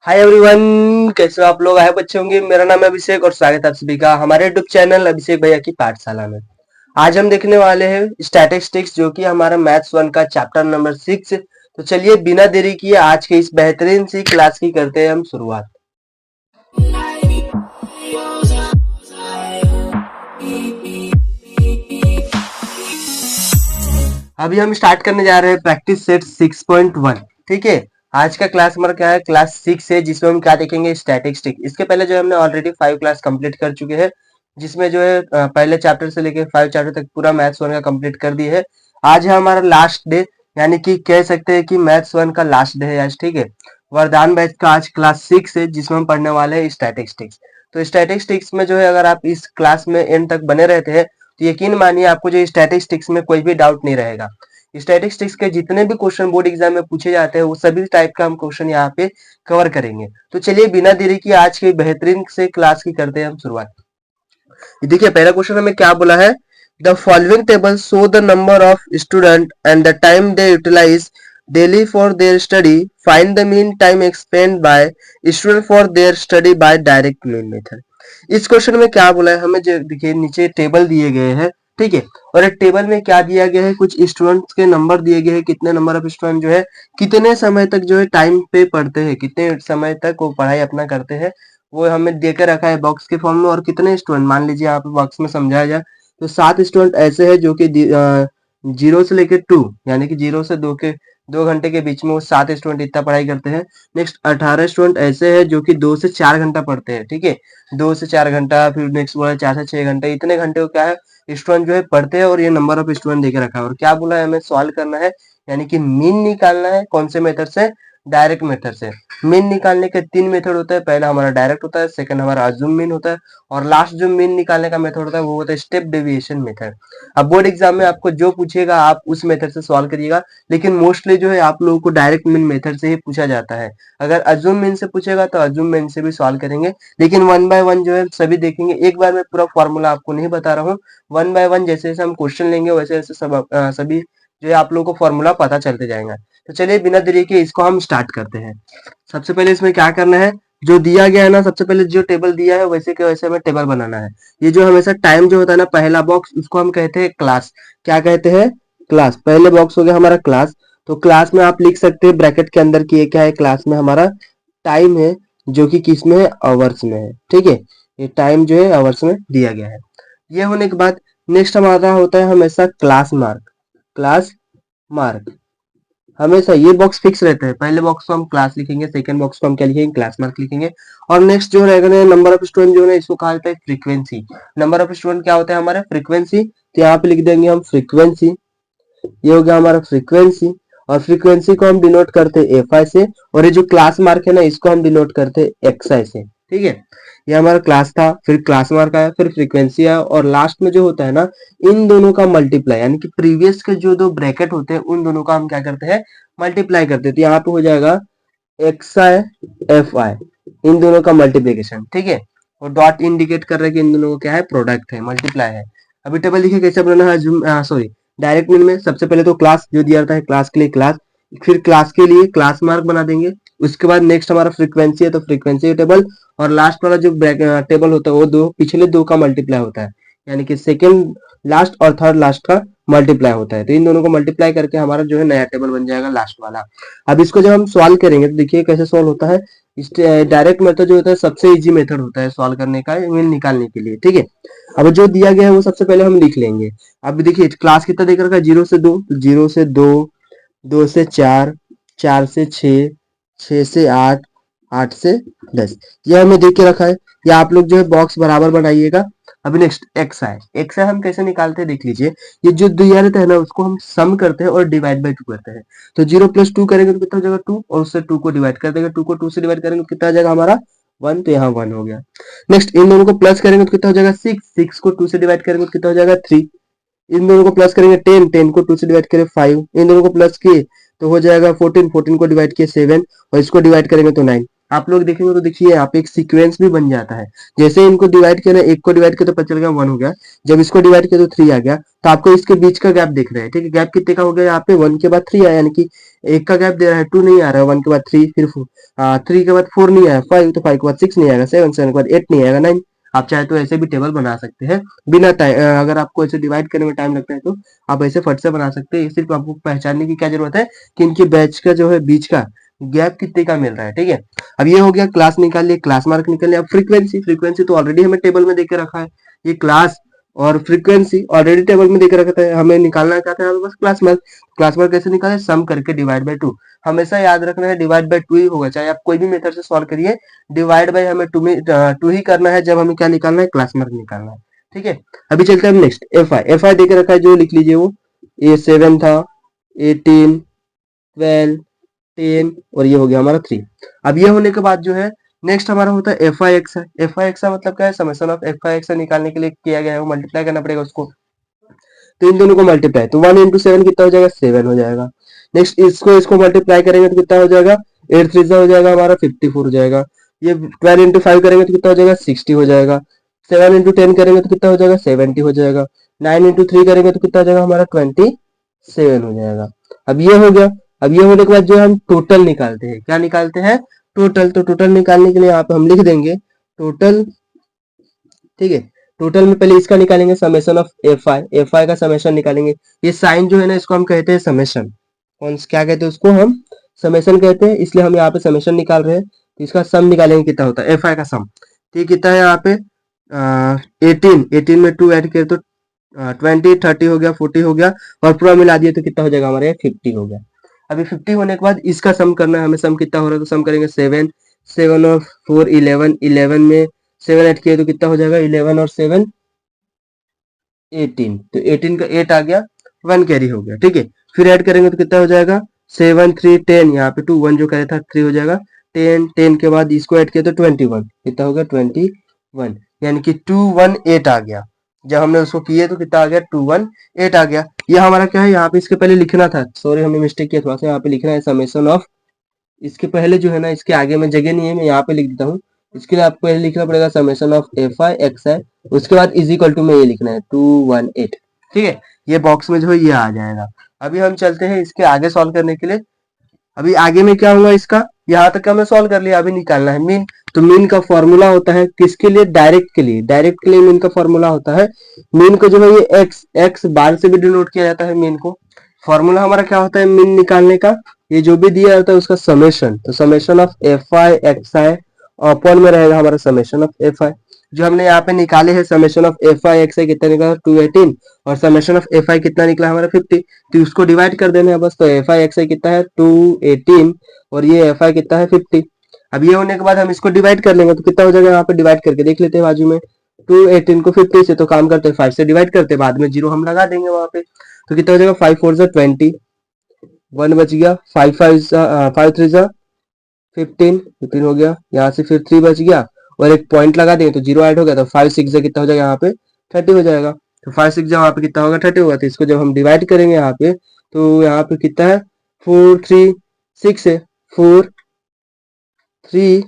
Hi everyone, कैसे हो आप लोग। आए बच्चे होंगे। मेरा नाम है अभिषेक और स्वागत है आप सभी का हमारे यूट्यूब चैनल अभिषेक भैया की पाठशाला में। आज हम देखने वाले हैं स्टैटिस्टिक्स, जो कि हमारा मैथ्स 1 का चैप्टर नंबर 6। तो चलिए बिना देरी किए आज के इस बेहतरीन सी क्लास की करते हैं हम शुरुआत। अभी हम स्टार्ट करने जा रहे हैं प्रैक्टिस सेट 6.1। ठीक है, आज का क्लास हमारा क्या है, क्लास 6 है, जिसमें हम क्या देखेंगे, स्टैटिस्टिक। इसके पहले जो हमने ऑलरेडी 5 क्लास कंप्लीट कर चुके हैं, जिसमें जो है पहले चैप्टर से लेके 5 चैप्टर तक पूरा मैथ्स 1 का कंप्लीट कर दिए है। आज है हमारा लास्ट डे, यानी कि कह सकते हैं कि मैथ्स 1 का लास्ट डे है आज। ठीक है, वरदान बैच का आज क्लास 6 है, जिसमें हम पढ़ने वाले हैं स्टैटिस्टिक्स। तो स्टैटिस्टिक्स में जो है, अगर आप इस क्लास में एंड तक बने रहते हैं तो यकीन मानिए आपको जो स्टैटिस्टिक्स में कोई भी डाउट नहीं रहेगा। स्टैटिस्टिक्स के जितने भी क्वेश्चन बोर्ड एग्जाम में पूछे जाते हैं वो सभी टाइप का हम क्वेश्चन यहाँ पे कवर करेंगे। तो चलिए बिना देरी की आज के बेहतरीन से क्लास की करते हैं हम शुरुआत। देखिए पहला क्वेश्चन हमें क्या बोला है, the following table show the number of student and the time they utilize daily for their study, find the mean time expend by student for their study by direct mean method. इस question में क्या बोला है हमें, जो देखिए नीचे table दिए गए हैं। ठीक है, और एक टेबल में क्या दिया गया है, कुछ स्टूडेंट्स के नंबर दिए गए हैं, कितने नंबर ऑफ स्टूडेंट जो है कितने समय तक जो है टाइम पे पढ़ते हैं, कितने समय तक वो पढ़ाई अपना करते हैं, वो हमें देकर रखा है बॉक्स के फॉर्म में। और कितने स्टूडेंट, मान लीजिए यहाँ पे बॉक्स में समझाया जाए तो 7 स्टूडेंट ऐसे हैं जो कि 0 से लेके 2, यानी कि 0 से 2 घंटे के बीच में वो 7 स्टूडेंट इतना पढ़ाई करते हैं। नेक्स्ट 18 स्टूडेंट ऐसे हैं जो कि 2 से 4 घंटा पढ़ते हैं। ठीक है, 2 से 4 घंटा, फिर नेक्स्ट बोला 4 से 6 घंटे, इतने घंटे को क्या है स्टूडेंट जो है पढ़ते हैं। और ये नंबर ऑफ स्टूडेंट देके रखा है। और क्या बोला है हमें सॉल्व करना है, यानी कि मीन निकालना है। कौन से मेथड से, डायरेक्ट मेथड से। मीन निकालने के 3 मेथड होता है, पहला हमारा डायरेक्ट होता है, सेकंड हमारा अज्यूम मीन होता है, और लास्ट जो मीन निकालने का मेथड होता है वो होता है स्टेप डेविएशन मेथड। अब बोर्ड एग्जाम में आपको जो पूछेगा आप उस मेथड से सॉल्व करिएगा, लेकिन मोस्टली जो है आप लोगों को डायरेक्ट मीन मेथड से ही पूछा जाता है। अगर अज्यूम मीन से पूछेगा तो अज्यूम मीन से भी सॉल्व करेंगे, लेकिन वन बाय वन जो है सभी देखेंगे। एक बार मैं पूरा फॉर्मूला आपको नहीं बता रहा हूँ, वन बाय वन जैसे जैसे हम क्वेश्चन लेंगे वैसे वैसे सभी जो है आप लोगों को फॉर्मूला पता चलते जाएगा। तो चलिए बिना देरी के इसको हम स्टार्ट करते हैं। सबसे पहले इसमें क्या करना है, जो दिया गया है ना, सबसे पहले जो टेबल दिया है वैसे के वैसे हमें टेबल बनाना है। ये जो हमेशा टाइम जो होता है ना, पहला बॉक्स उसको हम कहते हैं क्लास। क्या कहते हैं, क्लास। पहले बॉक्स हो गया हमारा क्लास। तो क्लास में आप लिख सकते हैं ब्रैकेट के अंदर कि ये क्या है, क्लास में हमारा टाइम है, जो कि किस में है, आवर्स में है। ठीक है, ये टाइम जो है आवर्स में दिया गया है। ये होने के बाद नेक्स्ट हमारा होता है हमेशा क्लास मार्क। क्लास मार्क हमेशा ये बॉक्स फिक्स रहता है। पहले बॉक्स को हम क्लास लिखेंगे, सेकंड बॉक्स को हम क्या लिखेंगे, क्लास मार्क लिखेंगे। और नेक्स्ट जो रहेगा नंबर ऑफ स्टूडेंट जो है इसको कहा जाता है फ्रीक्वेंसी। नंबर ऑफ स्टूडेंट क्या होता है हमारा, फ्रीक्वेंसी। तो यहाँ पे लिख देंगे हम फ्रीक्वेंसी, ये हो गया हमारा फ्रीक्वेंसी। और फ्रीक्वेंसी को हम डिनोट करते हैं एफ आई से, और ये जो क्लास मार्क है ना इसको हम डिनोट करते हैं एक्स आई से। ठीक है, ये हमारा क्लास था, फिर क्लास मार्क आया, फिर फ्रीक्वेंसी आया, और लास्ट में जो होता है ना इन दोनों का मल्टीप्लाई, यानी कि प्रीवियस के जो दो ब्रैकेट होते हैं उन दोनों का हम क्या करते हैं, मल्टीप्लाई करते हैं। तो यहाँ पे हो जाएगा एक्स आई एफ आई, इन दोनों का मल्टीप्लीकेशन। ठीक है, और डॉट इंडिकेट कर रहे हैं कि इन दोनों को क्या है, प्रोडक्ट है, मल्टीप्लाई है। अभी टेबल देखिए कैसे बनाना है, सॉरी डायरेक्ट मीन में सबसे पहले तो क्लास जो दिया रहता है, क्लास के लिए क्लास, फिर क्लास के लिए क्लास मार्क बना देंगे। उसके बाद नेक्स्ट हमारा फ्रीक्वेंसी है तो फ्रीक्वेंसी टेबल, और लास्ट वाला जो टेबल होता है वो दो पिछले दो का मल्टीप्लाई होता है, यानी कि सेकेंड लास्ट और थर्ड लास्ट का मल्टीप्लाई होता है। तो इन दोनों को मल्टीप्लाई करके हमारा जो है नया टेबल बन जाएगा लास्ट वाला। अब इसको जब हम सॉल्व करेंगे तो देखिए कैसे सॉल्व होता है। इस डायरेक्ट मेथड जो होता है सबसे इजी मेथड होता है सॉल्व करने का, मीन निकालने के लिए। ठीक है, अब जो दिया गया है वो सबसे पहले हम लिख लेंगे। अब देखिए क्लास कितना देकर रखा है, 0 से 2, तो 0 से 2, 2 से 4, 4 से 6, 6 से 8, 8 से 10, ये हमें देख के रखा है। या आप लोग जो है बॉक्स बराबर बनाइएगा। अभी नेक्स्ट एक्स आई, एक्स आई हम कैसे निकालते हैं देख लीजिए। ये जो दिया रहता है ना उसको हम सम करते हैं और डिवाइड बाई 2 करते हैं। तो 0 प्लस 2 करेंगे तो कितना हो जाएगा 2, और उससे 2 को डिवाइड कर देंगे, 2 को 2 से डिवाइड करेंगे तो कितना आ जाएगा हमारा 1, तो यहाँ 1 हो गया। नेक्स्ट इन दोनों को प्लस करेंगे तो कितना हो जाएगा 6, 6 को 2 से डिवाइड करेंगे तो कितना हो जाएगा 3। इन दोनों को प्लस करेंगे 10, 10 को 2 से डिवाइड करें 5, इन दोनों को प्लस किए तो हो जाएगा 14, 14 को डिवाइड किए 7, और इसको डिवाइड करेंगे तो 9। आप लोग देखेंगे तो देखिए यहाँ पे एक सीक्वेंस भी बन जाता है। जैसे इनको डिवाइड किया ना, एक को डिवाइड किया तो पता चल गया 1 हो गया, जब इसको डिवाइड किया तो 3 आ गया। तो आपको इसके बीच का गैप दिख रहा है, ठीक है। गैप कितने का हो गया यहाँ पे, 1 के बाद 3 आया, यानी कि एक का गैप दे रहा है, 2 नहीं आ रहा है, 1 के बाद 3, फिर 3 के बाद 4 नहीं आया, 5, तो 5 के बाद 6 नहीं आएगा, 7, 7 के बाद 8 नहीं आएगा, 9। आप चाहे तो ऐसे भी टेबल बना सकते हैं बिना टाइम, अगर आपको ऐसे डिवाइड करने में टाइम लगता है तो आप ऐसे फट से बना सकते हैं। सिर्फ आपको पहचानने की क्या जरूरत है कि इनके बैच का जो है बीच का गैप कितने का मिल रहा है, ठीक है। अब ये हो गया क्लास निकाल लिया, क्लास मार्क निकाल लिया। अब फ्रीक्वेंसी, फ्रीक्वेंसी तो ऑलरेडी हमें टेबल में देके रखा है, ये क्लास और फ्रीक्वेंसी ऑलरेडी टेबल में देके रखा है, हमें निकालना चाहते हैं बस क्लास मार्क। क्लास मार्क कैसे निकाले, सम करके डिवाइड बाय 2। हमेशा याद रखना है डिवाइड बाय 2 ही होगा, चाहे आप कोई भी मेथड से सॉल्व करिए, डिवाइड बाय हमें 2 ही करना है जब हमें क्या निकालना है, क्लास मार्क निकालना है, ठीक है। अभी चलते हैं नेक्स्ट, एफ आई। एफ आई देके रखा है, जो लिख लीजिए वो, ये 7 था, 18, 12, 10 और ये हो गया हमारा 3। अब ये होने के बाद जो है नेक्स्ट हमारा होता है एफ आई एक्स है। एफ आई एक्स मतलब क्या है, summation of F i x निकालने के लिए किया गया है, वो मल्टीप्लाई करना पड़ेगा उसको। तो इन दोनों को मल्टीप्लाई, तो 1 इंटू 7 कितना हो जाएगा, 7 हो जाएगा। नेक्स्ट इसको मल्टीप्लाई करेंगे तो कितना हो जाएगा, 8 3 हो जाएगा हमारा 54 हो जाएगा। ये 12 इंटू 5 करेंगे तो कितना हो जाएगा, 60 हो जाएगा। 7 इंटू 10 करेंगे तो कितना हो जाएगा, 70 हो जाएगा। 9 इंटू 3 करेंगे तो कितना हो जाएगा हमारा, 27 हो जाएगा। अब ये हो गया। अब ये होने के बाद जो हम टोटल निकालते हैं, क्या निकालते हैं, टोटल। तो टोटल निकालने के लिए यहाँ पे हम लिख देंगे टोटल, ठीक है। टोटल में पहले इसका निकालेंगे, summation of F I, f आई का समेशन निकालेंगे। ये साइन जो है ना, इसको हम कहते हैं समेशन। कौन क्या कहते हैं उसको, हम समेशन कहते हैं, इसलिए हम यहाँ पे समेशन निकाल रहे हैं। तो इसका सम निकालेंगे, कितना होता है एफ आई का सम, ठीक, कितना है यहाँ पे 18 में 2 ऐड किए तो 20, 30 हो गया, 40 हो गया, और पूरा मिला दिए तो कितना हो जाएगा हमारे, 50 हो गया। अभी 50 होने के बाद इसका सम करना है हमें, सम कितना हो रहा है, तो सम करेंगे 7, 7 और 4 11, 11 में 7 ऐड किए तो कितना हो जाएगा, 11 और 7 18, तो 18 का 8 आ गया, 1 कैरी हो गया, ठीक है। फिर ऐड करेंगे तो कितना हो जाएगा, 7 3 10, यहाँ पे 2 1 जो करे था 3 हो जाएगा, 10 10 के बाद इसको ऐड किया तो 21, कितना हो गया 21, यानी कि 218 आ गया। जब हमने उसको किए तो कितना आ गया, 218 आ गया। ये हमारा क्या है, यहाँ पे इसके पहले लिखना था, सॉरी हमने मिस्टेक किया थोड़ा सा, यहाँ पे लिखना है समेशन ऑफ, इसके पहले जो है ना, इसके आगे में जगह नहीं है, मैं यहाँ पे लिख देता हूँ। इसके लिए आपको पहले लिखना पड़ेगा summation of F i x i, उसके बाद इज इक्वल टू में ये लिखना है 218, ठीक है। ये बॉक्स में जो है ये आ जाएगा। अभी हम चलते हैं इसके आगे सॉल्व करने के लिए। अभी आगे में क्या होगा इसका, यहाँ तक हमने सॉल्व कर लिया, अभी निकालना है मीन। तो मीन का फॉर्मूला होता है किसके लिए, डायरेक्ट के लिए, डायरेक्ट के लिए मीन का फॉर्मूला होता है, मीन को जो है ये एक्स, एक्स बार से भी डिनोट किया जाता है मीन को। फॉर्मूला हमारा क्या होता है मीन निकालने का, ये जो भी दिया जाता है उसका समेशन, तो summation of F i x I upon में रहेगा हमारा समेशन ऑफ एफ आई। जो हमने यहाँ पे निकाले हैं summation of F i x i कितना निकला 218, और समेशन ऑफ एफ आई कितना निकला हमारा 50, तो उसको डिवाइड कर देना है बस। तो एफ आई एक्स आई कितना है 218 और ये एफ आई कितना है 50। अब ये होने के बाद हम इसको डिवाइड कर लेंगे तो कितना हो जाएगा, यहाँ पे डिवाइड करके देख लेते हैं बाजू में, 218 को 50 से तो काम करते हैं 5 से डिवाइड करते हैं, बाद में जीरो हम लगा देंगे वहां पे। तो कितना हो जाएगा 5 4 20, 1 बच गया, 5 5 3 15, 15 हो गया, यहाँ से फिर 3 बच गया, और एक पॉइंट लगा देंगे तो जीरो ऐड हो गया, तो 5 6 कितना हो जाएगा यहाँ पे 30 हो जाएगा। तो 5 6 यहाँ पे कितना होगा 30 होगा। तो इसको जब हम डिवाइड करेंगे यहाँ पे, तो यहाँ पे कितना है 4 3 6 है, 4 3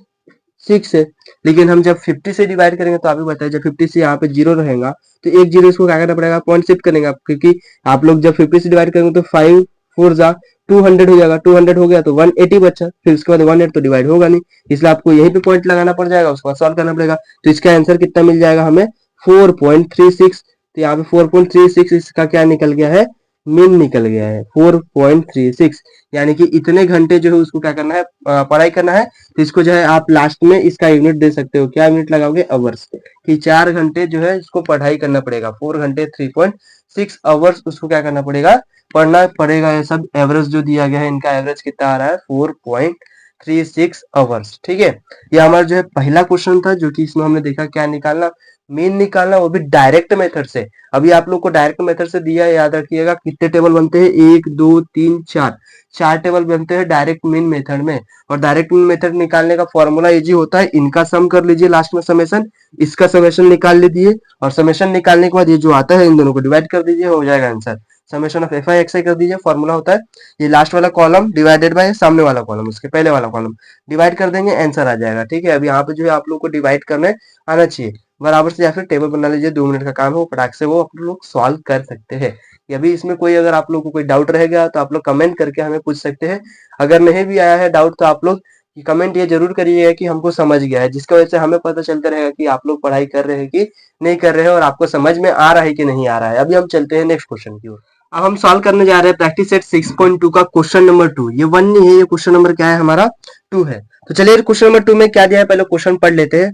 6 है। लेकिन हम जब 50 से डिवाइड करेंगे तो आप भी बताइए, जब 50 से यहाँ पे जीरो रहेगा तो एक जीरो इसको क्या करना पड़ेगा, पॉइंट शिफ्ट करेंगे आप, क्योंकि आप लोग जब 50 से डिवाइड करेंगे तो 5 4 जा 200 हो जाएगा, 200 हो गया तो 180 बचा, फिर उसके बाद 180 तो डिवाइड होगा नहीं, इसलिए आपको यहीं पे पॉइंट लगाना पड़ जाएगा, उसके बाद सॉल्व करना पड़ेगा। तो इसका आंसर कितना मिल जाएगा हमें 4.36। तो यहाँ पे 4.36 इसका क्या निकल गया है, मीन निकल गया है 4.36, यानी कि इतने घंटे जो है उसको क्या करना है, पढ़ाई करना है। तो इसको जो है आप लास्ट में इसका यूनिट दे सकते हो, क्या यूनिट लगाओगे, आवर्स, कि 4 घंटे जो है इसको पढ़ाई करना पड़ेगा, 4 घंटे 3.6 आवर्स उसको क्या करना पड़ेगा, पढ़ना पड़ेगा। ये सब एवरेज जो दिया गया है, इनका एवरेज कितना आ रहा है 4.36 आवर्स, ठीक है। ये हमारा जो है पहला क्वेश्चन था, जो कि इसमें हमने देखा क्या निकालना, मीन निकालना, वो भी डायरेक्ट मेथड से। अभी आप लोग को डायरेक्ट मेथड से दिया है, याद रखिएगा कितने टेबल बनते हैं, 1 2 3 4, 4 टेबल बनते हैं डायरेक्ट मीन मेथड में। और डायरेक्ट मीन मेथड निकालने का फॉर्मूला इजी होता है, इनका सम कर लीजिए लास्ट में समेशन, इसका समेशन निकाल लीजिए, और समेशन निकालने के बाद ये जो आता है इन दोनों को डिवाइड कर दीजिए, हो जाएगा answer. Summation of F i x i कर दीजिए, फॉर्मूला होता है ये लास्ट वाला कॉलम डिवाइडेड बाय सामने वाला कॉलम, उसके पहले वाला कॉलम डिवाइड कर देंगे, आंसर आ जाएगा। ठीक है, अब यहाँ पे जो है आप लोग को डिवाइड करने आना चाहिए बराबर से, या फिर टेबल बना लीजिए, 2 मिनट का काम है, वो फटाक से वो आप लोग सॉल्व कर सकते हैं। अभी इसमें कोई अगर आप लोग को कोई डाउट रहेगा तो आप लोग कमेंट करके हमें पूछ सकते हैं। अगर नहीं भी आया है डाउट तो आप लोग कमेंट ये जरूर करिएगा कि हमको समझ गया है, जिसकी वजह से हमें पता चलता रहेगा कि आप लोग पढ़ाई कर रहे हैं कि नहीं कर रहे हैं और आपको समझ में आ रहा है कि नहीं आ रहा है। अभी हम चलते हैं नेक्स्ट क्वेश्चन की ओर। अब हम सॉल्व करने जा रहे हैं प्रैक्टिस सेट 6.2 का क्वेश्चन नंबर 2। ये 1 नहीं है, ये क्वेश्चन नंबर क्या है हमारा 2 है। तो चलिए क्वेश्चन नंबर 2 में क्या दिया है पहले क्वेश्चन पढ़ लेते हैं।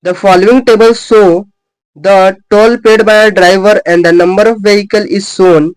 The following table show the toll paid by a driver and the number of vehicle is shown,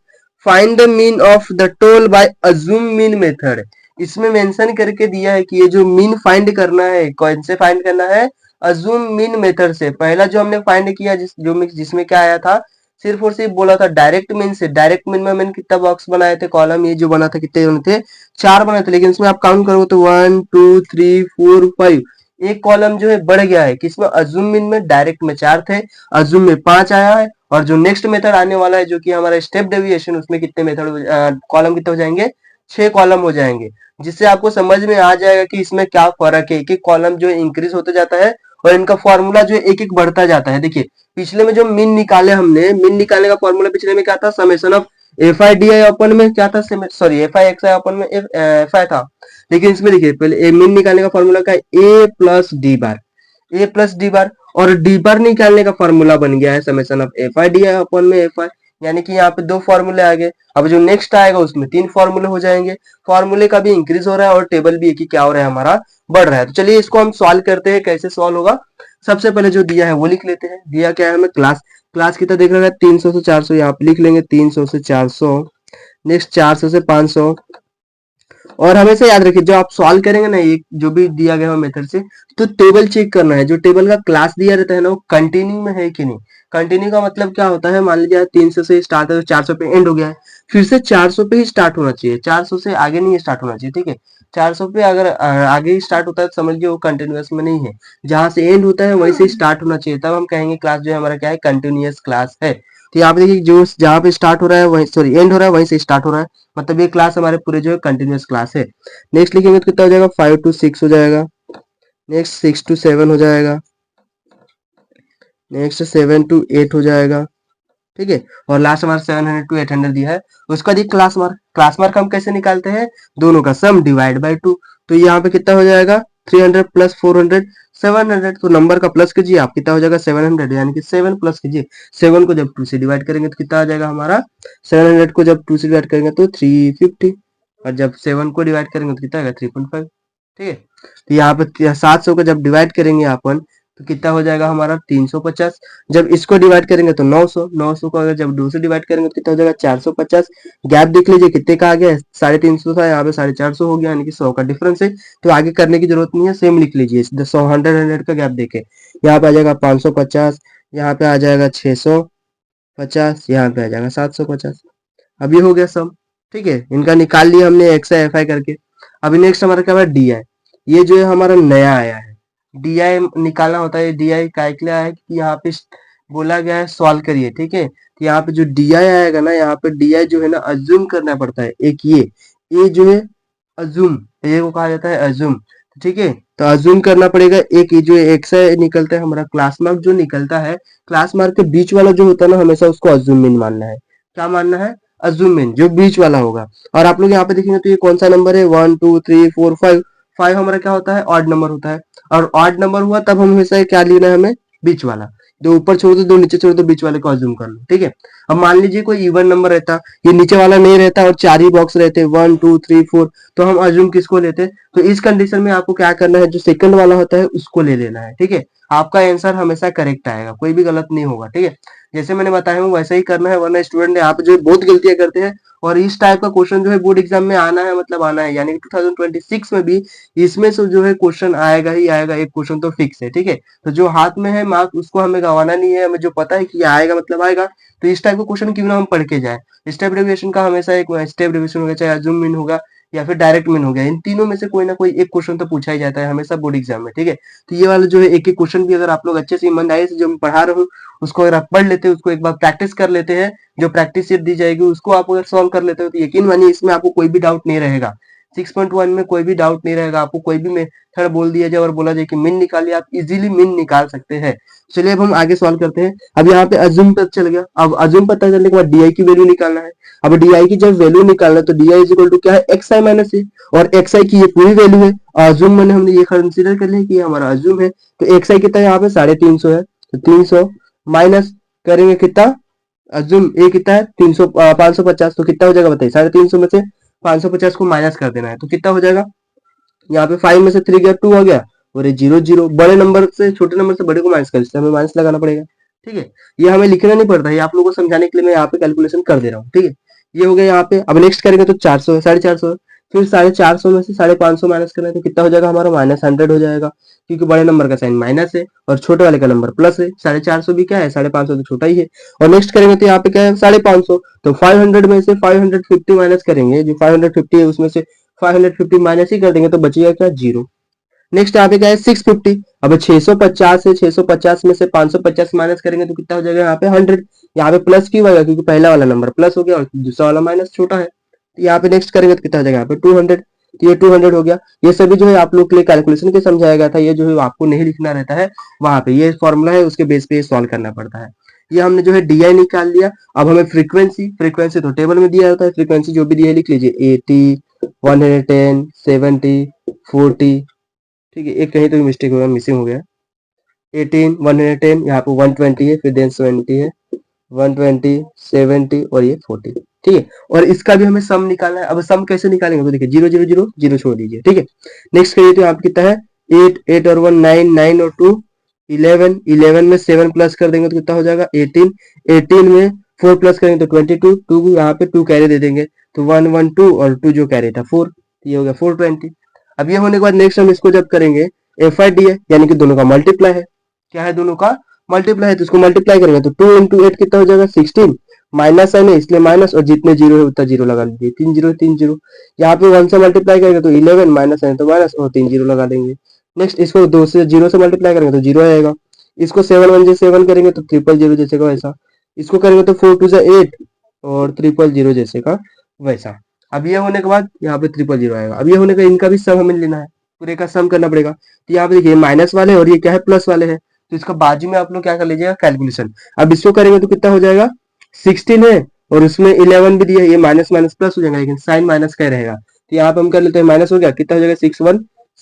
find the mean of the toll by assume mean method. इसमें मेंशन करके दिया है कि ये जो मीन फाइंड करना है, कौन से फाइंड करना है, अज्यूम मीन मेथड से। पहला जो हमने फाइंड किया जिसमें क्या आया था, सिर्फ और सिर्फ बोला था डायरेक्ट मीन से। डायरेक्ट मीन में मैंने कितना बॉक्स बनाए थे, कॉलम ये जो बना था कितने बने थे, 4 बने थे, लेकिन इसमें आप काउंट करोगे तो 1 2 3 4 5, एक कॉलम जो है बढ़ गया है। किसमें, अज्यूम मीन में। डायरेक्ट में 4 थे, अज्यूम में 5 आया है, और जो नेक्स्ट मेथड आने वाला है जो कि हमारा स्टेप डेविएशन, उसमें कितने मेथड कॉलम कितने हो जाएंगे, 6 कॉलम हो जाएंगे। जिससे आपको समझ में आ जाएगा कि इसमें क्या फर्क है। एक एक कॉलम जो इंक्रीज होता जाता है और इनका फॉर्मूला जो एक एक बढ़ता जाता है। देखिए पिछले में जो मीन निकाले हमने, मीन निकालने का फॉर्मूला पिछले में क्या था, summation of F I D i अपन में क्या था, sorry f i x i अपन में एफ आई था। लेकिन इसमें देखिए पहले मीन निकालने का फॉर्मूला क्या है, a plus d bar, a plus d bar, और डी बार निकालने का फॉर्मूला बन गया है summation of F I D i अपन में एफ आई। यानी कि यहाँ पे 2 फॉर्मूले आ गए। अब जो नेक्स्ट आएगा उसमें 3 फॉर्मूले हो जाएंगे। फॉर्मूले का भी इंक्रीज हो रहा है और टेबल भी एक ही क्या हो रहा है हमारा, बढ़ रहा है। तो चलिए इसको हम सॉल्व करते हैं, कैसे सॉल्व होगा। सबसे पहले जो दिया है वो लिख लेते हैं। दिया क्या है हमें, क्लास, क्लास कितना देख रहा है, 300 से 400, यहाँ पे लिख लेंगे 300 से 400, नेक्स्ट 400 से 500। और हमेशा याद रखिए जब आप सॉल्व करेंगे ना ये जो भी दिया गया हो मेथड से, तो टेबल चेक करना है। जो टेबल का क्लास दिया रहता है ना, वो कंटिन्यू में है कि नहीं। कंटिन्यू का मतलब क्या होता है, मान लीजिए 300 से स्टार्ट है, 400 पे एंड हो गया है, फिर से 400 पे ही स्टार्ट होना चाहिए, 400 से आगे नहीं स्टार्ट होना चाहिए। ठीक है, 400 पे अगर आगे ही स्टार्ट होता है तो समझ लीजिए वो कंटिन्यूअस में नहीं है। जहां से एंड होता है वहीं से स्टार्ट होना चाहिए, तब हम कहेंगे क्लास जो है हमारा क्या है, कंटिन्यूअस क्लास है। तो यहाँ पे देखिए जो जहाँ पे स्टार्ट हो रहा है वहीं, सॉरी एंड हो रहा है वहीं से स्टार्ट हो रहा है, मतलब ये क्लास हमारे पूरे जो है कंटिन्यूअस क्लास है। नेक्स्ट लिखेंगे तो कितना हो जाएगा, 5 to 6 हो जाएगा, नेक्स्ट 6 to 7 हो जाएगा, नेक्स्ट 7 to 8 हो जाएगा। ठीक है, और लास्ट हमारा 700 to 800 दिया है। उसका दी क्लास मार्क, क्लास मार्क हम कैसे निकालते हैं, दोनों का सम डिवाइड बाय 2। तो यहाँ पे कितना हो जाएगा, 300 प्लस 400 700। तो नंबर का प्लस कीजिए आप, कितना हो जाएगा 700, यानी कि 7 प्लस कीजिए। 7 को जब 2 से डिवाइड करेंगे तो कितना आ जाएगा हमारा, 700 को जब 2 से डिवाइड करेंगे तो 350, और जब 7 को डिवाइड करेंगे तो कितना आएगा 3.5। ठीक है, तो यहाँ पे 700 को जब डिवाइड करेंगे अपन तो कितना हो जाएगा हमारा 350। जब इसको डिवाइड करेंगे तो 900, 900 को अगर जब 2 से डिवाइड करेंगे तो कितना हो जाएगा 450। गैप देख लीजिए कितने का आ गया, 350 था, यहाँ पे 450 हो गया, यानी कि 100 का डिफरेंस है। तो आगे करने की जरूरत नहीं है, सेम लिख लीजिए 100 100 का गैप देके। यहाँ पे आ जाएगा 550, यहाँ पे आ जाएगा 650, यहाँ पे आ जाएगा 750। अभी हो गया सम। ठीक है, इनका निकाल लिया हमने एक्स आई एफ आई करके। अभी नेक्स्ट हमारा क्या है, डी आई। ये जो है हमारा नया आया है, डी आई निकालना होता है। डी आई का क्या है कि यहाँ पे बोला गया है सॉल्व करिए। ठीक है, तो यहाँ पे जो डी आई आएगा ना, यहाँ पे डी आई जो है ना अज्यूम करना पड़ता है। एक ये जो है अज्यूम, ये को कहा जाता है अज्यूम। ठीक है, तो अज्यूम करना पड़ेगा। एक ये जो एक्स आई निकलता है हमारा, क्लास मार्क जो निकलता है, क्लास मार्क के बीच वाला जो होता है ना, हमेशा उसको अज्यूम मीन मानना है। क्या मानना है, अज्यूम मीन, जो बीच वाला होगा। और आप लोग यहाँ पे देखेंगे तो ये कौन सा नंबर है, 1 2 3 4 5। 5 हमारा क्या होता है, ऑड नंबर होता है। और ऑड नंबर हुआ तब हम हमेशा क्या लेना है, हमें बीच वाला। दो ऊपर छोड़ दो, दो नीचे छोड़ दो, बीच वाले को अज्यूम कर लो। ठीक है, अब मान लीजिए कोई इवन नंबर रहता, ये नीचे वाला नहीं रहता और 4 ही बॉक्स रहते, 1 2 3 4, तो हम अज्यूम किसको लेते। तो इस कंडीशन में आपको क्या करना है, जो सेकंड वाला होता है उसको ले लेना है। ठीक है, आपका आंसर हमेशा करेक्ट आएगा, कोई भी गलत नहीं होगा। ठीक है, जैसे मैंने बताया हूँ वैसा ही करना है, वरना स्टूडेंट यहाँ पे जो है बहुत गलतियां करते हैं। और इस टाइप का क्वेश्चन जो है बोर्ड एग्जाम में आना है, मतलब आना है, यानी कि 2026 में भी इसमें से जो है क्वेश्चन आएगा ही आएगा। एक क्वेश्चन तो फिक्स है। ठीक है, तो जो हाथ में है मार्क उसको हमें गंवाना नहीं है, हमें जो पता है कि आएगा मतलब आएगा। तो इस टाइप का क्वेश्चन क्यों ना हम पढ़ के जाए। स्टेप डेविएशन का हमेशा एक स्टेप डेविएशन होगा, चाहे अज्यूम मीन होगा, या फिर डायरेक्ट मिन हो गया। इन तीनों में से कोई ना कोई एक क्वेश्चन तो पूछा ही जाता है हमेशा बोर्ड एग्जाम में, ठीक है। तो ये वाला जो है एक एक क्वेश्चन भी अगर आप लोग अच्छे से ईमानदारी से जो मैं पढ़ा रहा हूँ उसको अगर आप पढ़ लेते हो, उसको एक बार प्रैक्टिस कर लेते हैं, जो प्रैक्टिस शीट दी जाएगी उसको आप अगर सॉल्व कर लेते हो तो यकीन मानिए इसमें आपको कोई भी डाउट नहीं रहेगा। 6.1 में कोई भी डाउट नहीं रहेगा। आपको कोई भी मेथड बोल दिया जाए और बोला जाए कि मिन निकालिए, आप इजीली मिन निकाल सकते हैं। चलिए अब हम आगे सॉल्व करते हैं। अब यहाँ पे अज्यूम पता चल गया। अब अज्यूम पता चलने के बाद डी आई की वैल्यू निकालना है। अब डी आई की जब वैल्यू निकालना है तो D I is equal to क्या है, एक्स आई माइनस ए, और एक्स आई की ये पूरी वैल्यू है। अज्यूम मैंने हमने ये कंसिडर कर लिया कि ये हमारा अज्यूम है। तो एक्स आई कितना है यहाँ पे 350 है, तो 300 माइनस करेंगे कितना, अज्यूम ए कितना है 300 550, तो कितना हो जाएगा बताइए, 350 में से 550 को माइनस कर देना है तो कितना हो जाएगा, यहाँ पे 5 में से 3 गया 2 आ गया, और ये 0 0, बड़े नंबर से छोटे नंबर से बड़े को माइनस कर, इससे हमें माइनस लगाना पड़ेगा, ठीक है। ये हमें लिखना नहीं पड़ता, ये आप लोगों को समझाने के लिए मैं यहाँ पे कैलकुलेशन कर दे रहा हूँ, ठीक है। ये हो गया यहाँ पे। अब नेक्स्ट करेंगे तो 400 है, 450 है, फिर 450 में से 550 माइनस करना है तो कितना हो जाएगा हमारा, -100 हो जाएगा, क्योंकि बड़े नंबर का साइन माइनस है और छोटे वाले का नंबर प्लस है। 450 भी क्या है, 550 तो छोटा ही है। और नेक्स्ट करेंगे तो यहाँ पे क्या है 550, तो 500 में से 550 माइनस करेंगे, जो 550 है उसमें से 550 माइनस ही कर देंगे तो बचेगा क्या, 0। नेक्स्ट यहाँ पे क्या है 650। अब 650 है, 650 में से 550 माइनस करेंगे तो कितना हो जाएगा यहाँ पे 100। यहाँ पे प्लस क्यों आएगा, क्योंकि पहला वाला नंबर प्लस हो गया और दूसरा वाला माइनस छोटा है। तो यहाँ पे नेक्स्ट करेंगे तो कितना हो जाएगा यहाँ पे 200। तो ये 200 हो गया। ये सभी जो है आप लोग के लिए कैलकुलेशन के समझाया गया था, ये जो है आपको नहीं लिखना रहता है वहां पे, ये फॉर्मूला है उसके बेस पे सॉल्व करना पड़ता है। ये हमने जो है डी आई निकाल लिया। अब हमें फ्रीक्वेंसी तो टेबल में दिया होता है, फ्रीक्वेंसी जो भी दिया है लिख लीजिए, 80, 110, 70, 40, ठीक है। एक कहीं तो मिस्टेक हो गया, मिसिंग हो गया, 18, 110, यहाँ पे 120 है, फिर देन 70 है, 120, 70 और ये 40, ठीक है। और इसका भी हमें सम निकालना है। अब सम कैसे निकालेंगे तो देखिए 0 0 0 0 छोड़ दीजिए, ठीक है। नेक्स्ट करिए तो यहाँ पे कितना है 8, 8 और 1 9, 9 और 2 11, 11 में 7 प्लस कर देंगे तो कितना हो जाएगा 18, 18 में 4 प्लस करेंगे तो 22, 2 यहाँ पे 2 कैरी दे देंगे तो 1 1 2 और 2 जो कैरी था 4, ये हो गया 420। अब ये होने के बाद नेक्स्ट हम इसको जब करेंगे एफ आई डी है, यानी कि दोनों का मल्टीप्लाई है, क्या है दोनों का मल्टीप्लाई है, तो इसको मल्टीप्लाई करेंगे तो 2 इंटू 8 कितना हो जाएगा 16, माइनस साइन है इसलिए माइनस, और जितने जीरो है उतना जीरो लगा लीजिए, 3 0 3 0। यहाँ पे 1 से मल्टीप्लाई करेंगे तो 11, माइनस साइन तो माइनस, और 3 0 लगा देंगे। नेक्स्ट इसको 2 से 0 से मल्टीप्लाई करेंगे तो 0 आएगा। इसको 7 1 से 7 करेंगे तो 000 जैसे का वैसा। इसको करेंगे तो 4 2 से 8 और 000 जैसे का वैसा। अब ये होने के बाद यहाँ पे 000 आएगा। अब ये होने का इनका भी सम हमें लेना है, पूरे का सम करना पड़ेगा। तो यहाँ पे देखिए माइनस वाले और ये क्या है प्लस वाले हैं, तो इसका बाजू में आप लोग क्या कर लीजिएगा कैलकुलेशन। अब इसको करेंगे तो कितना हो जाएगा 16 है और उसमें 11 भी दिया है, ये माइनस माइनस प्लस हो जाएगा लेकिन साइन माइनस का रहेगा। तो यहाँ पे हम कर लेते हैं माइनस हो गया, कितना हो जाएगा 6 1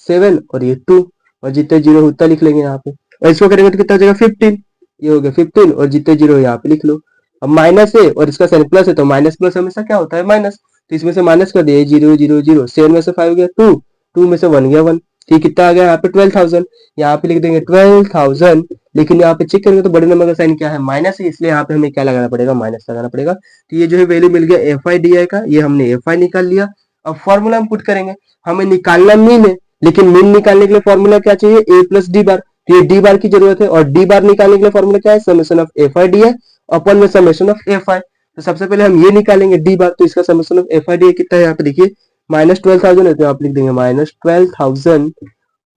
7 और ये 2, और जितने जीरो उतना लिख लेंगे यहाँ पे। और इसको करेंगे तो कितना हो जाएगा 15, ये हो गया 15 और जितने जीरो यहाँ पे लिख लो। अब माइनस है और इसका साइन प्लस है तो माइनस प्लस हमेशा क्या होता है माइनस, तो इसमें से माइनस कर दिया 0 0 0, 7 में से 5 गया 2, 2 में से 1 गया 1, ठीक कितना आ गया यहाँ पे 12,000। यहाँ पे लिख देंगे 12,000, लेकिन यहाँ पे चेक करेंगे तो बड़े नंबर का साइन क्या है माइनस है, इसलिए यहाँ पे हमें क्या लगाना पड़ेगा माइनस लगाना पड़ेगा। तो ये जो है वैल्यू मिल गया एफ आई डी आई का, ये हमने एफ आई निकाल लिया। अब फॉर्मूला हम पुट करेंगे, हमें निकालना मीन है, लेकिन मीन निकालने के लिए फॉर्मूला क्या चाहिए ए प्लस डी बार, तो ये डी बार की जरूरत है, और डी बार निकालने के लिए फॉर्मूला क्या है summation of F I D है अपन में समेशन ऑफ एफ आई। तो सबसे पहले हम ये निकालेंगे डी बार, तो इसका summation of F I D कितना है यहाँ पे देखिए -12,000 है, तो आप लिख देंगे -12,000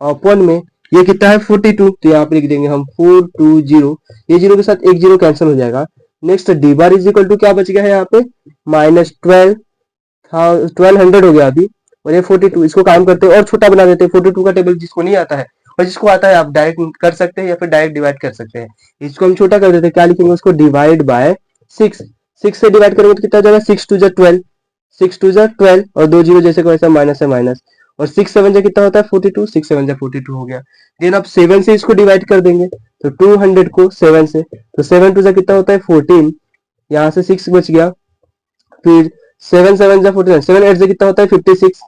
अपन में ये कितना है 42, तो यहाँ पे लिख देंगे हम 420, ये जीरो के साथ एक जीरो कैंसिल हो जाएगा। Next D bar is equal to क्या बच गया है यहाँ पे -1200 हो गया अभी, और ये 42, इसको काम करते हैं और छोटा बना देते हैं 42 का टेबल, जिसको नहीं आता है और जिसको आता है आप डायरेक्ट कर सकते हैं या फिर डायरेक्ट डिवाइड कर सकते हैं। इसको हम छोटा कर देते हैं, क्या लिखेंगे उसको डिवाइड बाय 6, 6 से डिवाइड करेंगे तो कितना हो जाएगा 6 2 12, 6 2 12 और 2 जीरो जैसे को ऐसा माइनस है माइनस, और 6 7 जा कितना होता है 42, 6 7 जा 42 हो गया। देन आप 7 से इसको डिवाइड कर देंगे तो 200 को 7 से, तो 7 2 जा कितना होता है 14, यहाँ से 6 बच गया, फिर 7 7 जा 49, 7 8 से कितना होता है 56,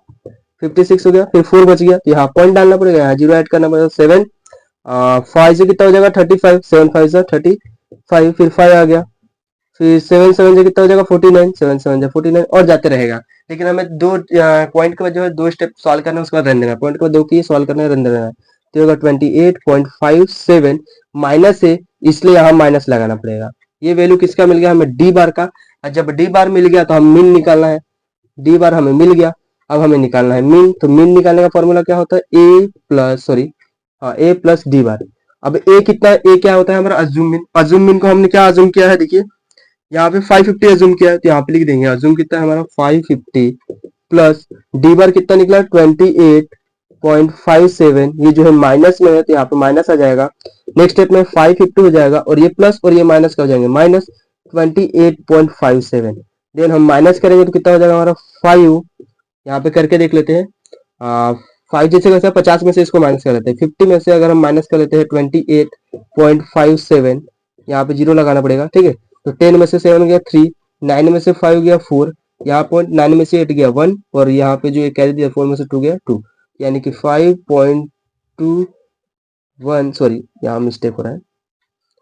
56 हो गया, फिर 4 बच गया, तो यहाँ पॉइंट डालना पड़ेगा, यहाँ जीरो ऐड करना पड़ेगा। 7 5 से कितना हो जाएगा 35, 7 5 जा 35, फिर 5 आ गया, फिर 7 7 से कितना हो जाएगा 49, 7 7 जा 49 और जाते रहेगा। लेकिन हमें दो पॉइंट के बाद जो है 2 स्टेप सॉल्व करना है, उसके बाद रन देना, पॉइंट के बाद 2 की सॉल्व करना है रन देना है, तो होगा 28.57 माइनस है, इसलिए यहाँ माइनस लगाना पड़ेगा। ये वैल्यू किसका मिल गया हमें डी बार का, और जब डी बार मिल गया तो हम मीन निकालना है, डी बार हमें मिल गया। अब हमें निकालना है मीन। तो मीन निकालने का फॉर्मूला क्या होता है, ए प्लस सॉरी हाँ ए प्लस डी बार। अब ए कितना, ए क्या होता है हमारा अज्यूम मीन। अज्यूम मीन को हमने क्या अज्यूम किया है, देखिए यहाँ पे 550 अज्यूम किया है, तो यहाँ पे लिख देंगे अज्यूम कितना है हमारा 550 प्लस डी बार कितना निकला 28.57, ये जो है माइनस में है तो यहाँ पे माइनस आ जाएगा। नेक्स्ट स्टेप में 550 हो जाएगा और ये प्लस और ये माइनस का हो जाएंगे माइनस 28.57। देन हम माइनस करेंगे तो कितना हो जाएगा हमारा 5, यहाँ पे करके देख लेते हैं। 5 जैसे कैसे 50 में से इसको माइनस कर लेते हैं, 50 में से अगर हम माइनस कर लेते हैं 28.57, यहाँ पे जीरो लगाना पड़ेगा, ठीक है। तो 10 में से 7 गया 3, 9 में से 5 गया 4, यहाँ पॉइंट 9 में से 8 गया 1 और यहाँ पे जो कैरी दिया 4 में से 2 गया 2, यानी कि 5.21 सॉरी यहाँ मिस्टेक हो रहा है,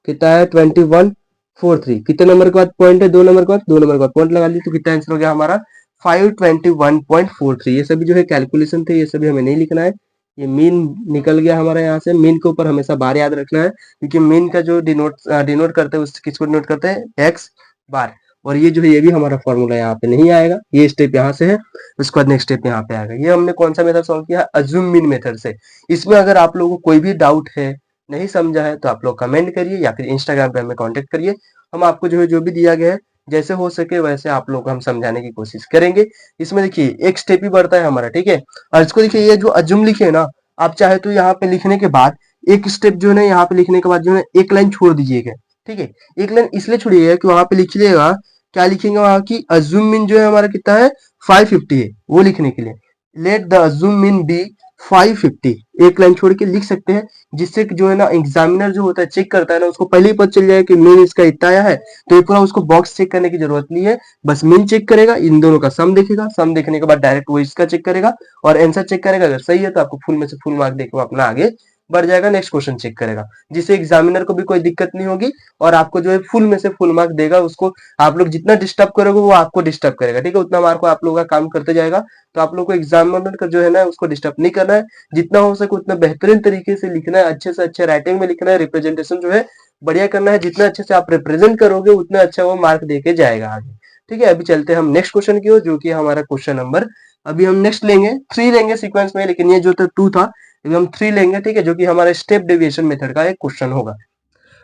कितना है 2143। कितने नंबर के बाद पॉइंट है, 2 नंबर के बाद, 2 नंबर के बाद पॉइंट लगा ली, तो कितना आंसर हो गया हमारा 521.43। ये सभी जो है कैलकुलेशन थे, ये सभी हमें नहीं लिखना है, ये मीन निकल गया हमारा यहाँ से। मीन के ऊपर हमेशा बार याद रखना है, क्योंकि मीन का जो डिनोट करते हैं उस किसको डिनोट करते हैं, एक्स बार। और ये जो है ये भी हमारा फॉर्मूला यहाँ पे नहीं आएगा, ये स्टेप यहाँ से है, उसके बाद नेक्स्ट स्टेप यहाँ पे आएगा। ये हमने कौन सा मेथड सॉल्व किया, अज्यूम मीन मेथड से। इसमें अगर आप लोगों को कोई भी डाउट है, नहीं समझा है, तो आप लोग कमेंट करिए या फिर इंस्टाग्राम पे हमें कांटेक्ट करिए। हम आपको जो है जो भी दिया गया है जैसे हो सके वैसे आप लोग को हम समझाने की कोशिश करेंगे। इसमें देखिए एक स्टेप ही बढ़ता है हमारा, ठीक है। और इसको देखिए ये जो अज्यूम लिखे है ना, आप चाहे तो यहाँ पे लिखने के बाद एक स्टेप जो है ना, यहाँ पे लिखने के बाद जो है एक लाइन छोड़ दीजिएगा, ठीक है। एक लाइन इसलिए छोड़िएगा कि वहां पे लिखिएगा, क्या लिखेंगे वहां की, अज्यूम मीन जो है हमारा कितना है 550 है, वो लिखने के लिए let the assume mean be 550, एक लाइन छोड़ के लिख सकते हैं, जिससे कि जो है ना एग्जामिनर जो होता है चेक करता है ना, उसको पहले ही पता चल जाए कि मीन इसका इतना आया है, तो ये पूरा उसको बॉक्स चेक करने की जरूरत नहीं है, बस मीन चेक करेगा, इन दोनों का सम देखेगा, सम देखने के बाद डायरेक्ट वो इसका चेक करेगा और आंसर चेक करेगा। अगर सही है तो आपको फुल में से फुल मार्क देके वो अपना आगे बढ़ जाएगा, नेक्स्ट क्वेश्चन चेक करेगा, जिससे एग्जामिनर को भी कोई दिक्कत नहीं होगी और आपको जो है फुल में से फुल मार्क देगा। उसको आप लोग जितना डिस्टर्ब करोगे वो आपको डिस्टर्ब करेगा, ठीक है, उतना मार्क आप लोगों का काम करते जाएगा। तो आप लोग को एग्जामिनर का जो है ना उसको डिस्टर्ब नहीं करना है, जितना हो सके उतना बेहतरीन तरीके से लिखना है, अच्छे से अच्छे राइटिंग में लिखना है, रिप्रेजेंटेशन जो है बढ़िया करना है। जितना अच्छे से आप रिप्रेजेंट करोगे उतना अच्छा वो मार्क देके जाएगा आगे, ठीक है। अभी चलते हैं हम नेक्स्ट क्वेश्चन की ओर, जो कि हमारा क्वेश्चन नंबर, अभी हम नेक्स्ट लेंगे 3 लेंगे सीक्वेंस में, लेकिन ये जो था 2 था, अभी हम 3 लेंगे, ठीक है, जो कि हमारा स्टेप डेविएशन मेथड का एक क्वेश्चन होगा।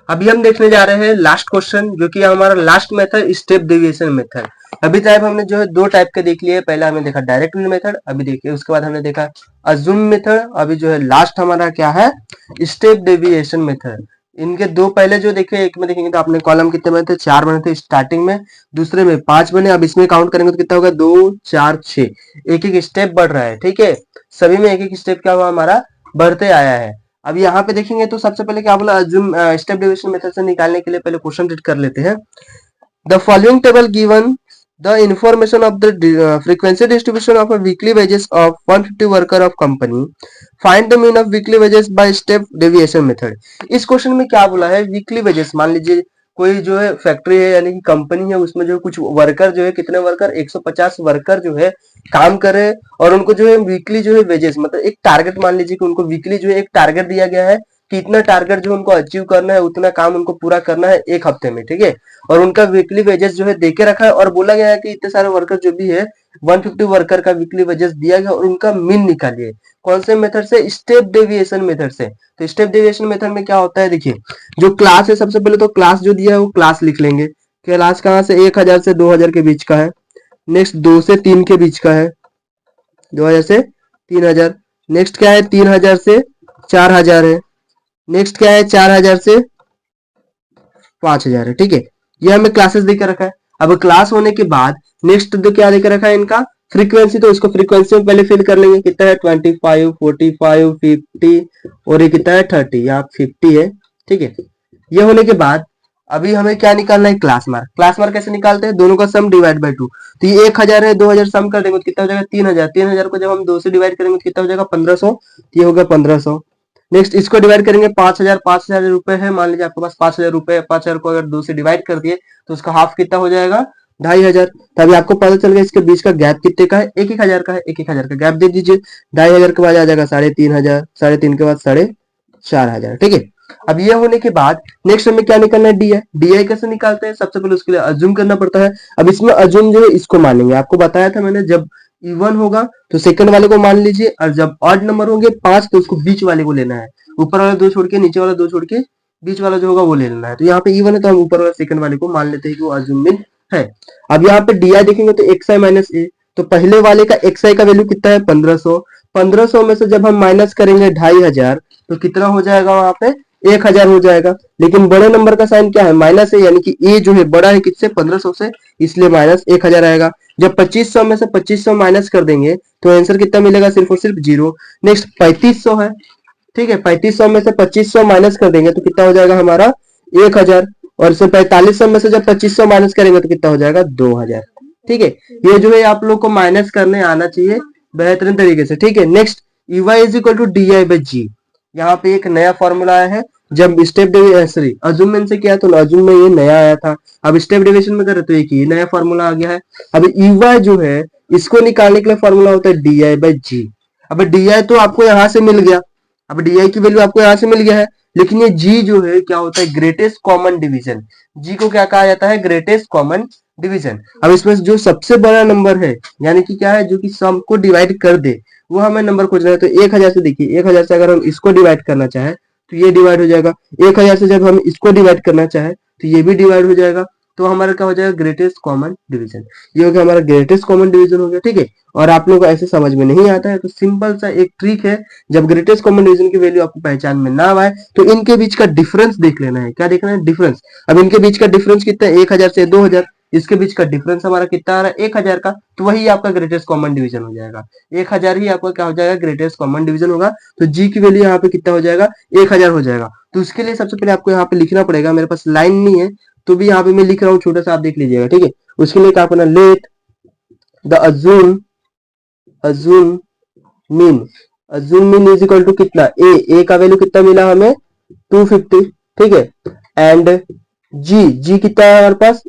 अभी हम देखने जा रहे हैं लास्ट क्वेश्चन, जो कि हमारा last method step deviation method. अभी टाइप हमने जो है 2 टाइप के देख लिए, पहले हमने देखा डायरेक्ट मेथड, अभी देखिए उसके बाद हमने देखा अज्यूम मेथड, अभी जो है लास्ट हमारा क्या है, स्टेप डेविएशन मेथड। इनके 2 पहले जो देखे, एक में देखेंगे तो आपने कॉलम कितने बने थे, 4 बने थे स्टार्टिंग में, दूसरे में 5 बने, अब इसमें काउंट करेंगे तो कितना होगा 2 4 6, एक एक स्टेप बढ़ रहा है, ठीक है, सभी में एक एक स्टेप क्या हुआ हमारा बढ़ते आया है। अब यहाँ पे देखेंगे तो सबसे पहले क्या बोला, अज्यूम स्टेप डेविएशन मेथड से निकालने के लिए पहले क्वेश्चन रीड कर लेते हैं। The following table given the information of the frequency distribution of a weekly wages of 150 worker of company, find the mean of weekly wages by step deviation method। इस question में क्या बोला है, weekly wages, मान लीजिए कोई जो है फैक्ट्री है यानी कि कंपनी है, उसमें जो कुछ वर्कर जो है, कितने वर्कर 150 वर्कर जो है काम कर रहे हैं, और उनको जो है वीकली जो है वेजेस, मतलब एक टारगेट, मान लीजिए कि उनको वीकली जो है एक टारगेट दिया गया है कि इतना टारगेट जो उनको अचीव करना है, उतना काम उनको पूरा करना है एक हफ्ते में, ठीक है, और उनका वीकली वेजेस जो है देके रखा है, और बोला गया है कि इतने सारे वर्कर जो भी है 150 वर्कर का वीकली वेजेस दिया गया और उनका मीन निकालिए। कौन से मेथड से, स्टेप डेविएशन मेथड से। तो स्टेप डेविएशन मेथड में क्या होता है, देखिए जो क्लास है, सबसे पहले तो क्लास जो दिया है वो क्लास लिख लेंगे। क्लास कहाँ से, 1000 से 2000 के बीच का है, नेक्स्ट 2 से 3 के बीच का है, 2000 से 3000, नेक्स्ट क्या है 3000 से 4000 है, नेक्स्ट क्या है 4000 से 5000 है, ठीक है, ये हमें क्लासेस देकर रखा है। अब क्लास होने के बाद नेक्स्ट तो क्या देकर रखा है इनका फ्रीक्वेंसी, तो इसको फ्रीक्वेंसी में पहले फिल कर लेंगे, कितना है 25 45 50 और ये कितना है 30, यहाँ 50 है, ठीक है। ये होने के बाद अभी हमें क्या निकालना है, क्लास मार्क। क्लास मार्क कैसे निकालते हैं, दोनों का सम डिवाइड बाय 2, तो ये 1000 है, 2000 सम कर देंगे तो कितना हो जाएगा 3000, 3000 को जब हम 2 से डिवाइड करेंगे तो कितना हो जाएगा 1500, ये हो गया 1500। नेक्स्ट इसको डिवाइड करेंगे 5000, 5000 रुपए है, मान लीजिए आपके पास 5000 रुपए, 5000 को अगर 2 से डिवाइड कर दिए तो उसका हाफ कितना हो जाएगा 2500। तभी आपको पता चल गया इसके बीच का गैप कितने का है, 1000 का है, 1000 का गैप दे दीजिए, 2500 के बाद आ जाएगा 3500, 3500 के बाद 4500, ठीक है। अब ये होने के बाद नेक्स्ट हमें क्या निकालना है, डीआई। डीआई कैसे निकालते हैं, सबसे पहले उसके लिए अज्यूम करना पड़ता है। अब इसमें अज्यूम जो है इसको मानेंगे, आपको बताया था मैंने, जब इवन होगा तो सेकंड वाले को मान लीजिए, और जब ऑड नंबर होंगे 5 तो उसको बीच वाले को लेना है, ऊपर वाला 2 छोड़ के, नीचे वाला 2 छोड़ के, बीच वाला जो होगा वो ले लेना है। तो यहाँ पे इवन है तो हम ऊपर वाला सेकंड वाले को मान लेते हैं कि वो अज्यूमिंग है। अब यहाँ पे डी आई देखेंगे तो एक्स आई माइनस ए, तो पहले वाले का एक्स आई का वैल्यू कितना है 1500, 1500 में से जब हम माइनस करेंगे 2500 तो कितना हो जाएगा वहां पे 1000 हो जाएगा। लेकिन बड़े नंबर का साइन क्या है माइनस है, यानी कि ए जो है बड़ा है किससे 1500 से, इसलिए माइनस 1000 आएगा। जब 2500 में से 2500 माइनस कर देंगे तो आंसर कितना मिलेगा, सिर्फ और सिर्फ 0। नेक्स्ट 3500 है, ठीक है, 3500 में से 2500 माइनस कर देंगे तो कितना हो जाएगा हमारा 1000, और इसे 4500 में से जब 2500 माइनस करेंगे तो कितना हो जाएगा 2000। ठीक है, ये जो है आप लोग को माइनस करने आना चाहिए बेहतरीन तरीके से। ठीक है, next ey is equal to d i by g, यहाँ पे एक नया फॉर्मूला आया है। जब स्टेप सॉरी अजूममेंट से किया तो अजूम में ये नया आया था, अब स्टेप डेविएशन में करे तो एक ही नया फॉर्मूला आ गया है। अब ey जो है इसको निकालने के लिए फॉर्मूला होता है डी आई बाई जी। अब डी आई तो आपको यहाँ से मिल गया, अब डी आई की वैल्यू आपको यहाँ से मिल गया है, लेकिन ये जी जो है क्या होता है ग्रेटेस्ट कॉमन डिवीजन। जी को क्या कहा जाता है, ग्रेटेस्ट कॉमन डिवीजन। अब इसमें जो सबसे बड़ा नंबर है, यानी कि क्या है जो कि सम को डिवाइड कर दे, वो हमें नंबर खोजना है। तो 1000 से देखिए, 1000 से अगर हम इसको डिवाइड करना चाहे तो ये डिवाइड हो जाएगा, 1000 से जब हम इसको डिवाइड करना चाहे तो ये भी डिवाइड हो जाएगा। तो हमारा क्या हो जाएगा ग्रेटेस्ट कॉमन डिवीजन, ये हो गया हमारा ग्रेटेस्ट कॉमन डिवीजन हो गया। ठीक है, और आप लोगों को ऐसे समझ में नहीं आता है तो सिंपल सा एक ट्रिक है, जब ग्रेटेस्ट कॉमन डिवीजन की वैल्यू आपको पहचान में ना आए तो इनके बीच का डिफरेंस देख लेना है। क्या देखना है, डिफरेंस। अब इनके बीच का डिफरेंस कितना है 1000 से 2000, इसके बीच का डिफरेंस हमारा कितना आ रहा है 1000 का, तो वही आपका ग्रेटेस्ट कॉमन डिवीजन हो जाएगा। 1000 ही आपका क्या हो जाएगा ग्रेटेस्ट कॉमन डिवीजन होगा। तो जी की वैल्यू यहाँ पे कितना हो जाएगा 1000 हो जाएगा। तो उसके लिए सबसे पहले आपको यहाँ पे लिखना पड़ेगा, मेरे पास लाइन नहीं है तो भी यहाँ पे मैं लिख रहा हूँ छोटा सा, आप देख लीजिएगा। ठीक है, उसके लिए क्या करना, let the assume mean, assume mean is equal to कितना ए का वैल्यू कितना मिला हमें 250। ठीक है, एंड जी कितना है हमारे पास,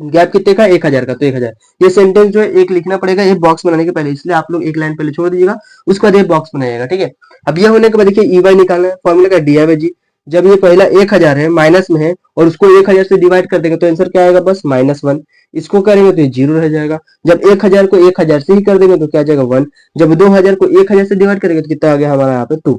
गैप कितने का 1000 का, तो 1000। ये सेंटेंस जो है एक लिखना पड़ेगा ये बॉक्स बनाने के पहले, इसलिए आप लोग एक लाइन पहले छोड़ दीजिएगा, उसके बाद ये बॉक्स बनाइएगा। ठीक है, अब ये होने के बाद देखिए ई वाई निकालना है, फॉर्मूला का डी आई बाई जी। जब ये पहला 1000 है माइनस में है और उसको 1000 से डिवाइड कर देंगे तो आंसर क्या आएगा बस -1। इसको करेंगे तो ये 0 रह जाएगा। जब 1000 को 1000 से ही कर देंगे तो क्या आ जाएगा 1। जब 2000 को 1000 से डिवाइड करेंगे तो कितना आ गया हमारा यहाँ पे 2।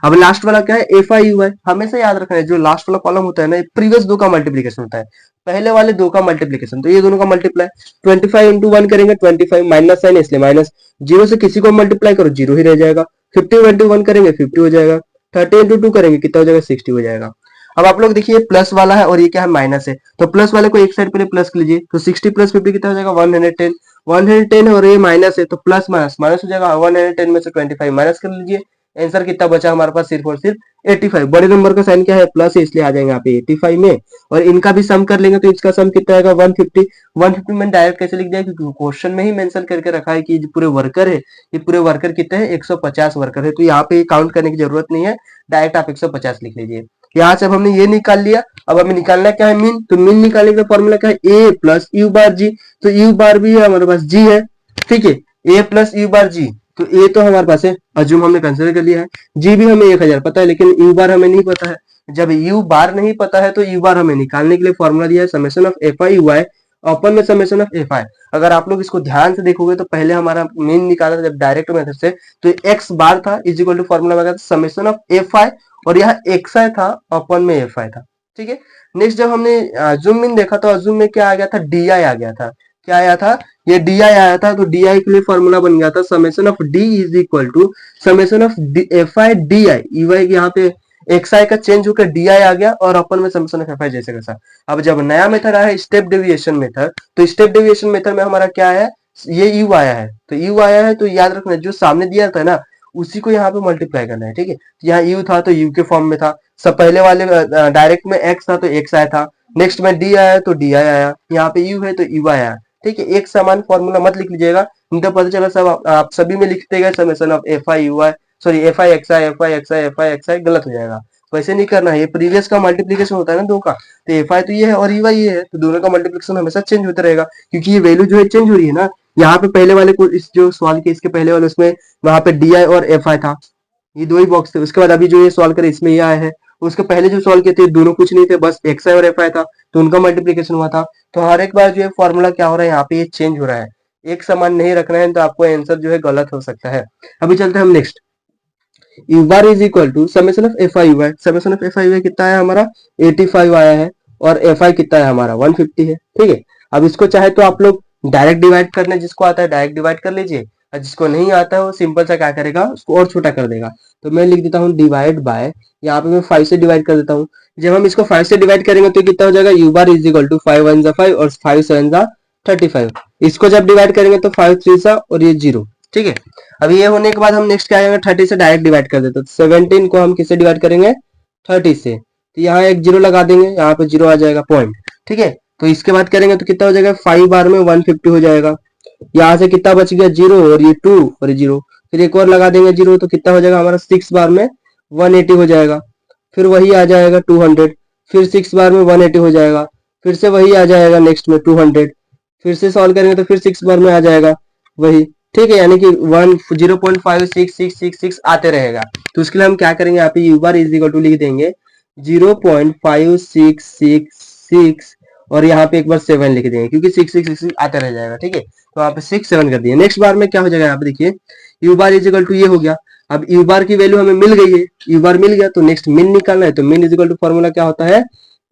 अब लास्ट वाला क्या है एफ आई यू आई, हमेशा याद रखना है जो लास्ट वाला कॉलम होता है ना प्रीवियस दो का मल्टीप्लीकेशन होता है, पहले वाले दो का मल्टीप्लीकेशन, तो ये दोनों का मल्टीप्लाई 25 इंटू 1 करेंगे 25, माइनस साइन इसलिए माइनस, 0 से किसी को मल्टीप्लाई करो 0 ही रह जाएगा। 50 इंटू 1 करेंगे 50 हो जाएगा, 30 इंटू 2 करेंगे कितना हो जाएगा 60 हो जाएगा। अब आप लोग देखिए प्लस वाला है और ये क्या है माइनस है, तो प्लस वाले को एक साइड पहले प्लस लीजिए, तो 60 प्लस 50 कितना हो जाएगा 110, 110 और ये माइनस है तो प्लस माइनस माइनस हो जाएगा। 110 में से 25 माइनस कर लीजिए, आंसर कितना बचा हमारे पास सिर्फ और सिर्फ 85। बड़े नंबर का साइन क्या है प्लस है, इसलिए आ जाएंगे यहाँ पे 85 में, और इनका भी सम कर लेंगे तो इसका सम कितना आएगा 150। 150 में डायरेक्ट कैसे लिख दिया क्योंकि क्वेश्चन में ही मेंशन करके रखा है कि जो पूरे वर्कर है, ये पूरे वर्कर कितने हैं 150 वर्कर है, तो यहाँ पे काउंट करने की जरूरत नहीं है, डायरेक्ट आप 150 लिख लीजिए। यहाँ से अब हमने ये निकाल लिया, अब हमें निकालना क्या है मीन, तो मीन निकालने का फॉर्मूला क्या है ए प्लस यू बार जी, तो यू बार भी है हमारे पास जी है। ठीक है, ए प्लस यू बार जी, तो ए तो हमारे पास है, अज्यूम हमने कंसिडर कर लिया है, जी भी हमें 1000 पता है लेकिन यू बार हमें नहीं पता है। जब यू बार नहीं पता है तो यू बार हमें निकालने के लिए फॉर्मूला दिया है summation of F i u I open में समेशन ऑफ एफ आई। अगर आप लोग इसको ध्यान से देखोगे तो पहले हमारा मीन निकाला था जब डायरेक्ट मेथड से, तो एक्स बार था इज इक्वल टू फॉर्मूला में समेशन ऑफ एफ आई, और यहाँ एक्स आई था ओपन में एफ आई था। ठीक है, नेक्स्ट जब हमने जूम इन देखा तो जूम में क्या आ गया था डी आई आ गया था, क्या आया था ये डी आई आया था, तो डी आई के लिए फॉर्मूला बन गया था summation of D is equal to summation of F I D I, E Y यहाँ पे एक्स आई का चेंज होकर डी आई आ गया और अपन में समेशन ऑफ एफ आई जैसे कैसा। अब जब नया मेथड आया है स्टेप डेविएशन मेथड, तो स्टेप डेविएशन मेथड में हमारा क्या है ये यू आया है, तो यू आया है तो याद रखना जो सामने दिया था ना उसी को यहाँ पे मल्टीप्लाई करना है। ठीक है, यहाँ यू था तो यू के फॉर्म में था, सब पहले वाले डायरेक्ट में एक्स था तो एक्स आया था, नेक्स्ट में डी आया तो डी आई आया, यहाँ पे यू है तो यू आया। ठीक है, एक समान फॉर्मूला मत लिख लीजिएगा, नहीं तो पता चला सब आप सभी में लिखते गए summation of F i u i, sorry f i x i f i x i f i x i, गलत हो जाएगा। वैसे नहीं करना है, ये प्रीवियस का मल्टीप्लीकेशन होता है ना दो का, तो एफ आई तो ये है और यू आई ये है, तो दोनों का मल्टीप्लीकेशन हमेशा चेंज होता रहेगा क्योंकि ये वैल्यू जो है चेंज हो रही है ना। यहाँ पे पहले वाले को इस जो सवाल के इसके पहले वाले उसमें वहां पे डी आई और एफ आई था, ये दो ही बॉक्स थे, उसके बाद अभी जो ये सॉल्व करे इसमें ये आया है, उसके पहले जो सॉल्व किए थे दोनों कुछ नहीं थे बस एक्स आई और एफ आई था, तो उनका मल्टीप्लीकेशन हुआ था। तो हर एक बार जो है फॉर्मूला क्या हो रहा है यहाँ पे ये चेंज हो रहा है, एक समान नहीं रखना है तो आपको आंसर जो है गलत हो सकता है। अभी चलते हैं हम next. U bar is equal to summation of F i u i. Summation of F i u i कितना है हमारा 85 आया है और एफ आई कितना है हमारा 150 है। ठीक है, अब इसको चाहे तो आप लोग डायरेक्ट डिवाइड करने, जिसको आता है डायरेक्ट डिवाइड कर लीजिए, और जिसको नहीं आता है वो सिंपल सा क्या करेगा, उसको और छोटा कर देगा। तो मैं लिख देता हूँ डिवाइड बाय, यहाँ पे मैं 5 से डिवाइड कर देता हूँ। जब हम इसको 5 से डिवाइड करेंगे तो कितना हो जाएगा, U bar is equal to 5 1 जा 5 और 5 7 जा 35। इसको जब डिवाइड करेंगे तो 5 3 सा और ये 0। ठीक है, अब ये होने के बाद हम नेक्स्ट क्या करेंगे, 30 से डायरेक्ट डिवाइड कर देते, तो 17 को हम किससे डिवाइड करेंगे, 30 से। तो यहाँ एक 0 लगा देंगे, यहाँ पे 0 आ जाएगा पॉइंट। ठीक है, तो इसके बाद करेंगे तो कितना हो जाएगा, 5 बार में 150 हो जाएगा। यहाँ से कितना बच गया, 0 और ये 2 और ये 0। फिर एक और लगा देंगे 0, तो कितना हो जाएगा हमारा 6 बार में 180 हो जाएगा। फिर वही आ जाएगा 200, फिर 6 बार में 180 हो जाएगा, फिर से वही आ जाएगा नेक्स्ट में 200, फिर से सॉल्व करेंगे तो फिर 6 बार में आ जाएगा वही। ठीक है, यानी कि 0.56666 आते रहेगा। तो उसके लिए हम क्या करेंगे, यहाँ पे U bar is equal to लिख देंगे 0.5666 और यहाँ पे एक बार 7 लिख देंगे, क्योंकि 6 आते रह जाएगा। ठीक है, तो यहाँ पे 6 7 कर दिए। नेक्स्ट बार में क्या हो जाएगा, यहाँ पे देखिए U bar is equal to ये हो गया। अब यू बार की वैल्यू हमें मिल गई है, यू बार मिल गया तो नेक्स्ट मिन निकालना है। तो मिन इज इक्वल टू फॉर्मूला क्या होता है,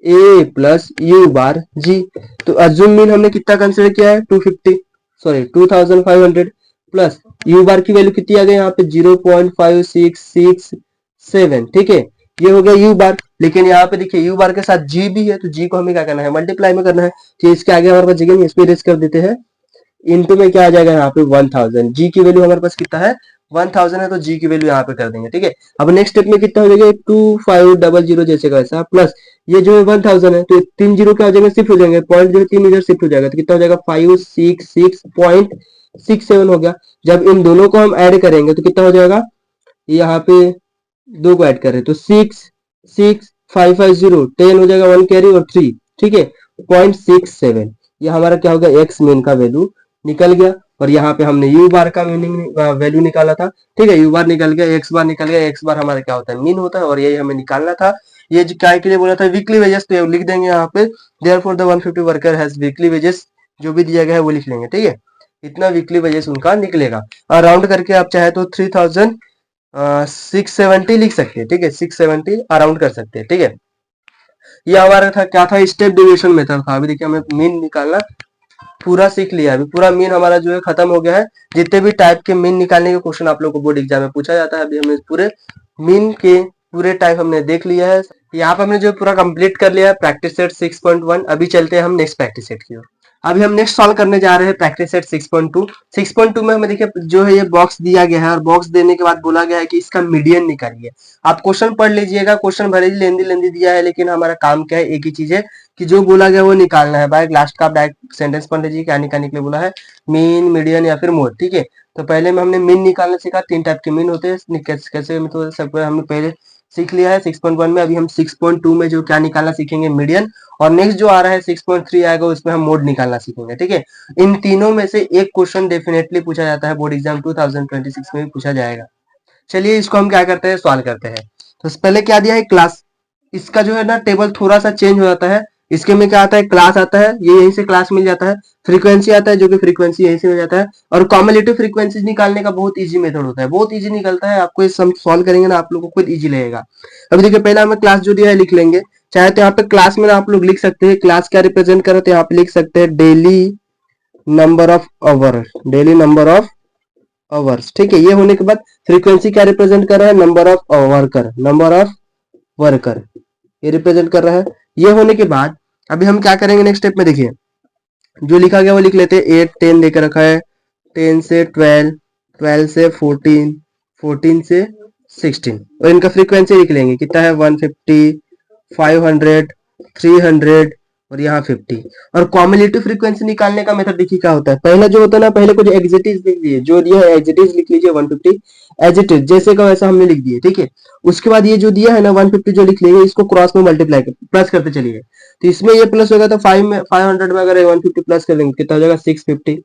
ए प्लस यू बार जी। तो अज्यूम मिन हमने कितना कंसिडर किया है, 250 सॉरी 2500 प्लस यू बार की वैल्यू कितनी आ गई यहाँ पे 0.5667। ठीक है, ये हो गया यू बार। लेकिन यहाँ पे देखिए यू बार के साथ जी भी है, तो जी को हमें क्या करना है, मल्टीप्लाई में करना है। तो इसके आगे हमारे पास जगह नहीं, इसमें रेस कर देते हैं, इनटू में क्या आ जाएगा यहाँ पे 1000। जी की वैल्यू हमारे पास कितना है 1000 है, तो जी की वैल्यू यहाँ पे कर देंगे। ठीक है, अब नेक्स्ट स्टेप में कितना हो जाएगा 2500 जैसे का ऐसा, प्लस ये जो है 1000 है, तो 3 जीरो क्या हो जाएंगे, शिफ्ट हो जाएंगे, पॉइंट जो है 3 इधर शिफ्ट हो जाएगा, तो कितना हो जाएगा 566.67 हो गया। जब इन दोनों को हम ऐड करेंगे तो कितना हो जाएगा, यहाँ पे दो को ऐड करें तो 66550 10 हो जाएगा, 1 कैरी और 3। ठीक है, 0.67 ये हमारा क्या हो गया, एक्स मीन का वैल्यू निकल गया। और यहाँ पे हमने यू बार का मीनिंग वैल्यू निकाला था। ठीक है, यू बार निकल गया, एक्स बार निकल गया, एक्स बार हमारा क्या होता है मीन होता है, और यही हमें निकालना था। ये जो क्या के लिए बोला था, वीकली वेजेस, तो लिख देंगे यहाँ पे therefore the 150 worker has weekly wages, जो भी दिया गया है वो लिख लेंगे। ठीक है, इतना वीकली वेजेस उनका निकलेगा। और राउंड करके आप चाहे तो 3670 लिख सकते हैं। ठीक है, 670 अराउंड कर सकते हैं। ठीक है, ये हमारा था क्या था, स्टेप डेविएशन मेथड था। अभी देखिए हमें मीन निकालना पूरा सीख लिया, अभी पूरा मीन हमारा जो है खत्म हो गया है। जितने भी टाइप के मीन निकालने के क्वेश्चन आप लोग को बोर्ड एग्जाम में पूछा जाता है, अभी हमने पूरे मीन के पूरे टाइप हमने देख लिया है। यहाँ पे हमने जो पूरा कंप्लीट कर लिया है प्रैक्टिस सेट 6.1। अभी चलते हैं हम नेक्स्ट प्रैक्टिस सेट की ओर। अभी हम नेक्स्ट सॉल्व करने जा रहे हैं प्रैक्टिस सेट 6.2। 6.2 में हमें देखिए जो है ये बॉक्स दिया गया है, और बॉक्स देने के बाद बोला गया है कि इसका मीडियन निकालिए। आप क्वेश्चन पढ़ लीजिएगा, क्वेश्चन भले ही लेंदी लेंदी दिया है, लेकिन हमारा काम क्या है, एक ही चीज है कि जो बोला गया वो निकालना है। बाय लास्ट का आप डायरेक्ट सेंटेंस पढ़ लीजिए, क्या निकालने के लिए बोला है, मीन, मीडियन या फिर मोड। ठीक है, तो पहले में हमने मीन निकालना सीखा, 3 टाइप के मीन होते हैं, कैसे मतलब सब हमने पहले सीख लिया है 6.1 में। अभी हम 6.2 में जो क्या निकालना सीखेंगे, मीडियन, और नेक्स्ट जो आ रहा है 6.3 आएगा उसमें हम मोड निकालना सीखेंगे। ठीक है, इन तीनों में से एक क्वेश्चन डेफिनेटली पूछा जाता है, बोर्ड एग्जाम 2026 में भी पूछा जाएगा। चलिए इसको हम क्या करते हैं, सॉल्व करते हैं। तो पहले क्या दिया है, क्लास। इसका जो है ना टेबल थोड़ा सा चेंज हो जाता है। इसके में क्या आता है, क्लास आता है, ये यहीं से क्लास मिल जाता है। फ्रीक्वेंसी आता है, जो कि फ्रीक्वेंसी यहीं से हो जाता है। और कॉम्युलेटिव फ्रीक्वेंसी निकालने का बहुत इजी मेथड होता है, बहुत इजी निकलता है। आपको ये सम सॉल्व करेंगे ना, आप लोगों को खुद इजी लगेगा। अभी देखिए पहले हमें क्लास जो दिया है लिख लेंगे। चाहे तो यहाँ पे क्लास में आप लोग लिख सकते हैं, क्लास क्या रिप्रेजेंट करे, तो यहाँ पे लिख सकते हैं daily number of hour, daily number of hours. ठीक है, ये होने के बाद फ्रीक्वेंसी क्या रिप्रेजेंट कर रहा है, number of worker, number of worker ये रिप्रेजेंट कर रहा है। ये होने के बाद अभी हम क्या करेंगे नेक्स्ट स्टेप में, देखिए जो लिखा गया वो लिख लेते हैं। 8 10 लेकर रखा है, 10 से 12, 12 से 14, 14 से 16, और इनका फ्रीक्वेंसी लिख लेंगे, कितना है 150, 500, 300 और यहाँ 50। और कॉम्युलेटिव फ्रीक्वेंसी निकालने का मेथड देखिए क्या होता है। पहला जो होता है ना, पहले कुछ एग्जिटीज लिख दिए, जो दिया है एग्जिटीज लिख लीजिए 150 एज इट इज, जैसे का वैसा हमने लिख दिए। ठीक है, उसके बाद ये जो दिया है ना 150 जो लिख लेंगे, इसको क्रॉस में मल्टीप्लाई कर प्लस करते चलिए। तो इसमें ये प्लस होगा तो 500 में अगर 150 प्लस कर लेंगे कितना हो जाएगा 650।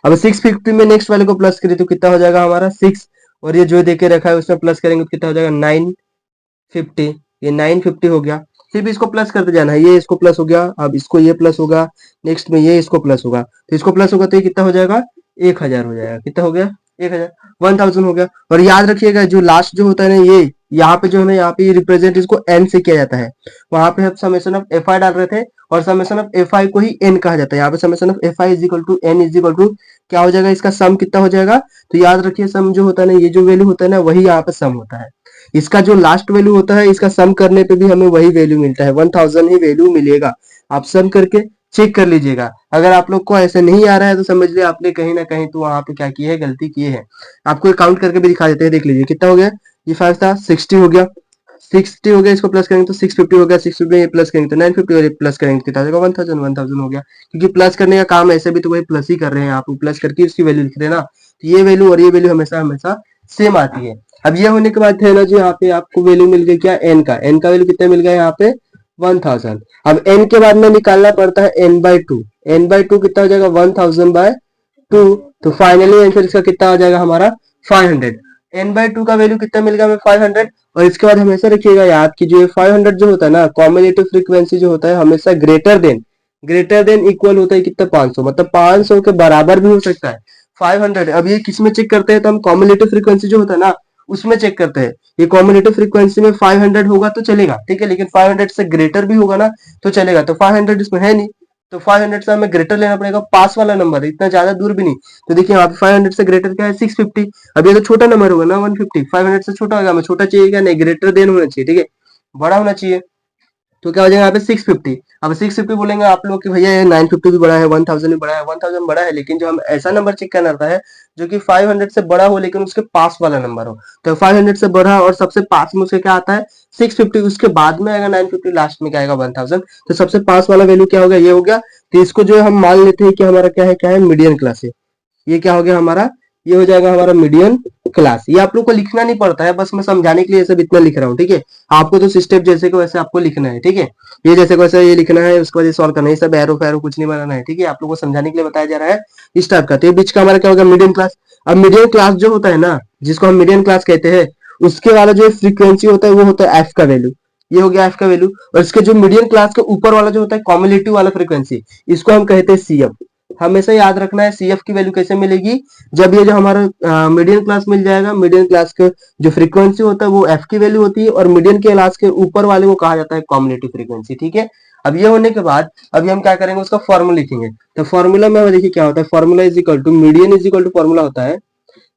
अब 650 में नेक्स्ट वाले को प्लस करें तो कितना हो जाएगा हमारा 6, और ये जो देके रखा है उसमें प्लस करेंगे तो कितना हो जाएगा 950। ये 950 हो गया। सिर्फ इसको प्लस करते जाना है, ये इसको प्लस हो गया, अब इसको ये प्लस होगा, नेक्स्ट में ये इसको प्लस होगा, तो इसको प्लस होगा तो ये कितना हो जाएगा 1000 हो जाएगा। कितना हो गया? 1000, 1000 हो गया। और याद रखिएगा जो लास्ट जो होता है ना, ये यहाँ पे जो है ना, यहाँ पे रिप्रेजेंट इसको एन से किया जाता है। वहां पे हम समेशन ऑफ एफ आई डाल रहे थे और समेशन ऑफ एफ आई को ही एन कहा जाता है। यहाँ पे summation of F I is equal to N is equal to क्या हो जाएगा, इसका सम कितना हो जाएगा? तो याद रखिए सम जो होता है ना, ये जो वैल्यू होता है ना, वही यहाँ पे सम होता है। इसका जो लास्ट वैल्यू होता है, इसका सम करने पे भी हमें वही वैल्यू मिलता है, 1000 ही वैल्यू मिलेगा। आप सम करके चेक कर लीजिएगा। अगर आप लोग को ऐसे नहीं आ रहा है तो समझ लिया आपने कहीं ना कहीं तो वहां पे क्या की है, गलती की है। आपको काउंट करके भी दिखा देते हैं, देख लीजिए कितना हो गया। ये 5 था, 60 हो गया, 60 हो गया। इसको प्लस करेंगे तो 650 हो गया, 650 ये प्लस करेंगे तो 950 और ये प्लस करेंगे तो कितना हो जाएगा? 1000, 1000 हो गया। क्योंकि प्लस करने का काम ऐसे भी तो वही प्लस ही कर रहे हैं, आप प्लस करके उसकी वैल्यू लिख रहे हैं ना। तो ये वैल्यू और ये वैल्यू हमेशा हमेशा सेम आती है। अब ये होने के बाद है ना जी, यहाँ पे आपको वैल्यू मिल गई क्या? एन का। एन का वैल्यू कितना मिल गया यहाँ पे? 1000। अब एन के बाद में निकालना पड़ता है N by two. N by two कितना हो जाएगा? 1000 बाय 2। तो फाइनली आंसर इसका कितना आ जाएगा हमारा? 500। एन बाई टू का वैल्यू कितना मिल गया हमें? 500। और इसके बाद हमेशा रखिएगा याद कि जो ये 500 जो होता है ना, कॉम्बिनेटिव फ्रीक्वेंसी जो होता है हमेशा ग्रेटर देन इक्वल होता है कितना? 500। मतलब 500 के बराबर भी हो सकता है 500। अब ये किस में चेक करते हैं? तो हम कॉम्बिनेटिव फ्रीक्वेंसी जो होता है ना, उसमें चेक करते हैं। ये कॉम्बिनेटिव फ्रीक्वेंसी में 500 होगा तो चलेगा, ठीक है, लेकिन 500 से ग्रेटर भी होगा ना तो चलेगा। तो 500 इसमें है नहीं, तो 500 से हमें ग्रेटर लेना पड़ेगा, पास वाला नंबर है, इतना ज्यादा दूर भी नहीं। तो देखिए यहाँ पे 500 से ग्रेटर क्या है? 650। अब ये तो छोटा नंबर होगा ना 150, 500 से छोटा होगा, हमें छोटा चाहिए क्या? नहीं, ग्रेटर देन होना चाहिए, ठीक है, बड़ा होना चाहिए। तो क्या हो जाएगा यहाँ पे? 650। अब 650 बोलेंगे आप लोग कि भैया ये 950 भी बड़ा है, 1000 भी बड़ा है। 1000 बड़ा है, लेकिन जो हम ऐसा नंबर चेक करना रहता है जो कि 500 से बड़ा हो लेकिन उसके पास वाला नंबर हो। तो 500 से बड़ा और सबसे पास में उसके क्या आता है? 650। उसके बाद में आएगा 950, लास्ट में क्या आएगा? 1000। तो सबसे पास वाला वैल्यू क्या होगा? ये हो गया। तो इसको जो हम मान लेते हैं कि हमारा क्या है, क्या है? मीडियन क्लास है। ये क्या हो गया हमारा? ये हो जाएगा हमारा मीडियन क्लास। ये आप लोग को लिखना नहीं पड़ता है, बस मैं समझाने के लिए सब इतना लिख रहा हूँ, ठीक है। आपको तो स्टेप जैसे को वैसे आपको लिखना है, ठीक है। ये जैसे को वैसे ये लिखना है, उसके बाद ये सॉल्व करना है, सब एरो फैरो कुछ नहीं बनाना है, ठीक है। आप लोग को समझाने के लिए बताया जा रहा है इस टाइप का। तो ये बीच का हमारा क्या होगा? Medium class. अब मीडियम क्लास जो होता है ना, जिसको हम मीडियम क्लास कहते हैं, उसके वाला जो फ्रीक्वेंसी होता है वो होता है एफ का वैल्यू। ये हो गया एफ का वैल्यू। और इसके जो मीडियम क्लास के ऊपर वाला जो होता है कॉम्युलेटिव वाला फ्रीक्वेंसी, इसको हम कहते हैं सीएफ। हमेशा याद रखना है सीएफ की वैल्यू कैसे मिलेगी? जब ये जो हमारा मीडियम क्लास मिल जाएगा, मीडियम क्लास के जो फ्रीक्वेंसी होता है वो एफ की वैल्यू होती है, और मीडियम के क्लास के ऊपर वाले को कहा जाता है कॉम्युलेटिव फ्रीक्वेंसी, ठीक है। अब ये होने के बाद अभी हम क्या करेंगे? उसका फॉर्मूला लिखेंगे। तो फॉर्मूला में देखिए क्या होता है, formula is equal to median is equal to, formula होता है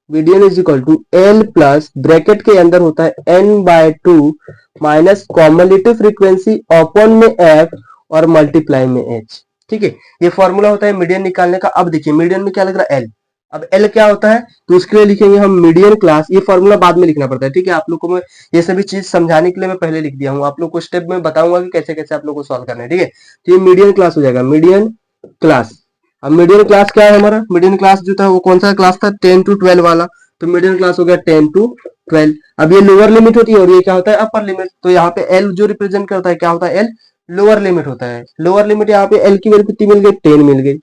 median is equal to L plus bracket के अंदर होता है N by two minus cumulative frequency upon में एफ और मल्टीप्लाई में एच, ठीक है। ये फॉर्मूला होता है मीडियन निकालने का। अब देखिए मीडियन में क्या लग रहा है? एल। अब एल क्या होता है? तो उसके लिए लिखेंगे हम मीडियन क्लास। ये फॉर्मूला बाद में लिखना पड़ता है, ठीक है। आप लोग को मैं ये सभी चीज समझाने के लिए मैं पहले लिख दिया हूँ, आप लोग को स्टेप में बताऊंगा कि कैसे कैसे आप लोग को सॉल्व करना है, ठीक है। तो ये मीडियन क्लास हो जाएगा, मीडियन क्लास। अब मीडियन क्लास क्या है हमारा? मीडियन क्लास जो था वो कौन सा क्लास था? 10 to 12 वाला। तो मीडियन क्लास हो गया 10 to 12। अब ये लोअर लिमिट होती है और ये क्या होता है? Upper limit. तो यहाँ पे एल जो रिप्रेजेंट करता है क्या होता है? एल लोअर लिमिट होता है। लोअर लिमिट यहाँ पे एल की वैल्यू कितनी मिल गई? 10 मिल गई।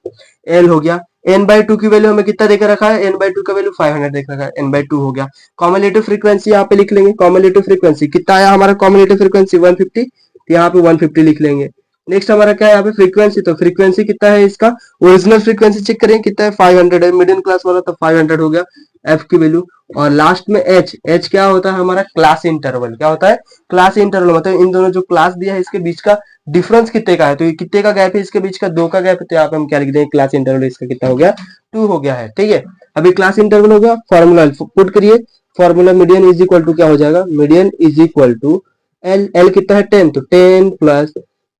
एल हो गया। एन बाई टू की वैल्यू हमें कितना देकर रखा है? एन बाई टू का वैल्यू 500 देख रखा है, एन बाई टू हो गया। कॉम्युलेटिव फ्रीक्वेंसी यहाँ पे लिख लेंगे। कॉम्युलेटिव फ्रीक्वेंसी कितना आया हमारा? कॉम्युलेटिव फ्रीक्वेंसी 150, तो यहाँ पे 150 लिख लेंगे। नेक्स्ट हमारा क्या है यहाँ पे? फ्रीक्वेंसी। तो फ्रीक्वेंसी कितना है इसका? ओरिजिनल फ्रीक्वेंसी चेक करें कितना है? 500 है, मीडियम क्लास वाला, तो 500 हो गया एफ की वैल्यू। और लास्ट में एच। एच क्या होता है हमारा? Class interval. क्या होता है? Class interval. मतलब इन दोनों जो क्लास दिया है इसके बीच का डिफरेंस कितने का है? तो ये कितने का गैप है इसके बीच का? 2 का गैप है। तो यहाँ पे हम क्या लिख देंगे? क्लास इंटरवल इसका कितना हो गया? 2 हो गया है, ठीक है। अभी क्लास इंटरवल हो गया। फॉर्मूला पुट करिए। Formula median is equal to क्या हो जाएगा? Median is equal to L. L कितना है? 10, तो 10 प्लस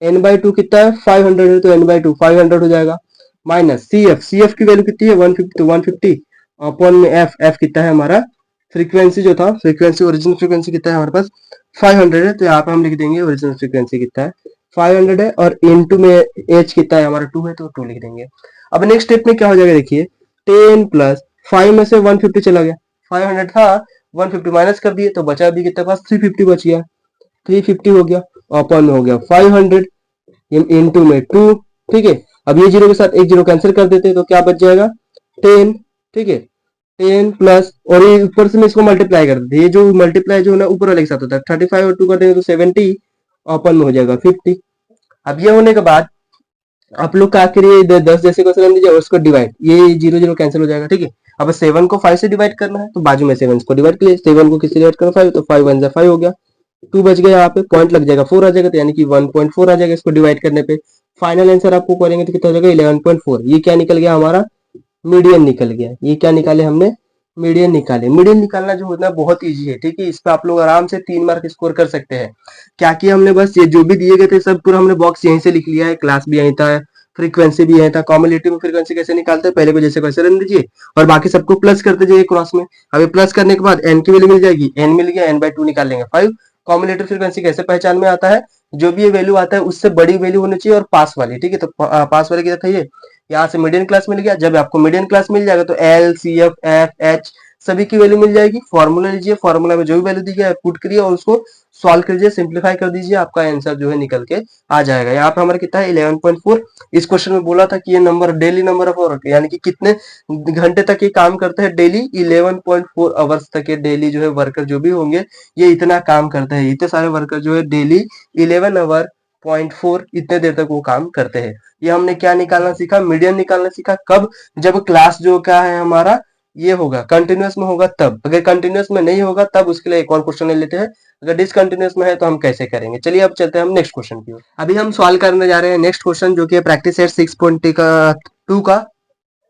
एन बाई टू कितना है? 500 है, तो एन बाई टू 500 हो जाएगा। Minus C F. C F की वैल्यू कितनी है? 150, तो 150 अपॉन में एफ। एफ कितना है हमारा? फ्रीक्वेंसी जो था, फ्रीक्वेंसी ओरिजिनल फ्रीक्वेंसी कितना है हमारे पास? 500 है, तो यहाँ पे हम लिख देंगे ओरिजिनल फ्रीक्वेंसी कितना है? 500 है। और इनटू में एच कितना है हमारा? 2 है, तो 2 लिख देंगे। अब नेक्स्ट स्टेप में क्या हो जाएगा? देखिए 10 प्लस 5 में से 150 चला गया। 500 था, 150 माइनस कर दिए, तो बचा भी कितना पास? 350 बच गया। 350 हो गया, अपॉन में हो गया 500 इनटू में 2, ठीक है। अब ये जीरो के साथ एक जीरो कैंसिल कर देते हैं, तो क्या बच जाएगा? 10, ठीक है। 10 प्लस, और ये ऊपर से मैं इसको मल्टीप्लाई कर देते, ये जो मल्टीप्लाई जो है ना ऊपर वाले के साथ होता है, 35 और 2 कर देंगे तो 70, अपन में हो जाएगा 50। अब ये होने के बाद आप लोग क्या करिए, 10 जैसे क्वेश्चन दीजिए और उसको डिवाइड, ये 0 0 कैंसिल हो जाएगा, ठीक है। अब 7 को 5 से डिवाइड करना है तो बाजू में 7 को डिवाइड किए, 7 को किससे डिवाइड करना, 5, तो 5 1 5 हो गया, 2 बच गया, यहाँ पे पॉइंट लग जाएगा, 4 आ जाएगा, तो यानी कि 1.4 आ जाएगा इसको डिवाइड करने पे। फाइनल आंसर आपको करेंगे तो कितना हो जाएगा, 11.4। ये क्या निकल गया हमारा, मीडियन निकल गया। ये क्या निकाले हमने, मीडियन निकाले। मीडियन निकालना जो होता है बहुत इजी है, ठीक है। इस पे आप लोग आराम से 3 मार्क स्कोर कर सकते हैं। क्या किया हमने, बस ये जो भी दिए गए थे सब पूरा हमने बॉक्स यहीं से लिख लिया है, क्लास भी यहीं था, फ्रीक्वेंसी भी यहीं था। कॉम्युलेटिव में फ्रीक्वेंसी कैसे निकालते हैं, पहले को जैसे वैसे रन दीजिए और बाकी सबको प्लस करते जाइए क्रॉस में। अभी प्लस करने के बाद एन की वैल्यू मिल जाएगी, एन मिल गया, n/2 निकाल लेंगे 5। कॉम्युलेटिव फ्रीक्वेंसी कैसे पहचान में आता है, जो भी ये वैल्यू आता है उससे बड़ी वैल्यू होनी चाहिए और पास वाली, ठीक है। तो पास वाले क्या था, ये यहाँ से मीडियन क्लास मिल गया। जब आपको मीडियन क्लास मिल जाएगा तो L C F F H सभी की वैल्यू मिल जाएगी। फॉर्मूला लीजिए, फॉर्मूला में जो भी वैल्यू दी गई पुट करिए और उसको सॉल्व कीजिए, सिंप्लीफाई कर दीजिए, आपका आंसर जो है निकल के आ जाएगा। यहाँ पे हमारा कितना है, 11.4। इस क्वेश्चन में बोला था कि ये number daily number of work, यानी कि कितने घंटे तक ये काम करते हैं डेली, 11.4 आवर्स तक ये डेली जो है वर्कर जो भी होंगे ये इतना काम करते हैं। इतने सारे वर्कर जो है डेली 11 आवर 0.4 इतने देर तक वो काम करते हैं। ये हमने क्या निकालना सीखा, मीडियन निकालना सीखा। कब, जब क्लास जो क्या है हमारा ये होगा कंटिन्यूअस में होगा तब। अगर कंटिन्यूअस में नहीं होगा तब उसके लिए एक और क्वेश्चन ले लेते हैं। अगर डिसकंटिन्यूअस में है तो हम कैसे करेंगे, चलिए अब चलते हैं हम नेक्स्ट क्वेश्चन की ओर। अभी हम सॉल्व करने जा रहे हैं नेक्स्ट क्वेश्चन, जो कि है प्रैक्टिस सेट 6.2 का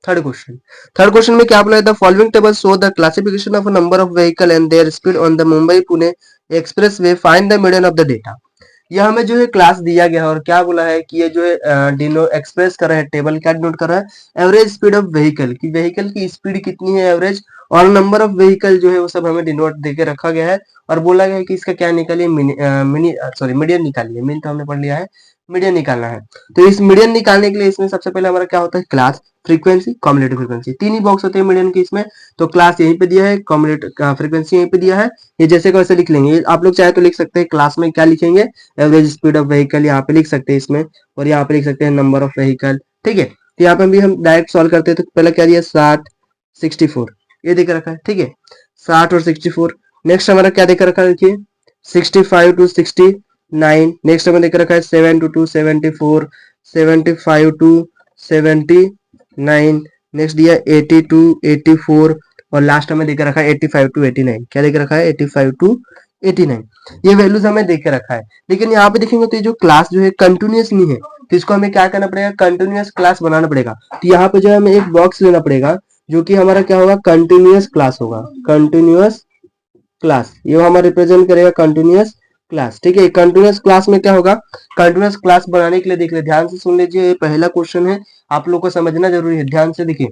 थर्ड क्वेश्चन। थर्ड क्वेश्चन में क्या बोला है, the following table show the classification of number of vehicle and there speed on the Mumbai Pune express way, find the median of the data. यह हमें जो है क्लास दिया गया है और क्या बोला है कि ये जो है डिनो एक्सप्रेस कर रहा है, टेबल क्या डिनोट कर रहा है, एवरेज स्पीड ऑफ व्हीकल की, व्हीकल की स्पीड कितनी है एवरेज, और नंबर ऑफ व्हीकल जो है वो सब हमें डिनोट देके रखा गया है। और बोला गया है कि इसका क्या निकालिए, मीडियन निकालिए। मीन तो हमने पढ़ लिया है, मीडियन निकालना है। तो इस मीडियन निकालने के लिए इसमें सबसे पहले हमारा क्या होता है, क्लास, फ्रीक्वेंसी, कॉम्युलेटिव फ्रीक्वेंसी, तीन ही बॉक्स होते हैं मीडियन के इसमें। तो क्लास यहीं पे दिया है, कॉम्युलेटिव फ्रीक्वेंसी यहीं पे दिया है। ये जैसे को वैसे लिख लेंगे, आप लोग चाहे तो लिख सकते हैं क्लास में क्या लिखेंगे, एवरेज स्पीड ऑफ व्हीकल यहाँ पे लिख सकते हैं इसमें, और यहाँ पे लिख सकते हैं नंबर ऑफ व्हीकल, ठीक है। तो यहाँ पे भी हम डायरेक्ट सॉल्व करते हैं। तो पहले क्या दिया, 60 64 ये देकर रखा है, ठीक है, 60 और 64। नेक्स्ट हमारा क्या देकर रखा है, देखिए 65 टू 69। नेक्स्ट हमें देकर रखा है 7 टू 74, 75 टू 79। नेक्स्ट दिया 80 टू 84 और लास्ट हमें देकर रखा है 85 टू 89। क्या देकर रखा है, 85 टू 89। ये वैल्यूज हमें देकर रखा है। लेकिन यहाँ पे देखेंगे तो ये जो क्लास जो है कंटिन्यूअस नहीं है, तो इसको हमें क्या करना पड़ेगा, कंटिन्यूअस क्लास बनाना पड़ेगा। तो यहाँ पे जो है हमें एक बॉक्स लेना पड़ेगा जो कि हमारा क्या होगा, कंटिन्यूअस क्लास होगा, कंटिन्यूअस क्लास। ये हमारा रिप्रेजेंट करेगा कंटिन्यूअस क्लास, ठीक है। कंटिन्यूअस क्लास में क्या होगा, कंटिन्यूअस क्लास बनाने के लिए देख ले, ध्यान से सुन लीजिए, ये पहला क्वेश्चन है, आप लोग को समझना जरूरी है, ध्यान से देखिए।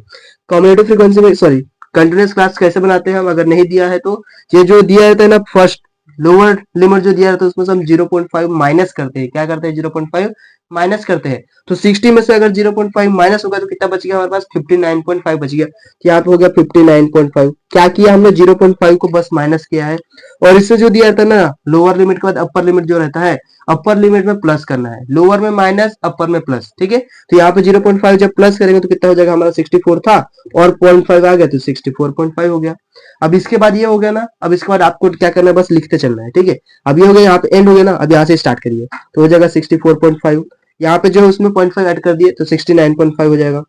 कम्युलेटिव फ्रीक्वेंसी में, सॉरी, कंटिन्यूअस क्लास कैसे बनाते हैं हम, अगर नहीं दिया है तो ये जो दिया रहता है ना, फर्स्ट लोअर लिमिट जो दिया रहता है उसमें से हम 0.5 माइनस करते हैं। क्या करते हैं, 0.5 माइनस करते हैं। तो 60 में से अगर 0.5 माइनस होगा तो कितना बच गया हमारे पास, 59.5 बच गया। तो यहाँ पे हो गया 59.5। क्या किया हमने, 0.5 को बस माइनस किया है। और इससे जो दिया था ना, लोअर लिमिट के बाद अपर लिमिट जो रहता है, अपर लिमिट में प्लस करना है, लोअर में माइनस, अपर में प्लस, ठीक है। तो यहाँ पे 0.5 जब प्लस करेंगे तो कितना हो जाएगा, हमारा 64 था और 0.5 आ गया तो 64.5 हो गया। अब इसके बाद ये हो गया ना, अब इसके बाद आपको क्या करना है, बस लिखते चलना है, ठीक है। अब ये हो गया, यहाँ पे एंड हो गया ना, अब यहाँ से स्टार्ट करिए तो हो जाएगा 64.5। यहाँ पे जो है उसमें 0.5 ऐड कर दिए तो 69.5 हो जाएगा।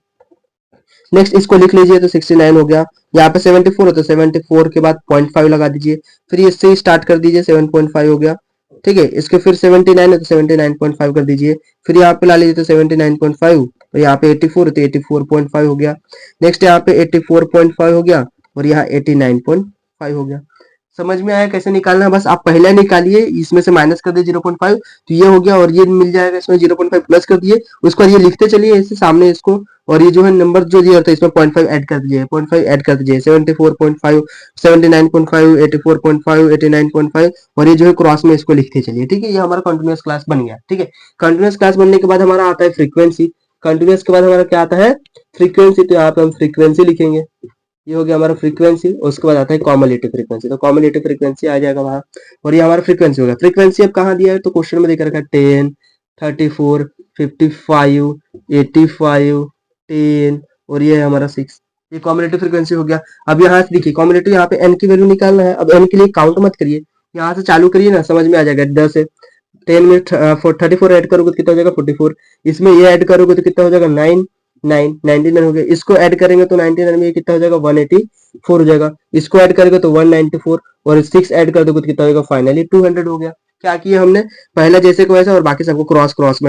नेक्स्ट इसको लिख लीजिए तो 69 हो गया। यहाँ पे 74 है तो 74 के बाद 0.5 लगा दीजिए, फिर इससे ही स्टार्ट कर दीजिए, 7.5 हो गया, ठीक है। इसके फिर 79 है तो 79.5 कर दीजिए, फिर यहाँ पे ला लीजिए तो 79.5, और यहाँ पे 84 है तो 84.5 हो गया। नेक्स्ट यहाँ पे 84.5 हो गया और यहाँ 89.5 हो गया। समझ में आया कैसे निकालना है, बस आप पहले निकालिए, इसमें से माइनस कर दिए 0.5 तो ये हो गया, और ये मिल जाएगा, इसमें 0.5 प्लस कर दिए, उसको ये लिखते चलिए ऐसे सामने इसको, और ये जो है नंबर जो दिया था इसमें 0.5 ऐड कर दीजिए, 0.5 ऐड कर दीजिए, 74.5, 79.5, 84.5, 89.5, और ये जो है क्रॉस में इसको लिखते चलिए, ठीक है। ये हमारा कंटिन्यूअस क्लास बन गया, ठीक है। कंटिन्यूअस क्लास बनने के बाद हमारा आता है फ्रीक्वेंसी। कंटिन्यूअस के बाद हमारा क्या आता है, फ्रीक्वेंसी। तो यहाँ पे हम फ्रीक्वेंसी लिखेंगे, ये हो गया हमारा फ्रीक्वेंसी। उसके बाद आता है कॉम्युलेटिव फ्रीक्वेंसी, तो कॉम्युलेटिव फ्रीक्वेंसी आ जाएगा वहां, और ये हमारा फ्रीक्वेंसी हो गया। फ्रीक्वेंसी अब कहाँ दिया है, तो क्वेश्चन में देकर रखा है 10, 34, 55, 85, 10, और ये है हमारा 6। ये कॉम्युलेटिव फ्रीक्वेंसी हो गया। अब यहाँ से देखिए कॉम्युलेटिव, यहाँ पे एन की वैल्यू निकालना है। अब एन के लिए काउंट मत करिए, यहाँ से चालू करिए ना, समझ में आ जाएगा। 10 है, 10 में 34 ऐड करोगे तो कितना हो जाएगा 44। इसमें ये ऐड करोगे तो कितना हो जाएगा 99 हो गया। इसको ऐड करेंगे तो 99 में कितना हो जाएगा 184 हो जाएगा। इसको ऐड करेंगे तो 194 और 6 ऐड कर दोगे तो कितना होगा फाइनली 200 हो गया। क्या किया हमने, पहला जैसे को वैसा और बाकी सबको क्रॉस क्रॉस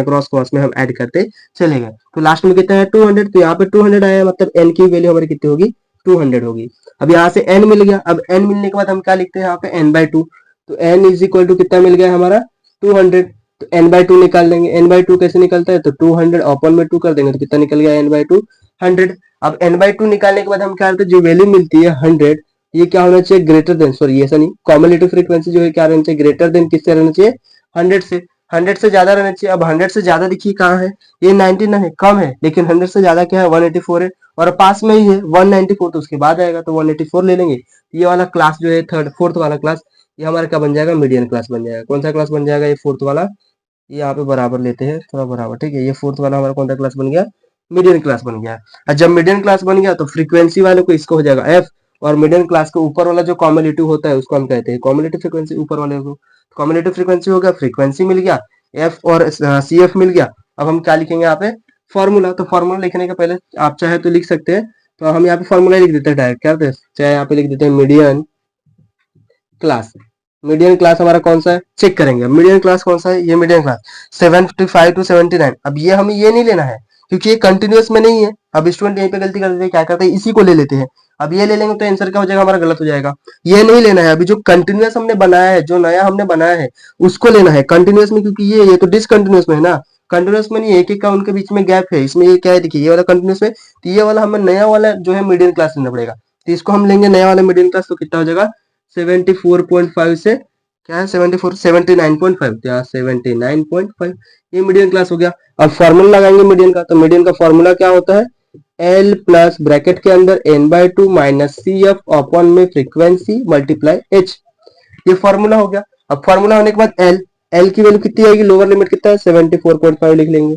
में हम ऐड करते चले गए। तो लास्ट में कितना है 200, तो यहाँ पे 200 आया, मतलब n की वैल्यू हमारी कितनी होगी 200 होगी। अब यहाँ से n मिल गया। अब n मिलने के बाद हम क्या लिखते हैं यहाँ पे n/2, तो n इज इक्वल टू कितना मिल गया हमारा 200। तो n/2 निकाल लेंगे। n/2 कैसे निकलता है, तो 200 ओपन में 2 कर देंगे तो कितना निकल गया n/2 100। अब n/2 निकालने के बाद हम क्या करते हैं, जो वैल्यू मिलती है 100, ये क्या होना चाहिए ग्रेटर देन, सॉरी ऐसा नहीं, कॉम्युलेटिव फ्रीक्वेंसी जो है क्या रहना चाहिए ग्रेटर देन किससे रहना चाहिए 100 से। 100 से ज्यादा रहना चाहिए। अब 100 से ज्यादा देखिए कहाँ है, ये 99 है, कम है, लेकिन 100 से ज्यादा क्या है 184 है, और पास में ही है 194, तो उसके बाद आएगा तो 184 ले लेंगे। ये वाला क्लास जो है थर्ड फोर्थ वाला क्लास, ये हमारा क्या बन जाएगा मीडियन क्लास बन जाएगा। कौन सा क्लास बन जाएगा, ये फोर्थ वाला, ये यहाँ पे बराबर लेते हैं थोड़ा बराबर, ठीक है। ये फोर्थ वाला हमारा कौन सा क्लास बन गया, मीडियन क्लास बन गया। और जब मीडियन क्लास बन गया तो फ्रीक्वेंसी वाले को इसको हो जाएगा एफ, और मिडिल क्लास के ऊपर वाला जो कॉम्युलेटिव होता है उसको हम कहते हैं कॉम्युलेटिव फ्रीक्वेंसी, ऊपर वाले को कॉम्युलेटिव फ्रीक्वेंसी हो गया, फ्रीक्वेंसी मिल गया, एफ और सी एफ मिल गया। अब हम क्या लिखेंगे यहाँ पे फॉर्मूला, तो फॉर्मूला लिखने के पहले आप चाहे तो लिख सकते हैं, तो हम यहाँ पे फॉर्मूला लिख देते हैं डायरेक्ट, क्या चाहे यहाँ पे लिख देते हैं मीडियन क्लास। मीडियन क्लास हमारा कौन सा है चेक करेंगे। मीडियन क्लास कौन सा है, ये मीडियन क्लास 75 टू 79। अब ये हमें ये नहीं लेना है क्योंकि ये कंटिन्यूअस में नहीं है। अब स्टूडेंट यहीं पे गलती कर देते हैं, क्या करते हैं इसी को ले लेते हैं। अब ये ले लेंगे तो आंसर क्या हो जाएगा हमारा गलत हो जाएगा। ये नहीं लेना है, अभी जो कंटिन्यूअस हमने बनाया है, जो नया हमने बनाया है उसको लेना है कंटिन्यूअस में, क्योंकि ये तो डिसकंटिन्यूअस में है ना, कंटिन्यूअस में नहीं, एक एक का उनके बीच में गैप है। इसमें ये क्या है देखिए, ये वाला कंटिन्यूअस में, तो ये वाला हमें नया वाला जो है मिडिल क्लास लेना पड़ेगा। तो इसको हम लेंगे नया वाला मिडिल क्लास, तो कितना हो जाएगा 74.5 से क्या है 74 79.5, क्या 79.5, ये मीडियन क्लास हो गया। अब फॉर्मूला लगाएंगे मीडियन का, तो मीडियन का फॉर्मूला क्या होता है, एल प्लस ब्रैकेट के अंदर n/2 minus C F upon में फ्रीक्वेंसी मल्टीप्लाई एच, ये फॉर्मूला हो गया। अब फॉर्मूला होने के बाद एल की वैल्यू कितनी आएगी, लोअर लिमिट कितना है 74.5 लिख लेंगे,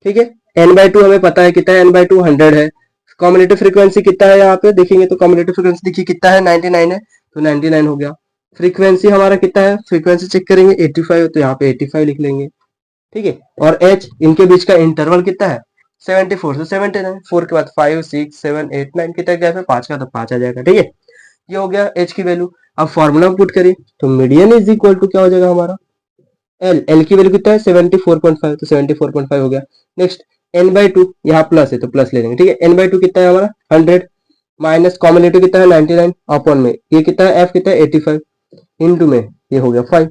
ठीक है। n/2 हमें पता है कितना है, n/2 100 है। कॉम्युलेटिव फ्रीक्वेंसी कितना है यहाँ पे देखेंगे तो कॉम्युलेटिव फ्रीक्वेंसी देखिए कितना है 99 है, तो 99 हो गया। फ्रीक्वेंसी हमारा कितना है, फ्रीक्वेंसी चेक करेंगे 85, तो यहाँ पे 85 लिख लेंगे, ठीक है। और एच इनके बीच का इंटरवल कितना है 74 से 79, 4 के बाद 5 6 7 8 9 कितना गैप है 5 का, तो 5 आ जाएगा, ठीक है। ये हो गया एच की वैल्यू। अब फॉर्मूला पुट करिए तो मीडियन इज इक्वल टू क्या हो जाएगा हमारा एल की वैल्यू कितना है 74.5, तो 74.5 हो गया। नेक्स्ट n/2 यहाँ प्लस है तो प्लस ले लेंगे, ठीक है। n/2 कितना है हमारा 100 माइनस कॉम्युलेटिव कितना है 99 अपॉन में ये कितना है एफ कितना है 85 इंटू में ये हो गया 5।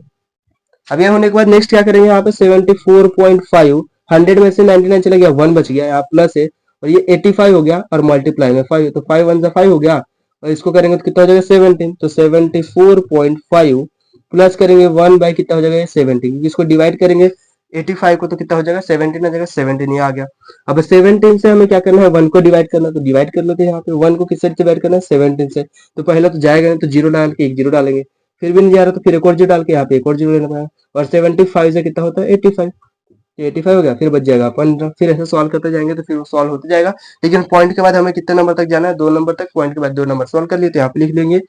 अब ये होने के बाद नेक्स्ट क्या करेंगे यहाँ पे 74.5, 100 में से 99 चला गया 1 बच गया, यहाँ प्लस है और ये 85 हो गया और मल्टीप्लाई में 5, तो 5 1 5 हो गया, और इसको करेंगे तो कितना हो जाएगा 17, तो 74.5 प्लस करेंगे 1 बाय कितना हो जाएगा 70, क्योंकि इसको डिवाइड करेंगे 85 को तो कितना हो जाएगा 17 आ जाएगा, 17 ये आ गया। अब 17 से हमें क्या करना है 1 को डिवाइड करना, तो डिवाइड कर लेते हैं यहाँ पे 1 को किससे डिवाइड करना है 17 से, तो पहला तो जाएगा नहीं तो जीरो डाल के एक जीरो डालेंगे, फिर भी नहीं जा रहा तो फिर एक और जीरो डाल के यहाँ पे एक और जीरो लेना पड़ेगा, और 75 से कितना होता है 85, 85 हो गया, फिर बच जाएगा 15, फिर ऐसे सॉल्व करते जाएंगे तो फिर वो सॉल्व होते जाएगा। लेकिन पॉइंट के बाद हमें कितने नंबर तक जाना है 2 नंबर तक, पॉइंट के बाद 2 नंबर सॉल्व कर लिए तो यहाँ पे लिख लेंगे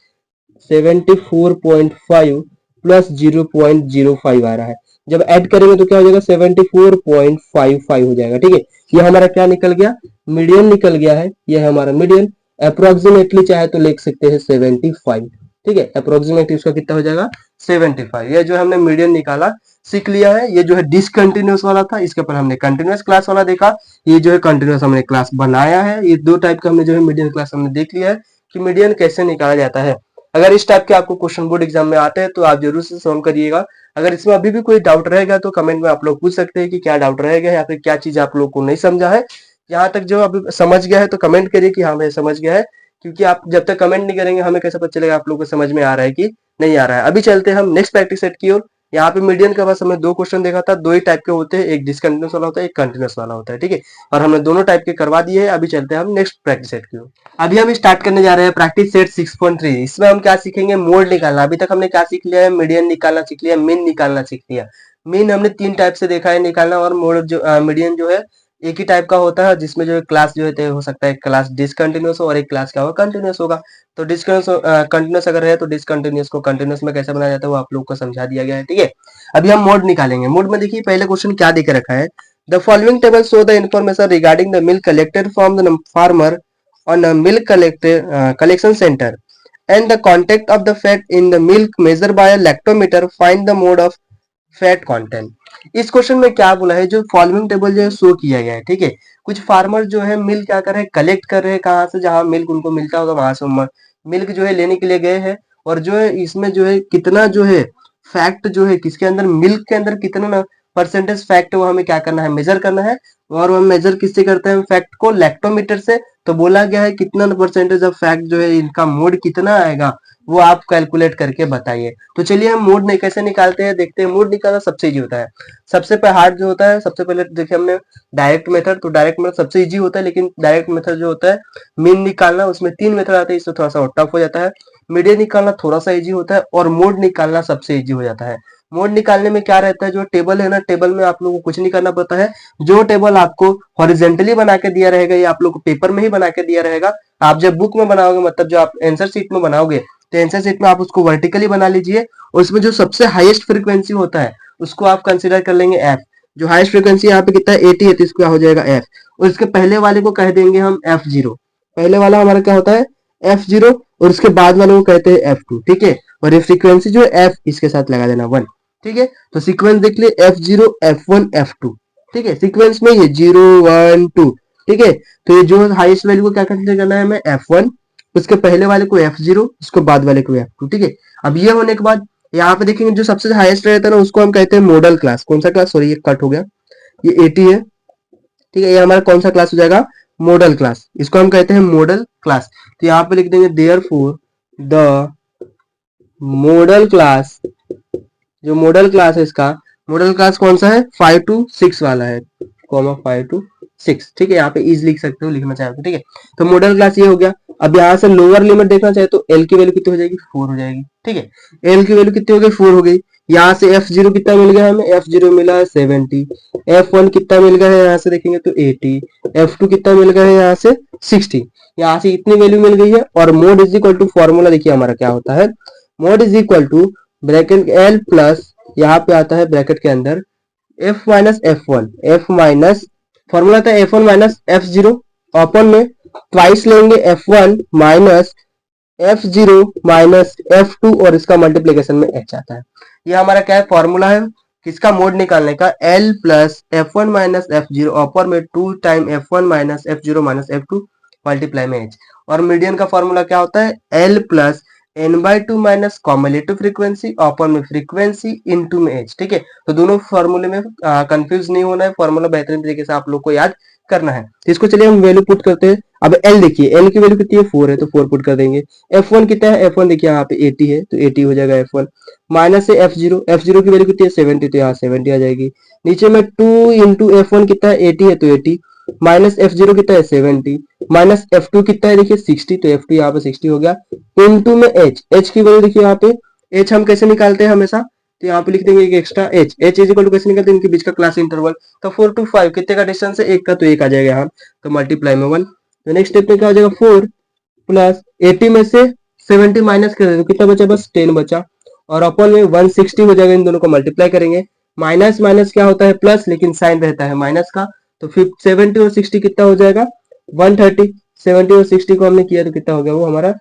74.5 प्लस 0.05 आ रहा है, जब ऐड करेंगे तो क्या हो जाएगा 74.55 हो जाएगा, ठीक है। ये हमारा क्या निकल गया मीडियन निकल गया है, ये है हमारा मीडियन। अप्रोक्सीमेटली चाहे तो लिख सकते हैं 75, ठीक है। अप्रोक्सीमेटली इसका कितना हो जाएगा 75, ये जो हमने मीडियन निकाला सीख लिया है। ये जो है डिसकंटिन्यूअस वाला था, इसके ऊपर हमने कंटिन्यूअस क्लास वाला देखा, ये जो है कंटिन्यूअस हमने क्लास बनाया है। ये दो टाइप का हमने जो है मीडियन क्लास हमने देख लिया है कि मीडियन कैसे निकाला जाता है। अगर इस टाइप के आपको क्वेश्चन बोर्ड एग्जाम में आते हैं तो आप जरूर से सॉल्व करिएगा। अगर इसमें अभी भी कोई डाउट रहेगा तो कमेंट में आप लोग पूछ सकते हैं कि क्या डाउट रहेगा या फिर क्या चीज आप लोग को नहीं समझा है। यहाँ तक जो अभी समझ गया है तो कमेंट करिए कि हाँ मैं समझ गया है, क्योंकि आप जब तक कमेंट नहीं करेंगे हमें कैसे पता चलेगा आप लोग को समझ में आ रहा है कि नहीं आ रहा है। अभी चलते हैं हम नेक्स्ट प्रैक्टिस सेट की ओर। यहाँ पे मीडियन का बस हमने 2 क्वेश्चन देखा था, 2 ही टाइप के होते हैं, एक डिसकंटिन्यूअस वाला होता है, एक कंटिन्यूअस वाला होता है, ठीक है। और हमने दोनों टाइप के करवा दिए हैं। अभी चलते हैं हम नेक्स्ट प्रैक्टिस सेट की ओर। अभी हम स्टार्ट करने जा रहे हैं प्रैक्टिस सेट 6.3। इसमें हम क्या सीखेंगे मोड निकालना। अभी तक हमने क्या सीख लिया है मीडियन निकालना सीख लिया, मीन निकालना सीख लिया। मीन हमने 3 टाइप से देखा है निकालना, और मोड जो मीडियन जो है एक ही टाइप का होता है, जिसमें जो क्लास जो है हो सकता है क्लास डिसकंटिन्यूअस हो और एक क्लास क्या होगा कंटिन्यूअस होगा। तो डिसकंटिन्यूअस कंटिन्यूअस अगर है तो डिसकंटिन्यूअस को कंटिन्यूअस में कैसे बनाया जाता है वो आप लोग को समझा दिया गया है, ठीक है। अभी हम मोड निकालेंगे। मोड में देखिए पहले क्वेश्चन क्या देके रखा है, the following table show the information regarding the milk collected from the farmer on a milk collection centre and the content of the fat in the milk measured by a lactometer, find the mode of fat content. इस question में क्या बोला है, जो following table जो है show किया गया है, ठीक है। कुछ फार्मर जो है मिल्क क्या कर रहे हैं, कलेक्ट कर रहे हैं कहाँ से, जहां मिल्क उनको मिलता होगा वहां से मिल्क जो है लेने के लिए गए हैं। और जो है इसमें जो है कितना जो है फैक्ट जो है किसके अंदर, मिल्क के अंदर कितना परसेंटेज फैक्ट है वो हमें क्या करना है, मेजर करना है। और हम मेजर किससे करते हैं फैक्ट को, लैक्टोमीटर से। तो बोला गया है कितना परसेंटेज ऑफ फैक्ट जो है इनका मोड कितना आएगा वो आप कैलकुलेट करके बताइए। तो चलिए हम मोड नहीं कैसे निकालते हैं देखते हैं। मोड निकालना सबसे इजी होता है। सबसे पहले हार्ड जो होता है, सबसे पहले देखिए हमने डायरेक्ट मेथड, तो डायरेक्ट मेथड सबसे इजी होता है, लेकिन डायरेक्ट मेथड जो होता है मीन निकालना उसमें 3 मेथड आते हैं, इससे थोड़ा सा टफ हो जाता है। मीडियन निकालना थोड़ा सा इजी होता है और मोड निकालना सबसे इजी हो जाता है। मोड निकालने में क्या रहता है, जो टेबल है ना, टेबल में आप लोगों को कुछ नहीं करना पड़ता है। जो टेबल आपको हॉरिजेंटली बना के दिया रहेगा या आप लोग को पेपर में ही बना के दिया रहेगा, आप जब बुक में बनाओगे, मतलब जो आप आंसर शीट में बनाओगे, तो आंसर शीट में आप उसको वर्टिकली बना लीजिए और उसमें जो सबसे हाईएस्ट फ्रीक्वेंसी होता है उसको आप कंसीडर कर लेंगे एफ। जो हाईएस्ट फ्रीक्वेंसी यहाँ पे कितना है 80 है, तो इसको हो जाएगा एफ। और इसके पहले वाले को कह देंगे हम F0। पहले वाला हमारा क्या होता है F0 और उसके बाद वाले को कहते हैं F2, ठीक है। और ये फ्रीक्वेंसी जो है F इसके साथ लगा देना 1, ठीक है। तो सीक्वेंस देख लिए F0 F1 F2, ठीक है। सीक्वेंस में ये 0 1 2, ठीक है। तो ये जो हाईएस्ट वैल्यू को क्या कंसीडर करना है हमें F1, उसके पहले वाले को F0, उसके बाद वाले को F2, ठीक है। अब ये होने के बाद यहाँ पे देखेंगे जो सबसे हाईएस्ट रहता है ना उसको हम कहते हैं मॉडल क्लास। कौन सा क्लास, सॉरी ये कट हो गया, ये 80 है, ठीक है। ये हमारा कौन सा क्लास हो जाएगा, मॉडल क्लास। इसको हम कहते हैं मॉडल क्लास। तो यहाँ पे लिख देंगे देयरफॉर द मॉडल क्लास, जो मॉडल क्लास है इसका, मॉडल क्लास कौन सा है 5 to 6 वाला है, 5 to 6, ठीक है। यहाँ पे इज लिख सकते हो लिखना चाहे तो, ठीक है। तो मॉडल क्लास ये हो गया। अब यहाँ से लोअर लिमिट देखना चाहे तो एल की वैल्यू कितनी हो जाएगी 4 हो जाएगी, ठीक है। एल की वैल्यू कितनी हो गई 4 हो गई। यहाँ से F0 कितना मिल गया हमें, F0 मिला है 70। F1 कितना मिल गया है यहाँ से देखेंगे तो 80। F2 कितना मिल गया है यहाँ से 60। यहाँ से इतनी वैल्यू मिल गई है। और mode is equal to formula देखिए हमारा क्या होता है, mode is equal to bracket L plus, यहाँ पे आता है ब्रैकेट के अंदर F minus F1, F minus formula था F1 माइनस F0, ओपन में ट्वाइस लेंगे F1 minus F0 minus F2 और इसका मल्टीप्लीकेशन में H आता है। ये हमारा क्या है फॉर्मूला है किसका, मोड निकालने का, L plus F1 minus F0 upper में 2 time F1 minus F0 minus F2 multiply में H। और मीडियन का फॉर्मूला क्या होता है, L plus n/2 minus cumulative frequency upper में फ्रीक्वेंसी इनटू में H, ठीक है। तो दोनों फॉर्मूले में कंफ्यूज नहीं होना है, फॉर्मूला बेहतरीन तरीके से आप लोग को याद करना है। तो इसको चलिए हम वैल्यू पुट करते हैं। अब L देखिए, L की वैल्यू कितनी है 4 है, तो 4 पुट कर देंगे। F1 कितना है, F1 देखिए यहाँ पे 80 है, तो 80 हो जाएगा F1 माइनस से F0, F0 की वैल्यू कितनी है 70, तो यहाँ 70 आ जाएगी। नीचे में 2 इंटू F1 कितना है 80 है, तो 80 माइनस F0 कितना है 70 माइनस F2 कितना है देखिए 60, तो F2 यहाँ पे 60 हो गया इनटू में H। H की वैल्यू देखिए यहाँ पे, H हम कैसे निकालते हैं हमेशा, तो यहाँ पे लिख देंगे एक extra H। H is equal to कैसे निकालते हैं, इनके बीच का क्लास इंटरवल। तो 4 to 5 कितने का डिस्टेंस है, एक का, तो एक आ जाएगा यहाँ, तो मल्टीप्लाई में 1। तो नेक्स्ट स्टेप में क्या हो जाएगा 4 प्लस 80 में से 70 माइनस कर दे तो कितना बचा, बस 10 बचा। और अपन में 160 हो जाएगा, इन दोनों को मल्टीप्लाई करेंगे। माइनस माइनस क्या होता है प्लस, लेकिन साइन रहता है माइनस का। तो फिर 70 और 60 कितना हो जाएगा 130। 70 और 60 को हमने किया तो कितना हो गया, वो हमारा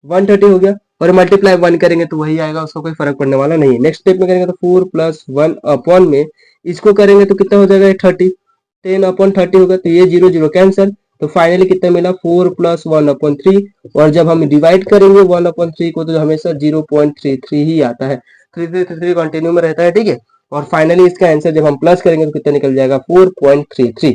130 हो गया। और मल्टीप्लाई 1 करेंगे तो वही आएगा, उसको कोई फर्क पड़ने वाला नहीं है। नेक्स्ट स्टेप में करेंगे तो 4 प्लस 1 अपॉन में इसको करेंगे तो कितना हो जाएगा 30, 10 अपॉन 30 होगा, तो ये 0 0 कैंसिल। तो फाइनली कितना मिला 4 प्लस 1 अपॉन 3। और जब हम डिवाइड करेंगे 1 अपॉन 3 को तो हमेशा 0.33 ही आता है, 3 कंटिन्यू में रहता है, ठीक है। और फाइनली इसका आंसर जब हम प्लस करेंगे तो कितना निकल जाएगा 4.33।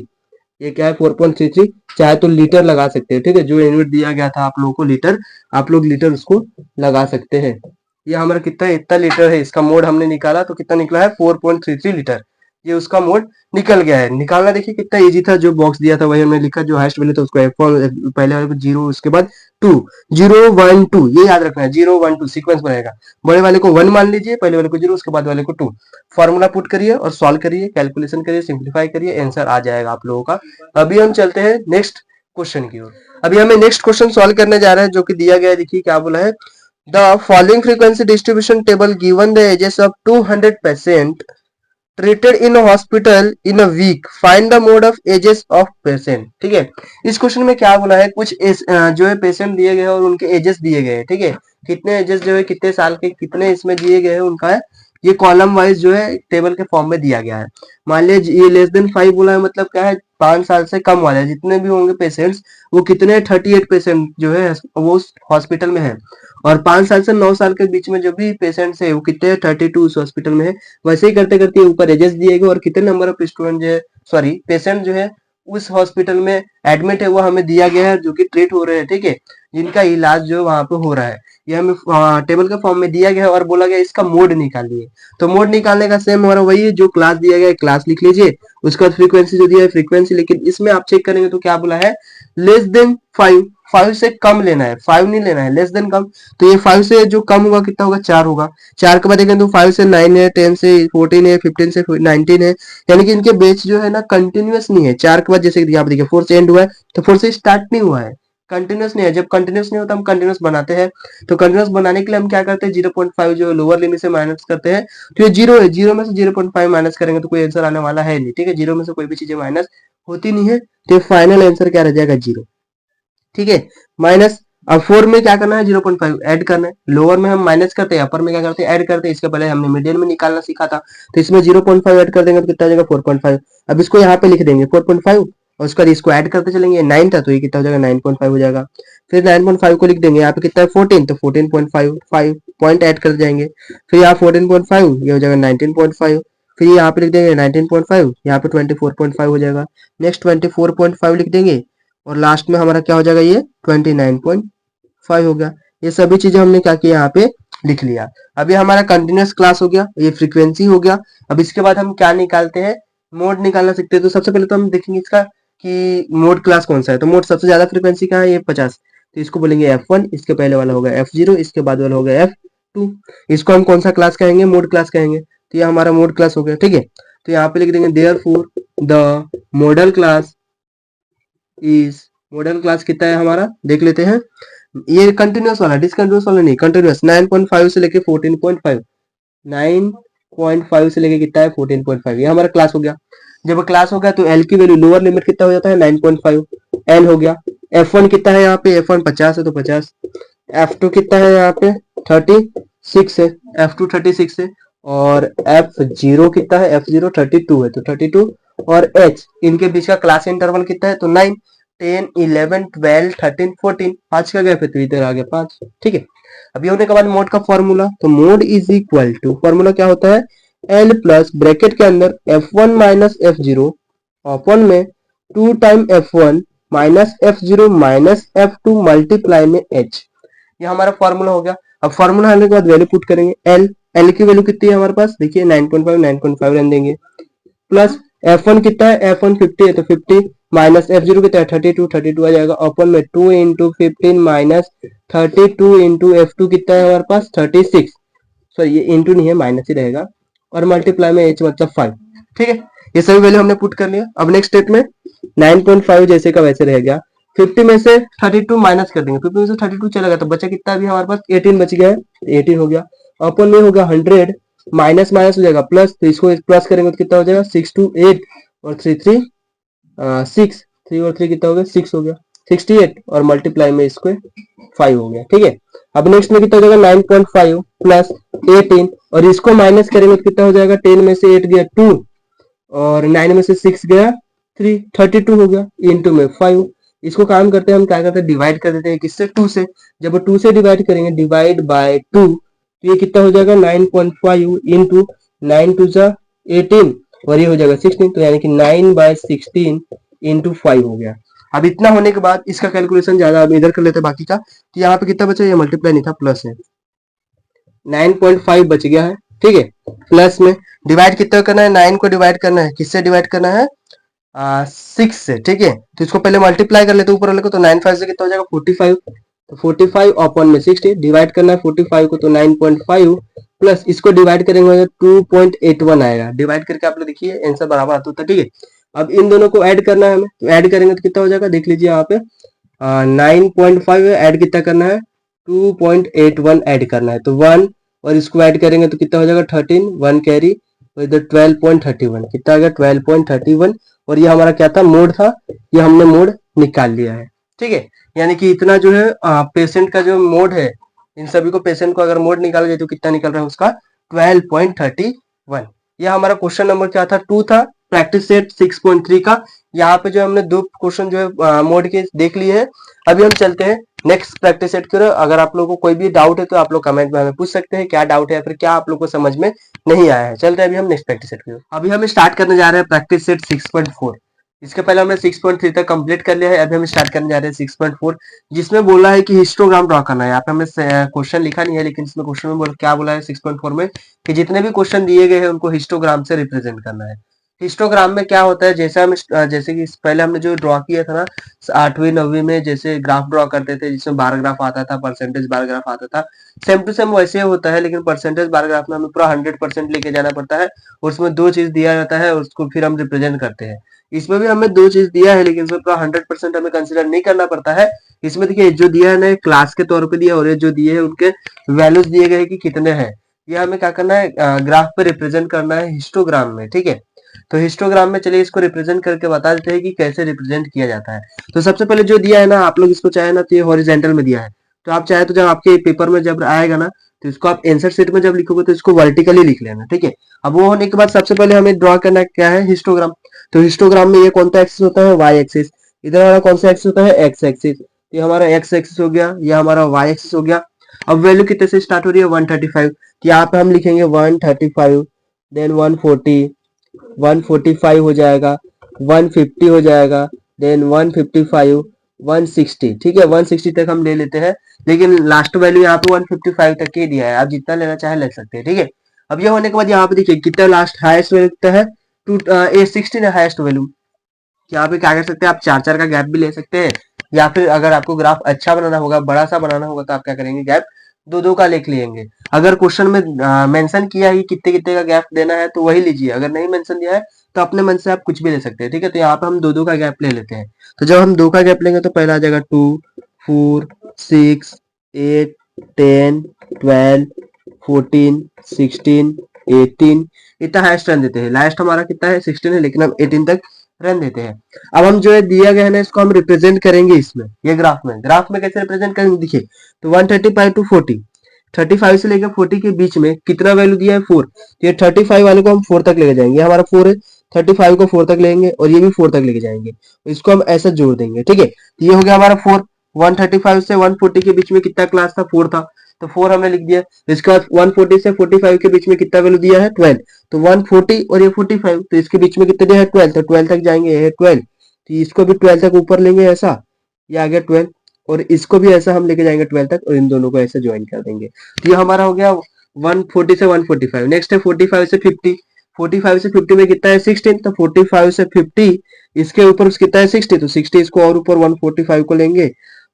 ये क्या है 4.33, चाहे तो लीटर लगा सकते हैं, ठीक है। जो यूनिट दिया गया था आप लोगों को लीटर, आप लोग लीटर उसको लगा सकते हैं। ये हमारा कितना है, इतना लीटर है। इसका मोड हमने निकाला तो कितना निकला है 4.33 लीटर। ये उसका मोड निकल गया है। निकालना देखिए कितना इजी था, जो बॉक्स दिया था वही हमने लिखा, जो हाईएस्ट वैल्यू था उसको F1 पहले वाले को 0, उसके बाद 2, 0 1 2, ये याद रखना है, 0 1 2 सीक्वेंस बनेगा। बड़े वाले को 1 मान लीजिए, पहले वाले को 0, उसके बाद वाले को 2। फॉर्मूला पुट करिए और सॉल्व करिए, कैलकुलेशन करिए, सिंप्लीफाई करिए, आंसर आ जाएगा आप लोगों का। अभी हम चलते हैं नेक्स्ट क्वेश्चन की ओर। अभी हमें नेक्स्ट क्वेश्चन सॉल्व करने जा रहे हैं, जो कि दिया गया है। देखिए क्या बोला है, the following frequency distribution table given the ages of 200 patient treated in a hospital in a week, find the mode of ages of patient। ठीक है, इस क्वेश्चन में क्या बोला है, कुछ जो है पेशेंट दिए गए हैं और उनके एजेस दिए गए हैं। ठीक है, कितने एजेस जो है, कितने साल के, कितने इसमें दिए गए हैं उनका है, ये कॉलम वाइज जो है टेबल के फॉर्म में दिया गया है। मान लीजिए ये लेस देन 5 बोला है, मतलब क्या है, 5 साल से कम वाले जितने भी होंगे पेशेंट्स, वो कितने 38 पेशेंट जो है वो हॉस्पिटल में है। और 5 साल से 9 साल के बीच में जो भी पेशेंट्स है वो कितने 32 उस हॉस्पिटल में है। वैसे ही करते करते ऊपर एजेस दिए गए और कितने नंबर ऑफ स्टूडेंट जो है, सॉरी पेशेंट जो है उस हॉस्पिटल में एडमिट है, वो हमें दिया गया है, जो कि ट्रीट हो रहे हैं। ठीक है, जिनका इलाज जो वहां पे हो रहा है, ये हमें टेबल के फॉर्म में दिया गया है और बोला गया इसका मोड निकालिए। तो मोड निकालने का सेम हमारा वही है, जो क्लास दिया गया है क्लास लिख लीजिए, उसके बाद फ्रीक्वेंसी जो दिया है फ्रीक्वेंसी। लेकिन इसमें आप चेक करेंगे तो क्या बोला है, लेस देन 5, 5 से कम लेना है, 5 नहीं लेना है, लेस देन कम। तो ये 5 से जो कम होगा कितना होगा, 4 होगा। 4 के बाद देखें तो 5 से 9 है, 10 से 14 है, 15 से 19 है, यानी कि इनके बेच जो है ना कंटिन्यूअस नहीं है। 4 के बाद जैसे यहाँ पे देखिए 4 से एंड हुआ है, तो 4 से स्टार्ट नहीं हुआ है, कंटिन्यूअस नहीं है। जब कंटिन्यूअस नहीं होता हम कंटिन्यूअस बनाते हैं, तो कंटिन्यूअस बनाने के लिए हम क्या करते हैं, 0.5 जो लोअर लिमिट से माइनस करते हैं। तो ये 0 है, 0 में से 0.5 माइनस करेंगे तो कोई आंसर आने वाला है नहीं। ठीक है, 0 में से कोई भी चीजें माइनस होती नहीं है, तो फाइनल आंसर क्या रह जाएगा, 0। ठीक है, माइनस। अब 4 में क्या करना है, 0.5 ऐड करना है। लोअर में हम माइनस करते हैं, अपर में क्या करते हैं, ऐड करते हैं। इसके पहले हमने मीडियन में निकालना सीखा था, तो इसमें 0.5 ऐड कर देंगे तो कितना आ जाएगा, 4.5। अब इसको यहाँ पे लिख देंगे 4.5, और उसके बाद इसको ऐड करते चलेंगे। 9 था तो ये कितना हो जाएगा, 9.5 हो जाएगा। फिर 9.5 को लिख देंगे, यहाँ पे कितना है 14, तो 14.5 5 पॉइंट ऐड कर जाएंगे। फिर यहाँ 14.5, ये हो जाएगा 19.5। फिर यहाँ पे लिख देंगे 19.5, यहाँ पे 24.5 हो जाएगा। नेक्स्ट 24.5 लिख देंगे, और लास्ट में हमारा क्या हो जाएगा, ये 29.5 हो गया। ये सभी चीजें हमने क्या किया, यहाँ पे लिख लिया। अब ये हमारा कंटिन्यूअस क्लास हो गया, ये फ्रीक्वेंसी हो गया। अब इसके बाद हम क्या निकालते हैं, मोड निकालना सीखते हैं। तो सबसे पहले तो हम देखेंगे इसका कि मोड क्लास कौन सा है। तो मोड सबसे ज्यादा फ्रीक्वेंसी का है, ये 50, तो इसको बोलेंगे F1, इसके पहले वाला होगा F0, इसके बाद वाला होगा F2। इसको हम कौन सा क्लास कहेंगे, मोड क्लास कहेंगे। तो ये हमारा मोड क्लास हो गया। ठीक है, तो यहाँ पे लिख देंगे therefore the model class is, model class कितना है हमारा, देख लेते हैं। ये कंटिन्यूअस वाला, डिसकंटिन्यूअस वाला नहीं, कंटिन्यूअस 9.5 से लेके 14.5, 9.5 से लेके कितना है 14.5, ये हमारा क्लास हो गया। जब क्लास हो गया तो एल की वैल्यू लोअर लिमिट कितना हो जाता है, 9.5, एल हो गया। F1 कितना है यहाँ पे, F1 50 है तो 50। F2 कितना है यहाँ पे, 36 है, F2 36 है। और F0 कितना है, F0 32 है तो 32। और H, इनके बीच का क्लास इंटरवल कितना है, तो 9, 10 11 12 13 14, 5 का गैप है तो इधर आ गया 5। ठीक है, अभी होने के बाद मोड का फॉर्मूला, तो mode is equal to, formula क्या होता है, L प्लस ब्रैकेट के अंदर F1 माइनस F0 ओपन में 2 time F1 minus F0 minus F2 multiply में H। ये हमारा फॉर्मूला हो गया। अब फॉर्मूला आने के बाद वैल्यू पुट करेंगे, L की वैल्यू कितनी है हमारे पास, देखिए 9.5 रहने देंगे, प्लस F1 कितना है, F1 50 है तो 50, माइनस F0 कितना है 32 आ जाएगा। ओपन में 2 इंटू 15 माइनस 32 इंटू F2 कितना है हमारे पास 36, सॉरी ये इंटू नहीं है माइनस ही रहेगा, और मल्टीप्लाई में H मतलब 5। ठीक है, ये सभी वैल्यू हमने पुट कर लिया। अब नेक्स्ट स्टेप में 9.5 जैसे का वैसे रह गया। 50 में से 32 माइनस कर देंगे, 50 में से 32 चला गया तो बचा कितना, अभी हमारे पास 18 बच गया है, 18 हो गया। ओपन में होगा 100, माइनस माइनस हो जाएगा प्लस, तो इसको प्लस करेंगे तो कितना हो जाएगा 6 2 8 और 3 3 6, 3 और 3 कितना हो गया 6 हो गया, 68 और मल्टीप्लाई में इसको 5 हो गया। ठीक है, अब नेक्स्ट में कितना हो जाएगा 9.5 प्लस 18, और इसको माइनस करेंगे तो कितना हो जाएगा, 10 में से 8 गया 2 और 9 में से 6 गया 3, 32 हो गया, इंटू में 5। इसको काम करते हैं हम क्या करते हैं, डिवाइड कर देते हैं किससे, 2 से। जब 2 से डिवाइड करेंगे, डिवाइड बाय 2, तो ये कितना हो जाएगा 9.5 इंटू 9 टू जा 18 और ये हो जाएगा 16, तो यानी कि 9/16 इंटू 5 हो गया। अब इतना होने के बाद इसका कैलकुलेशन ज्यादा अब इधर कर लेते हैं बाकी का, तो यहाँ पे कितना बचा, ये मल्टीप्लाई नहीं था प्लस है, 9.5 बच गया है। ठीक है, प्लस में डिवाइड कितना करना है, 9 को डिवाइड करना है, किससे डिवाइड करना है 6 से। ठीक है, तो इसको पहले मल्टीप्लाई कर लेते हैं ऊपर वाले को, तो 9 5 से कितना हो जाएगा 45, तो 45 अपॉन में 60 डिवाइड करना है 45 को, तो 9.5 प्लस इसको डिवाइड करेंगे तो 2.81 आएगा। डिवाइड करके आप लोग देखिए आंसर बराबर आता होता है, ठीक है। अब इन दोनों को ऐड करना है हमें, तो ऐड करेंगे तो कितना हो जाएगा देख लीजिए यहाँ पे 9.5 ऐड कितना करना है 2.81 ऐड करना है, तो 1 और इसको ऐड करेंगे तो कितना हो जाएगा 13, 1 कैरी, तो इधर 12.31 कितना आ गया 12.31। और ये हमारा क्या था मोड था, ये हमने मोड निकाल लिया है, ठीक है। यानी कि इतना जो है पेशेंट का जो मोड है, इन सभी को पेशेंट को अगर मोड निकाल गए तो कितना निकल रहा है उसका 12.31। यह हमारा क्वेश्चन नंबर क्या था 2 था, प्रैक्टिस सेट 6.3 का। यहाँ पे जो हमने दो क्वेश्चन जो है मोड के देख लिए हैं। अभी हम चलते हैं नेक्स्ट प्रैक्टिस सेट की ओर। अगर आप लोगों को कोई भी डाउट है तो आप लोग कमेंट में हमें पूछ सकते हैं क्या डाउट है या फिर क्या आप लोग को समझ में नहीं आया है। चलते हैं अभी हम नेक्स्ट प्रैक्टिस सेट की ओर। अभी हम स्टार्ट करने जा रहे हैं प्रैक्टिस सेट 6.4। इसके पहले हमने 6.3 तक कंप्लीट कर लिया है। अभी हम स्टार्ट करने जा रहे हैं 6.4, जिसमें बोला है कि हिस्टोग्राम ड्रॉ करना है। यहाँ पे हमने क्वेश्चन लिखा नहीं है, लेकिन इसमें क्वेश्चन में क्या बोला है 6.4 में कि जितने भी क्वेश्चन दिए गए हैं उनको हिस्टोग्राम से रिप्रेजेंट करना है। हिस्टोग्राम में क्या होता है, जैसे हम जैसे कि पहले हमने जो ड्रॉ किया था ना 8वीं 9वीं में, जैसे ग्राफ ड्रॉ करते थे जिसमें बार ग्राफ आता था, परसेंटेज बार ग्राफ आता था, सेम टू सेम वैसे होता है। लेकिन परसेंटेज बार ग्राफ में हमें पूरा 100% लेके जाना पड़ता है और उसमें दो चीज दिया जाता है और उसको फिर हम रिप्रेजेंट करते हैं। इसमें भी हमें दो चीज दिया है, लेकिन इसमें पूरा 100% हमें कंसिडर नहीं करना पड़ता है। इसमें देखिए जो दिया है ना क्लास के तौर पे दिया और ये जो दिए है उनके वैल्यूज दिए गए कि कितने हैं। ये हमें क्या करना है ग्राफ पे रिप्रेजेंट करना है हिस्टोग्राम में, ठीक है। तो हिस्टोग्राम में चलिए इसको रिप्रेजेंट करके बता देते हैं कि कैसे रिप्रेजेंट किया जाता है। तो सबसे पहले जो दिया है ना आप लोग इसको चाहे ना तो ये हॉरिजेंटल में दिया है, तो आप चाहे तो जब आपके पेपर में जब आएगा ना तो इसको आप आंसर शीट में जब लिखोगे तो इसको वर्टिकली लिख लेना, ठीक है। अब वो होने के बाद सबसे पहले हमें ड्रॉ करना क्या है हिस्टोग्राम। तो हिस्टोग्राम में ये कौन सा एक्सिस होता है वाई एक्सिस, इधर हमारा कौन सा एक्सिस होता है एक्स एक्सिस। ये हमारा एक्स एक्सिस हो गया, ये हमारा वाई एक्सिस हो गया। अब वैल्यू कितने से स्टार्ट हो रही है 135, तो यहाँ पे हम लिखेंगे 135, देन 140, 145 हो जाएगा, 150 हो जाएगा, देन 155, 160, ठीक है। 160 तक हम ले लेते हैं, लेकिन लास्ट वैल्यू यहाँ पे 155 तक ही दिया है, आप जितना लेना चाहे ले सकते हैं, ठीक है। अब ये होने के बाद यहाँ पे देखिए कितना लास्ट हाईएस्ट वैल्यू कितना है 16 है हाईएस्ट वैल्यू। यहाँ पे क्या कर सकते हैं आप चार चार का गैप भी ले सकते हैं, या फिर अगर आपको ग्राफ अच्छा बनाना होगा बड़ा सा बनाना होगा तो आप क्या करेंगे गैप दो दो का लिख लेंगे। अगर क्वेश्चन में मेंशन किया है कि कितने कितने का गैप देना है तो वही लीजिए, अगर नहीं मेंशन दिया है तो अपने मन से आप कुछ भी ले सकते हैं, ठीक है। तो यहाँ पे हम दो दो का गैप ले लेते हैं। तो जब हम दो का गैप लेंगे तो पहला आ जाएगा 2, 4, 6, 8, 10, 12, 14, 16, 18, इतना हाईएस्ट रन देते हैं। लास्ट हमारा कितना है 16 है, लेकिन हम 18 तक रन देते हैं। अब हम जो है दिया गया है ना इसको हम रिप्रेजेंट करेंगे इसमें, ये ग्राफ में कैसे रिप्रेजेंट करेंगे देखिए। तो 135 टू 40, 35 से लेकर 40 के बीच में कितना वैल्यू दिया है 4, तो ये 35 वाले को हम 4 तक लेके जाएंगे, हमारा 4 है, 35 को 4 तक लेंगे और ये भी 4 तक लेके जाएंगे, इसको हम ऐसा जोड़ देंगे, ठीक है। तो ये हो गया हमारा 4। 135 से 140 के बीच में कितना क्लास था 4 था, तो 4 हमने लिख दिया। इसके बाद 140 से 45 के बीच में कितना वैल्यू दिया है 12, तो 140 और ये 45, तो इसके बीच में कितना दिया है 12, तो 12 तक जाएंगे, ये है 12, तो इसको भी 12 तक ऊपर लेंगे ऐसा, ये आ गया 12, और इसको भी ऐसा हम लेके जाएंगे 12 तक और इन दोनों को ऐसे ज्वाइन कर देंगे। तो ये हमारा हो गया 140 से 145। नेक्स्ट है 45 से 50, 45 से 50 में कितना है 16, तो 45 से 50 इसके ऊपर कितना है 60, तो 60 इसको और ऊपर 145 को लेंगे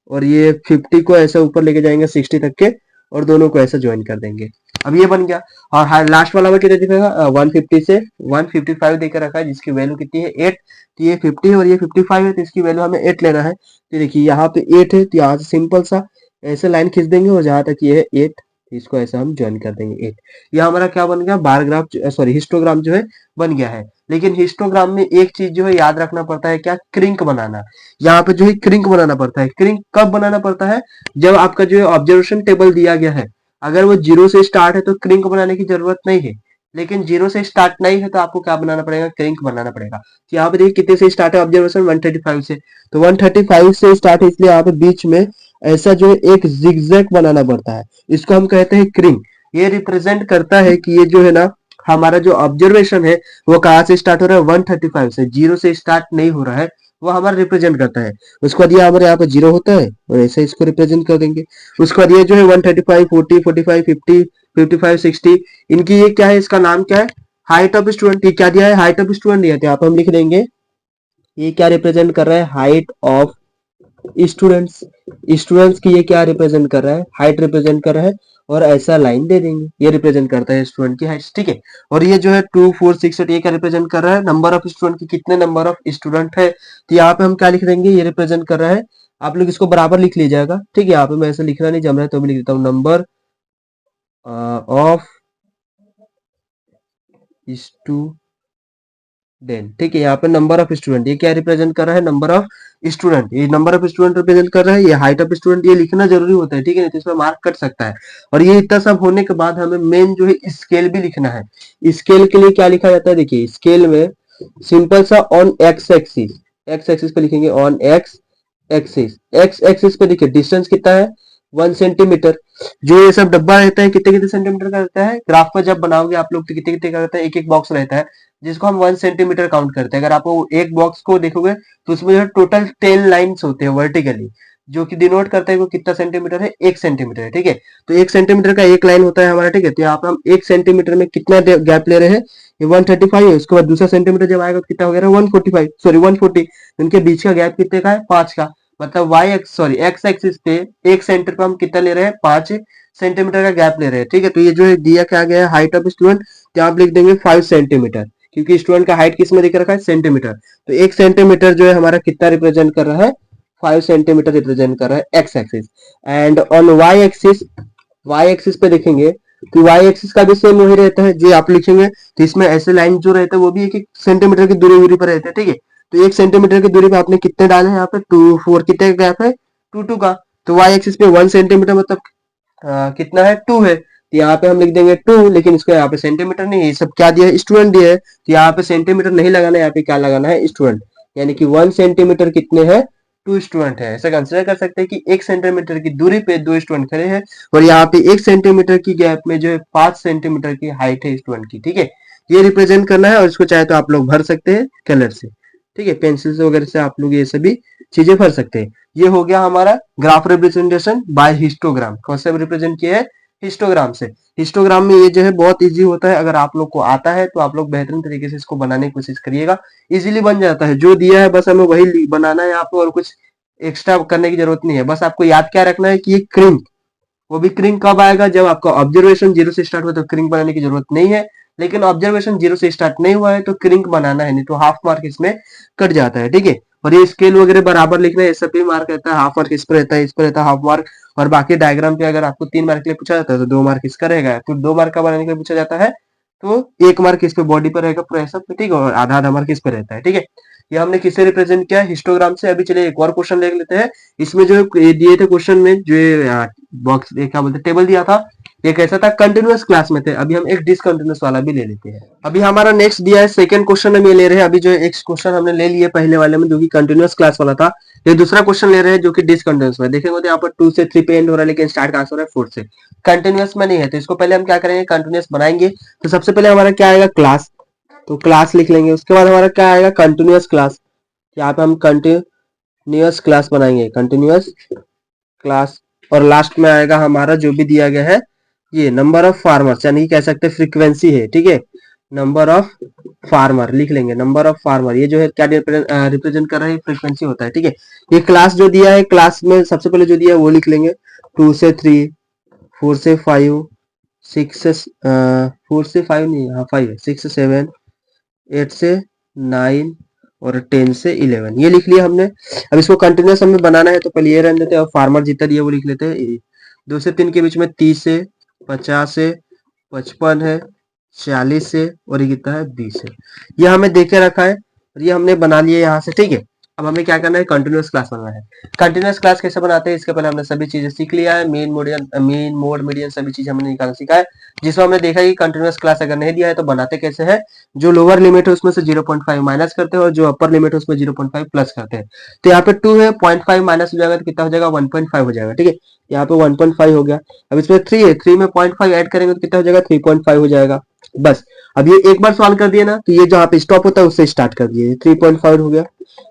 और ये 50 को ऐसे ऊपर लेके जाएंगे 60 तक के और दोनों को ऐसे ज्वाइन कर देंगे। अब ये बन गया। और लास्ट वाला में कितना दिखेगा 150 से 155 देकर रखा है जिसकी वैल्यू कितनी है 8, तो ये 50 है और ये 55 है, तो इसकी वैल्यू हमें 8 लेना है। तो देखिए यहाँ पे 8 है, तो यहाँ से सिंपल सा ऐसे लाइन खींच देंगे और जहां तक ये है 8, इसको ऐसा हम ज्वाइन कर देंगे 8। ये हमारा क्या बन गया बार ग्राफ सॉरी हिस्टोग्राम जो है बन गया है। लेकिन हिस्टोग्राम में एक चीज जो है याद रखना पड़ता है क्या, क्रिंक बनाना। यहाँ पे जो है क्रिंक बनाना पड़ता है। क्रिंक कब बनाना पड़ता है, जब आपका जो है ऑब्जर्वेशन टेबल दिया गया है अगर वो 0 से स्टार्ट है तो क्रिंक बनाने की जरूरत नहीं है, लेकिन 0 से स्टार्ट नहीं है तो आपको क्या बनाना पड़ेगा क्रिंक बनाना पड़ेगा। तो यहाँ पे देखिए कितने से स्टार्ट है ऑब्जर्वेशन 135 से, तो 135 से स्टार्ट है, इसलिए यहाँ पे बीच में ऐसा जो है एक जिगजैग बनाना पड़ता है, इसको हम कहते हैं क्रिंक। ये रिप्रेजेंट करता है कि ये जो है ना हमारा जो ऑब्जर्वेशन है वो कहाँ से स्टार्ट हो रहा है 135 से, 0 से स्टार्ट नहीं हो रहा है, वो हमारा रिप्रेजेंट करता है। उसके बाद ये हमारे यहाँ पे 0 होता है और ऐसे इसको रिप्रेजेंट कर देंगे। उसके बाद ये जो है 135, 40, 45, 50, 55, 60, इनकी ये क्या है, इसका नाम क्या है हाइट ऑफ स्टूडेंट। ये क्या दिया है हाइट ऑफ स्टूडेंट दिया, तो यहाँ पे हम लिख देंगे ये क्या रिप्रेजेंट कर रहा है हाइट ऑफ स्टूडेंट्स। स्टूडेंट्स की ये क्या रिप्रेजेंट कर रहा है, हाइट रिप्रेजेंट कर रहा है, और ऐसा लाइन दे देंगे, ये रिप्रेजेंट करता है स्टूडेंट की हाइट, ठीक है। और ये जो है 2 4 6 8 ये क्या रिप्रेजेंट कर रहा है, नंबर ऑफ स्टूडेंट की, कितने नंबर ऑफ स्टूडेंट है। तो यहाँ पे हम क्या लिख देंगे, ये रिप्रेजेंट कर रहा है, आप लोग इसको बराबर लिख लीजिएगा, ठीक है। यहाँ पे मैं ऐसे लिखना नहीं जम रहा है तो भी लिख देता हूँ, नंबर ऑफ स्टूडेंट, ठीक है। यहाँ पे नंबर ऑफ स्टूडेंट, ये क्या रिप्रेजेंट कर रहा है, नंबर ऑफ स्टूडेंट, ये नंबर ऑफ स्टूडेंट रिप्रेजेंट कर रहा है, ये हाइट ऑफ स्टूडेंट, ये लिखना जरूरी होता है, ठीक है, नहीं तो इसमें मार्क कट सकता है। और ये इतना सब होने के बाद हमें मेन जो है स्केल भी लिखना है। स्केल के लिए क्या लिखा जाता है, देखिए स्केल में सिंपल सा on x axis, x axis पे लिखेंगे on x axis, x axis पे देखिए डिस्टेंस कितना है, 1 सेंटीमीटर। जो ये सब डब्बा रहता है कितने कितने सेंटीमीटर का रहता है, ग्राफ पर जब बनाओगे आप लोग तो कितने कितने का रहता है, एक एक बॉक्स रहता है, जिसको हम 1 सेंटीमीटर काउंट करते हैं। अगर आप वो एक बॉक्स को देखोगे तो उसमें जो है टोटल 10 लाइन्स होते हैं वर्टिकली, जो कि डिनोट करता है वो कितना सेंटीमीटर है, 1 सेंटीमीटर है, ठीक है। तो 1 सेंटीमीटर का एक लाइन होता है हमारा, ठीक है। तो यहाँ पे हम 1 सेंटीमीटर में कितना गैप ले रहे हैं, ये 135 है। उसके बाद दूसरा सेंटीमीटर जब आएगा तो कितना हो गया, 145, सॉरी 140। उनके बीच का गैप कितने का है, 5 का। मतलब Y X sorry x axis पे एक सेंटर पे हम कितना ले रहे हैं, 5 सेंटीमीटर का गैप ले रहे हैं, ठीक है। तो ये जो है दिया क्या गया है, हाइट ऑफ स्टूडेंट, तो आप लिख देंगे 5 सेंटीमीटर, क्योंकि स्टूडेंट का हाइट किस में दिख रखा है, सेंटीमीटर। तो 1 सेंटीमीटर जो है हमारा कितना रिप्रेजेंट कर रहा है, 5 सेंटीमीटर रिप्रेजेंट कर रहा है X axis. And on Y axis, Y axis पे देखेंगे तो वाई एक्सिस का भी सेम वही रहता है जो आप लिखेंगे। तो इसमें ऐसे लाइन जो रहता है वो भी 1 1 सेंटीमीटर की दूरी दूरी पर रहते हैं, ठीक है। तो 1 सेंटीमीटर की दूरी पे आपने कितने डाले हैं, यहाँ पे 2 4, कितने का गैप है, 2 2 का। तो वाई एक्सिस पे 1 सेंटीमीटर मतलब कितना है, 2 है। तो यहाँ पे हम लिख देंगे 2, लेकिन इसको यहाँ पे सेंटीमीटर नहीं, ये सब क्या दिया है, स्टूडेंट दिया है। तो यहाँ पे सेंटीमीटर नहीं लगाना है, यहाँ पे क्या लगाना है, स्टूडेंट। यानी कि 1 सेंटीमीटर कितने हैं, 2 स्टूडेंट है। ऐसा कंसिडर कर सकते हैं कि 1 सेंटीमीटर की दूरी पे 2 स्टूडेंट खड़े हैं, और यहाँ पे 1 सेंटीमीटर की गैप में जो है 5 सेंटीमीटर की हाइट है स्टूडेंट की, ठीक है। ये रिप्रेजेंट करना है, और इसको चाहे तो आप लोग भर सकते हैं कलर से, ठीक है, पेंसिल से वगैरह से आप लोग ये सभी चीजें भर सकते हैं। ये हो गया हमारा ग्राफ रिप्रेजेंटेशन बाय हिस्टोग्राम। कौन सा रिप्रेजेंट किया है, हिस्टोग्राम से। हिस्टोग्राम में ये जो है बहुत इजी होता है, अगर आप लोग को आता है तो आप लोग बेहतरीन तरीके से इसको बनाने की कोशिश करिएगा, इजीली बन जाता है। जो दिया है बस हमें वही बनाना है आपको, और कुछ एक्स्ट्रा करने की जरूरत नहीं है। बस आपको याद क्या रखना है कि ये क्रिंक, वो भी क्रिंक कब आएगा, जब आपका ऑब्जर्वेशन 0 से स्टार्ट हुआ तो क्रिंक बनाने की जरूरत नहीं है। लेकिन ऑब्जर्वेशन 0 से स्टार्ट नहीं हुआ है तो क्रिंक बनाना है, नहीं तो हाफ मार्क इसमें कट जाता है, ठीक है। और ये स्केल वगैरह बराबर लिखना है, इस सब पे मार्क रहता है, हाफ मार्क इस पर रहता है, इस पर रहता है हाफ मार्क। और बाकी डायग्राम पे अगर आपको 3 मार्क के लिए पूछा जाता है तो 2 मार्क इसका रहेगा, फिर 2 मार्क का बनाने के लिए पूछा जाता है तो 1 मार्क इस पे बॉडी पर रहेगा पूरा ऐसा, ठीक है, और आधा आधा मार्क इस पे रहता है, ठीक है। ये हमने किससे रिप्रेजेंट किया, हिस्टोग्राम से। अभी चलिए एक और क्वेश्चन ले लेते हैं। इसमें जो ये दिए थे क्वेश्चन में, जो बॉक्स क्या बोलते टेबल दिया था, ये कैसा था, कंटिन्यूअस क्लास में थे। अभी हम एक डिसकंटिन्यूअस वाला भी ले लेते हैं। अभी हमारा नेक्स्ट दिया है सेकंड क्वेश्चन हम ये ले रहे हैं। अभी जो एक क्वेश्चन हमने ले लिए पहले वाले में जो कि कंटिन्यूअस क्लास वाला था, ये दूसरा क्वेश्चन ले रहे हैं जो कि डिसकंटिन्यूअस में। देखेंगे तो यहाँ पर 2 से 3 पे एंड हो रहा है, लेकिन स्टार्ट कहां से हो रहा है, 4 से। कंटिन्यूअस में नहीं है, तो इसको पहले हम क्या करेंगे, कंटिन्यूअस बनाएंगे। तो सबसे पहले हमारा क्या आएगा, क्लास, तो क्लास लिख लेंगे। उसके बाद हमारा क्या आएगा, कंटिन्यूअस क्लास। यहाँ पे हम कंटिन्यूअस क्लास बनाएंगे, कंटिन्यूअस क्लास। और लास्ट में आएगा हमारा जो भी दिया गया है, ये नंबर ऑफ फार्मर्स, यानी कह सकते हैं फ्रीक्वेंसी है, ठीक है। नंबर ऑफ फार्मर लिख लेंगे, नंबर ऑफ फार्मर, ये जो है क्या रिप्रेजेंट कर रहा है, फ्रीक्वेंसी होता है, ठीक है। ये क्लास जो दिया है, क्लास में सबसे पहले जो दिया है वो लिख लेंगे, 2 से 3, 4 से 5, 6 से 4 से 5 नहीं, हाँ 5 है, 6 से 7, 8 से 9 और 10 से 11, ये लिख लिया हमने। अब इसको कंटिन्यूअस हमें बनाना है तो पहले ये रहने देते हैं, और फार्मर जितना दिया वो लिख लेते हैं। 2 से 3 के बीच में 30 है, 50 है, 55 है, 40 है, और ये कितना है, 20 है। ये हमें देखे रखा है और ये हमने बना लिया यहाँ से, ठीक है। अब हमें क्या करना है, कंटिन्यूअस क्लास बनाना है। कंटिन्यूअस क्लास कैसे बनाते हैं, इसके पहले हमने सभी चीजें सीख लिया है, मेन मोड मीडियन सभी चीज हमने निकालना सीखा है। जिसमें हमने देखा कि कंटिन्यूअस क्लास अगर नहीं दिया है तो बनाते कैसे हैं, जो लोअर लिमिट है उसमें से 0.5 माइनस करते हैं, और जो अपर लिमिट है उसमें 0.5 प्लस करते हैं। तो यहाँ पे 2 है, 0.5 माइनस हो जाएगा तो कितना हो जाएगा, 1.5 हो जाएगा, ठीक है। यहाँ पे 1.5 हो गया। अब इसमें 3 है, 3 में 0.5 ऐड करेंगे तो कितना हो जाएगा, 3.5 हो जाएगा। बस अब ये एक बार सॉल्व कर दिए ना, तो ये जहाँ पे स्टॉप होता है उससे स्टार्ट कर दिए, 3.5 हो गया।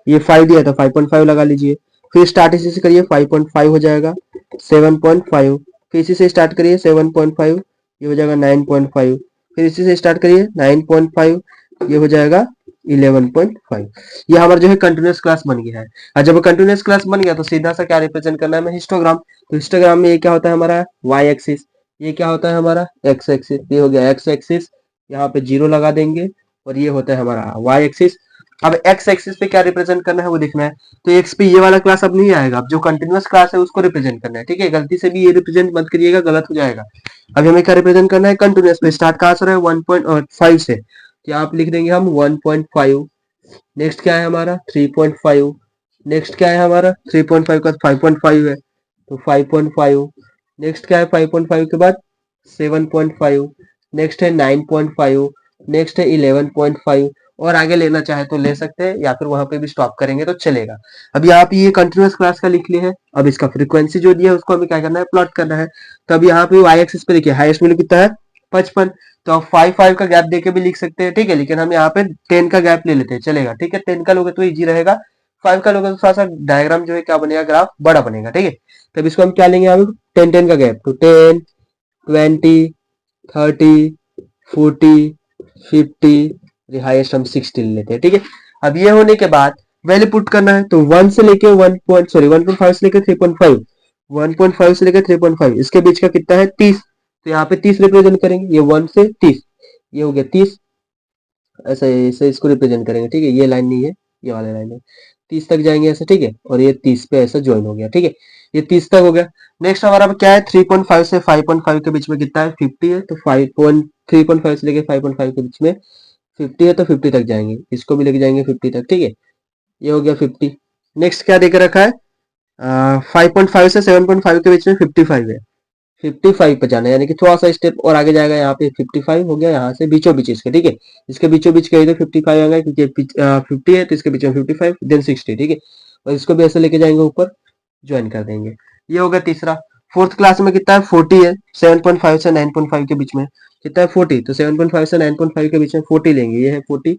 ये 5 दिया था, 5.5 लगा लीजिए। फिर स्टार्ट इसी से करिए, 5.5 हो जाएगा, 7.5। फिर इसी से स्टार्ट करिए, 7.5, ये हो जाएगा 9.5। फिर इसी से स्टार्ट करिए, 9.5, ये हो जाएगा 11.5। ये हमारा जो है कंटिन्यूअस क्लास बन गया है। और जब कंटिन्यूअस क्लास बन गया तो सीधा सा क्या रिप्रेजेंट करना है हमें, हिस्टोग्राम। तो हिस्टोग्राम में ये क्या होता है हमारा वाई एक्सिस, ये क्या होता है हमारा एक्स एक्सिस, ये हो गया एक्स एक्सिस, यहाँ पे 0 लगा देंगे, और ये होता है हमारा वाई एक्सिस। अब एक्स एक्सिस पे क्या रिप्रेजेंट करना है वो देखना है। तो एक्स पे ये वाला क्लास अब नहीं आएगा, अब जो कंटिन्यूअस क्लास है उसको रिप्रेजेंट करना है, ठीक है। गलती से भी ये रिप्रेजेंट मत करिएगा, गलत हो जाएगा। अभी हमें क्या रिप्रेजेंट करना है, कंटिन्यूअस पे। स्टार्ट कहाँ से रहा है 1.5 से, तो यहाँ पे लिख देंगे हम 1.5। नेक्स्ट क्या है हमारा 3.5। नेक्स्ट क्या है हमारा 3.5 का 5.5 है, तो 5.5। नेक्स्ट क्या है 5.5 के बाद 7.5। नेक्स्ट है 9.5। नेक्स्ट है 11.5। और आगे लेना चाहे तो ले सकते हैं, या फिर वहां पे भी स्टॉप करेंगे तो चलेगा। अब यहाँ पे ये कंटिन्यूअस क्लास का लिख लिए है। अब इसका फ्रीक्वेंसी जो दिया है उसको हमें क्या करना है, प्लॉट करना है। तो अब यहाँ पे वाई एक्सिस पे देखिए हाईएस्ट वैल्यू कितना है 55। तो आप 5 का गैप देके भी लिख सकते हैं, ठीक है। लेकिन हम यहाँ पे 10 का गैप ले लेते हैं, चलेगा, ठीक है। 10 का लोगे तो इजी रहेगा, 5 का लोगे तो थोड़ा सा डायग्राम जो है क्या बनेगा, ग्राफ बड़ा बनेगा, ठीक है। तब इसको हम क्या लेंगे यहाँ पे 10 का गैप, तो 10, 20, 30, 40, 50, हाईएस्ट हम 60 ले लेते हैं, ठीक है। अब ये होने के बाद वैल्यू पुट करना है, तो 1 से लेके 1.5 से लेके 3.5, 1.5 से लेके 3.5, इसके बीच का कितना है 30। तो यहाँ पे 30 रिप्रेजेंट करेंगे, ये 1 से 30, ये हो गया 30। ऐसा ऐसे इसको रिप्रेजेंट करेंगे, ठीक है। ये लाइन नहीं है, ये वाला लाइन है। 30 तक जाएंगे ऐसे, ठीक है। और ये 30 पे ऐसा ज्वाइन हो गया, ठीक है। ये 30 तक हो गया। नेक्स्ट हमारा क्या है 3.5 से 5.5 के बीच में कितना है 50 है, तो 3.5 से लेके 5.5 के बीच में 50 है, तो 50 तक जाएंगे, इसको भी लेके जाएंगे 50 तक, ठीक है। ये हो गया 50। नेक्स्ट क्या देकर रखा है 5.5 से 7.5 के बीच में 55 है, 55 पे जाना है, यानी कि थोड़ा सा स्टेप और आगे जाएगा। यहाँ पे 55 हो गया, यहाँ से बीचों बीच इसके, ठीक है। इसके बीचों बीच कहीं तो 55 आएगा, क्योंकि 50 है तो इसके बीच में 55 देन 60, ठीक है। और इसको भी ऐसे लेके जाएंगे ऊपर, ज्वाइन कर देंगे। ये हो गया तीसरा। फोर्थ क्लास में कितना है 40 है, 7.5 से 9.5 के बीच में कितना है 40, तो 7.5 से 9.5 के बीच में 40 लेंगे, ये है 40।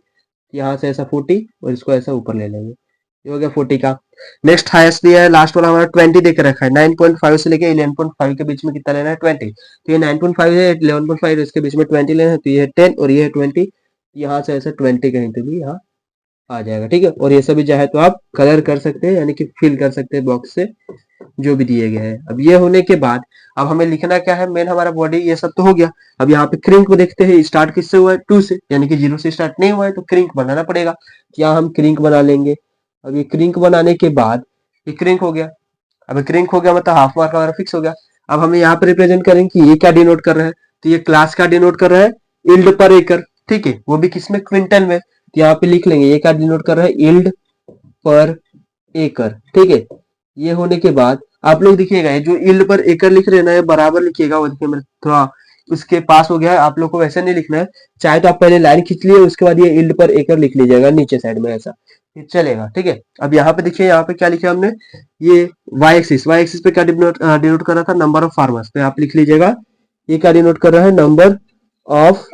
यहाँ से ऐसा 40 और इसको ऐसा ऊपर ले लेंगे, ये हो गया 40 का। नेक्स्ट हाईएस्ट दिया है लास्ट वाला हमारा 20 देकर रखा है, 9.5 से लेके 11.5 के बीच में कितना लेना है 20। तो ये 9.5 है 11.5 इसके बीच में 20 लेना है, तो ये है 10 और ये है 20। यहाँ से ऐसा 20 कहीं तो भी यहाँ आ जाएगा, ठीक है। और ये सभी चाहे तो आप कलर कर सकते हैं, यानी कि फिल कर सकते हैं बॉक्स से जो भी दिए गए हैं। अब ये होने के बाद अब हमें लिखना क्या है, मेन हमारा बॉडी ये सब तो हो गया। अब यहाँ पे क्रिंक को देखते हैं, स्टार्ट किससे हुआ है 2 से, यानी कि 0 से स्टार्ट नहीं हुआ है, तो क्रिंक बनाना पड़ेगा। यहाँ हम क्रिंक बना लेंगे। अब ये क्रिंक बनाने के बाद ये क्रिंक हो गया। अब क्रिंक हो गया मतलब हाफ मार्क हमारा फिक्स हो गया। अब हमें यहाँ पे रिप्रेजेंट करेंगे कि ये क्या डिनोट कर रहा है, तो ये क्लास का डिनोट कर रहा है इल्ड पर एकड़, ठीक है। वो भी किसमें, क्विंटल में। तो यहाँ पे लिख लेंगे ये क्या डिनोट कर रहा है, इल्ड पर एकड़, ठीक है। ये होने के बाद आप लोग देखिएगा, ये जो इल्ड पर एकड़ लिख रहे हैं ना, ये बराबर लिखिएगा। वो देखिए मेरे थोड़ा उसके पास हो गया है, आप लोग को वैसे नहीं लिखना है। चाहे तो आप पहले लाइन खींच लिए, उसके बाद ये इल्ड पर एकड़ लिख लीजिएगा नीचे साइड में, ऐसा ये चलेगा, ठीक है। अब यहाँ पे देखिए, यहाँ पे क्या लिखा हमने, ये वाई एक्सिस पे क्या डिनोट कर रहा था, नंबर ऑफ फार्मर्स पे आप लिख लीजिएगा। ये क्या डिनोट कर रहा है, नंबर ऑफ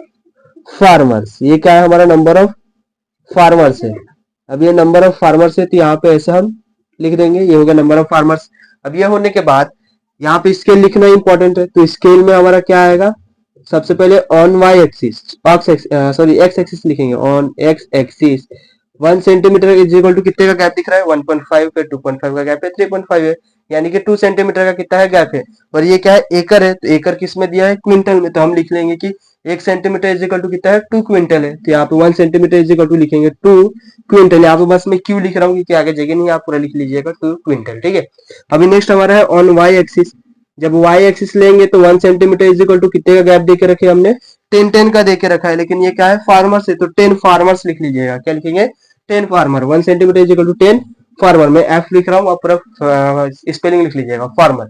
फार्मर्स। ये क्या है हमारा, नंबर ऑफ फार्मर्स है। अब ये नंबर ऑफ फार्मर्स है, तो यहाँ पे ऐसा हम लिख देंगे, ये हो गया नंबर ऑफ फार्मर्स। अब ये होने के बाद यहाँ पे स्केल लिखना इंपॉर्टेंट है, तो स्केल में हमारा क्या आएगा, सबसे पहले on Y axis, sorry x axis लिखेंगे, on x axis 1 centimetre is equal to कितने का गैप दिख रहा है 1.5 पे, 2.5 का गैप है 3.5 है, यानी कि 2 सेंटीमीटर का कितना है गैप है। और ये क्या है, एकड़ है, तो एकड़ किस में दिया है, क्विंटल में। तो हम लिख लेंगे कि 1 सेंटीमीटर इज इक्वल टू कितना है 2 क्विंटल है। तो यहाँ पे 1 सेंटीमीटर इज इक्वल टू लिखेंगे 2 क्विंटल। यहाँ पे बस मैं क्यू लिख रहा हूँ क्योंकि आगे जगह नहीं है, आप पूरा लिख लीजिएगा 2 क्विंटल, ठीक है। अभी नेक्स्ट हमारा है ऑन वाई एक्सिस। जब वाई एक्सिस लेंगे तो 1 सेंटीमीटर इज इक्वल टू कितने का गैप देके रखे हमने, 10 का देके रखा है। लेकिन ये क्या है, फार्मर्स है, तो 10 फार्मर्स लिख लीजिएगा। क्या लिखेंगे, 10 farmer. 1 centimetre is equal to 10 farmer. मैं एफ लिख रहा हूँ, आप पूरा स्पेलिंग लिख लीजिएगा, फार्मर।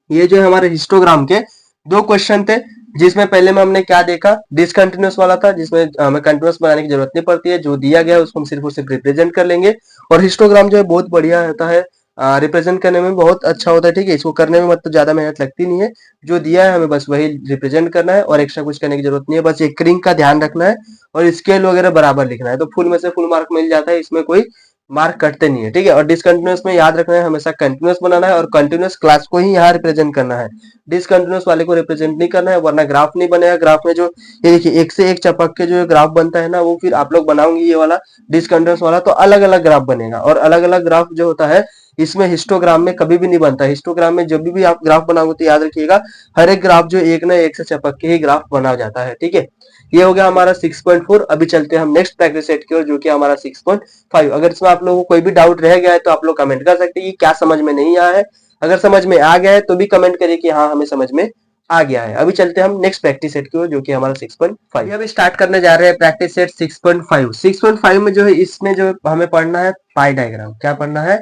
ये जो है हमारे हिस्टोग्राम के 2 क्वेश्चन थे, जिसमें पहले में हमने क्या देखा, डिसकंटिन्यूअस वाला था, जिसमें हमें कंटिन्यूअस बनाने की जरूरत नहीं पड़ती है, जो दिया गया है उसको हम सिर्फ और सिर्फ रिप्रेजेंट कर लेंगे। और हिस्टोग्राम जो है बहुत बढ़िया होता है, रिप्रेजेंट करने में बहुत अच्छा होता है, ठीक है। इसको करने में मतलब ज्यादा मेहनत लगती नहीं है, जो दिया है हमें बस वही रिप्रेजेंट करना है, और एक्स्ट्रा कुछ करने की जरूरत नहीं है। बस एक क्रिंक का ध्यान रखना है और स्केल वगैरह बराबर लिखना है, तो फुल में से फुल मार्क मिल जाता है, इसमें कोई मार्क कटते नहीं है, ठीक है। और डिसकंटिन्यूअस में याद रखना है, हमेशा कंटिन्यूअस बनाना है और कंटिन्यूअस क्लास को ही यहाँ रिप्रेजेंट करना है, डिसकंटिन्यूअस वाले को रिप्रेजेंट नहीं करना है, वरना ग्राफ नहीं बनेगा। ग्राफ में जो ये देखिए एक से एक चपक के जो ग्राफ बनता है ना, वो फिर आप लोग बनाओगे ये वाला डिसकंटिन्यूअस वाला तो अलग अलग ग्राफ बनेगा। और अलग अलग ग्राफ जो होता है इसमें हिस्टोग्राम में कभी भी नहीं बनता। हिस्टोग्राम में जब भी आप ग्राफ बनाओगे तो याद रखिएगा हर एक ग्राफ जो एक ना एक से चपक के ही ग्राफ बना जाता है, ठीक है। ये हो गया हमारा 6.4। अभी चलते हैं हम नेक्स्ट प्रैक्टिस सेट की ओर, जो कि हमारा 6.5। अगर इसमें आप लोगों को कोई भी डाउट रह गया है तो आप लोग कमेंट कर सकते हैं कि क्या समझ में नहीं आया है। अगर समझ में आ गया है तो भी कमेंट करिए कि हाँ हमें समझ में आ गया है। अभी चलते हैं हम नेक्स्ट प्रैक्टिस सेट की ओर, जो कि हमारा 6.5। अभी स्टार्ट करने जा रहे हैं प्रैक्टिस सेट 6.5। 6.5 में जो है इसमें जो हमें पढ़ना है पाई डायग्राम। क्या पढ़ना है?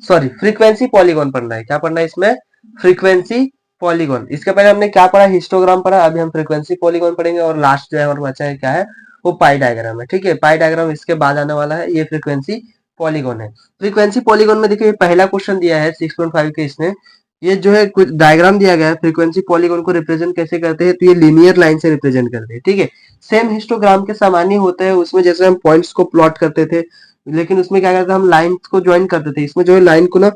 सॉरी, फ्रीक्वेंसी पॉलीगॉन पढ़ना है। क्या पढ़ना है इसमें? Frequency polygon. इसके पहले हमने क्या पढ़ा? हिस्टोग्राम पढ़ा। अभी हम फ्रीक्वेंसी पॉलीगॉन पढ़ेंगे और लास्ट जो है और बचा है क्या है? वो पाई डायग्राम है, ठीक है। पाई डायग्राम इसके बाद आने वाला है। ये फ्रीक्वेंसी पॉलीगॉन है। फ्रीक्वेंसी पॉलीगॉन में देखिए पहला क्वेश्चन दिया है 6.5 के इसने। ये जो है कुछ डायग्राम दिया गया है, फ्रीक्वेंसी पॉलीगॉन को रिप्रेजेंट कैसे करते हैं, तो ये लीनियर लाइन से रिप्रेजेंट करते हैं, ठीक है। सेम हिस्टोग्राम के समान ही होते हैं। उसमें जैसे हम पॉइंट्स को प्लॉट करते थे, लेकिन उसमें क्या करते थे हम लाइन को ज्वाइन करते थे। इसमें जो है लाइन को ना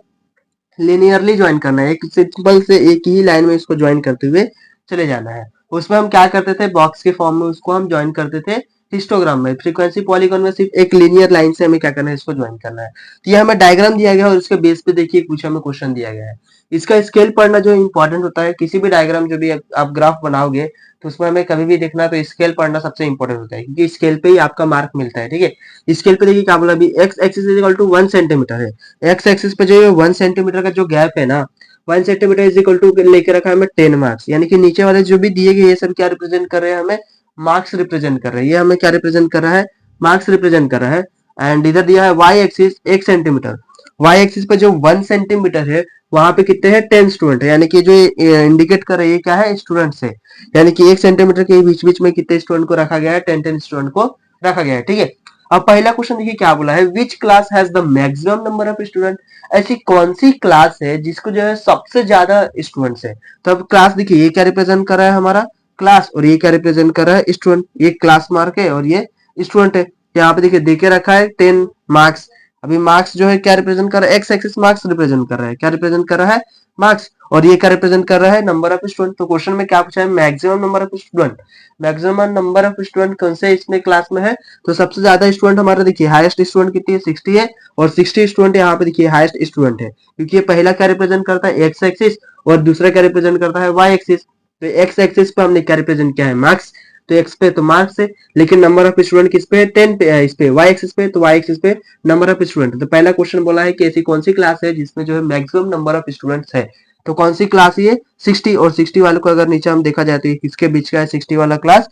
लिनियरली ज्वाइन करना है, एक सिंपल से एक ही लाइन में इसको ज्वाइन करते हुए चले जाना है। उसमें हम क्या करते थे? बॉक्स के फॉर्म में उसको हम ज्वाइन करते थे हिस्टोग्राम में। फ्रीक्वेंसी पॉलीगॉन में सिर्फ एक लीनियर लाइन से हमें क्या करना है? इसको ज्वाइन करना है। तो ये हमें डायग्राम दिया गया है और उसके बेस पे देखिए कुछ हमें क्वेश्चन दिया गया है। इसका स्केल पढ़ना जो इंपॉर्टेंट होता है, किसी भी डायग्राम जो भी आप ग्राफ बनाओगे तो उसमें हमें कभी भी देखना तो स्केल पढ़ना सबसे इंपॉर्टेंट होता है, क्योंकि स्केल पे ही आपका मार्क मिलता है, ठीक है। स्केल पे देखिए क्या बोला अभी, X axis is equal to 1 centimetre है। एक्स एक्सिस पे जो 1 सेंटीमीटर का जो गैप है ना, 1 सेंटीमीटर इज इक्वल टू लेके रखा है हमें 10 मार्क्स। यानी कि नीचे वाले जो भी दिए गए ये सब क्या रिप्रेजेंट कर रहे हैं? हमें मार्क्स रिप्रेजेंट कर रहे हैं। ये हमें क्या रिप्रेजेंट कर रहा है? मार्क्स रिप्रेजेंट कर रहा है। एंड इधर दिया है Y axis 1 centimetre. Y axis पे जो 1 सेंटीमीटर है वहां पे कितने हैं? 10 स्टूडेंट है। यानी कि जो इंडिकेट कर रही है क्या है? स्टूडेंट्स है। यानी कि 1 सेंटीमीटर के बीच बीच में कितने स्टूडेंट को रखा गया है? 10 स्टूडेंट को रखा गया है, ठीक है। अब पहला क्वेश्चन देखिए क्या बोला है, which class has the maximum number of student. ऐसी कौन सी क्लास है जिसको जो है सबसे ज्यादा स्टूडेंट्स है। तो अब क्लास देखिए ये क्या रिप्रेजेंट कर रहा है? हमारा क्लास। और ये क्या रिप्रेजेंट कर रहा है? स्टूडेंट। ये क्लास मार्क है और ये स्टूडेंट है। यहाँ पे देखिए देके रखा है 10 मार्क्स। अभी मार्क्स जो है क्या रिप्रेजेंट कर रहा है? एक्स एक्सिस मार्क्स रिप्रेजेंट कर रहा है। क्या रिप्रेजेंट कर रहा है? मार्क्स। और ये क्या रिप्रेजेंट कर रहा है? Number of student. तो क्वेश्चन में क्या पूछा है? Maximum number of student. Maximum number of student कौन से इसमें क्लास में है? तो सबसे ज्यादा स्टूडेंट हमारा देखिए हाईएस्ट स्टूडेंट कितनी है? 60 है। और 60 स्टूडेंट यहाँ पे देखिए हाईएस्ट स्टूडेंट है, क्योंकि ये पहला क्या रिप्रेजेंट करता है? X axis. और दूसरा क्या रिप्रेजेंट करता है? Y axis. तो एक्स एक्सिस पे हमने क्या रिप्रेजेंट किया है? मार्क्स। तो एक्स पे तो मार्क्स है, लेकिन नंबर ऑफ स्टूडेंट किस पे है? 10 पे है। इस पे वाई एक्सिस पे, तो वाई एक्सिस पे नंबर ऑफ स्टूडेंट। तो पहला क्वेश्चन बोला है कि ऐसी कौन सी क्लास है जिसमें जो है मैक्सिमम नंबर ऑफ स्टूडेंट्स है। तो कौन सी क्लास ये? 60। और 60 वाले को अगर नीचे हम देखा जाए तो किसके बीच का है 60 वाला क्लास?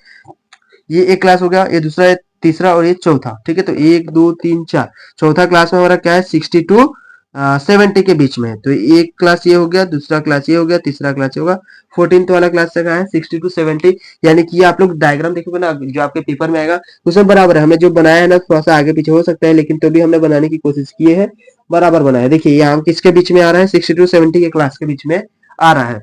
ये एक क्लास हो गया, ये दूसरा है, तीसरा और ये चौथा, ठीक है। तो 1 2 3 4, चौथा क्लास में हमारा क्या है? 60 टू 70 के बीच में है। तो एक क्लास ये हो गया, दूसरा क्लास ये हो गया, तीसरा क्लास ये होगा। 14th वाला क्लास से कहा है 60 टू 70। यानी कि ये आप लोग डायग्राम देखोगे ना जो आपके पेपर में आएगा उसमें बराबर है। हमें जो बनाया है ना थोड़ा सा आगे पीछे हो सकता है, लेकिन तो भी हमने बनाने की कोशिश की है, बराबर बनाया। देखिए यहाँ किसके बीच में आ रहा है? 60 टू 70 के क्लास के बीच में आ रहा है।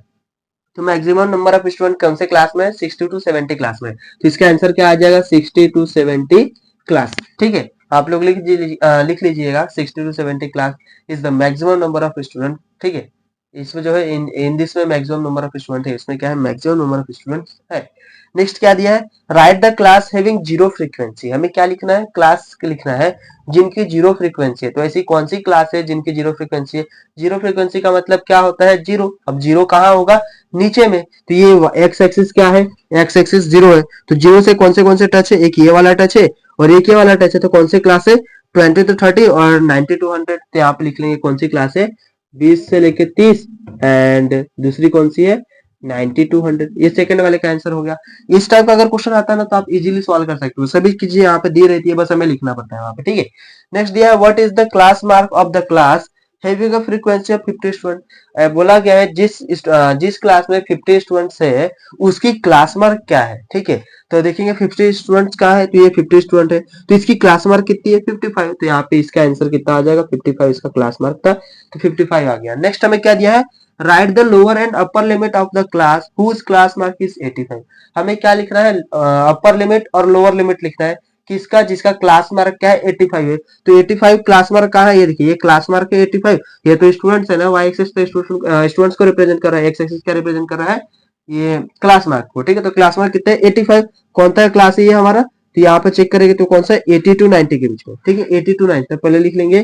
तो मैक्सिमम नंबर ऑफ स्टूडेंट कौन से क्लास में है? 60 टू 70 क्लास में। तो इसका आंसर क्या आ जाएगा? 60 टू 70 क्लास, ठीक है। आप लोग लिख लीजिएगा 60 to 70 class is the maximum number of student, ठीक है। इसमें जो है इन दिस में मैक्सिमम नंबर ऑफ स्टूडेंट है, इसमें क्या है? मैक्सिमम नंबर ऑफ स्टूडेंट है। नेक्स्ट क्या दिया है? Right the class having zero frequency. हमें क्या लिखना है? क्लास लिखना है जिनकी जीरो फ्रीक्वेंसी है। तो ऐसी कौन सी क्लास है जिनकी जीरो फ्रीक्वेंसी है? जीरो फ्रीक्वेंसी का मतलब क्या होता है? जीरो। अब जीरो कहाँ होगा? नीचे में। तो ये एक्स एक्सिस क्या है? एक्स एक्सिस जीरो है। तो जीरो से कौन से टच है? एक ये वाला टच है और एक ये वाला टच है। तो कौन से क्लास है? 20 टू 30 और 90 टू 100। तो यहाँ पे लिख लेंगे कौन सी क्लास है? 20 से लेके 30। एंड दूसरी कौन सी है? 90 टू 100। ये सेकंड वाले का आंसर हो गया। इस टाइप का अगर क्वेश्चन आता है ना तो आप इजीली सॉल्व कर सकते हो। सभी चीजें यहाँ पे दी रहती है, बस हमें लिखना पड़ता है वहां पे, ठीक है। नेक्स्ट दिया है what is the class mark of the class having a frequency of 50 student. बोला गया है जिस क्लास में 50 स्टूडेंट्स है उसकी क्लास मार्क क्या है, ठीक है। तो देखेंगे 50 स्टूडेंट्स का है, तो ये 50 स्टूडेंट है, तो इसकी क्लास मार्क कितनी है? 55। तो यहाँ पे इसका आंसर कितना आ जाएगा? 55 इसका क्लास मार्क था, तो 55 आ गया। नेक्स्ट हमें क्या दिया है? Right the lower and upper limit of the class whose class mark is 85। हमें क्या लिखना है? अपर लिमिट और लोअर लिमिट लिखना है किसका, जिसका क्लास मार्क क्या है 85 है। तो 85 क्लास मार्क कहाँ है, ये देखिए ये क्लास मार्क है 85। ये तो स्टूडेंट्स है ना, वाई एक्सिस तो स्टूडेंट्स को रिप्रेजेंट कर रहा है, एक्स एक्सिस क्या रिप्रेजेंट कर रहा है, ये क्लास मार्क को। ठीक है, तो क्लास मार्क कितना है 85। कौन सा क्लास है ये हमारा, तो यहाँ पे चेक करेंगे तो कौन सा 80 टू 90 के बीच में। ठीक है, 80 टू 90 पहले लिख लेंगे,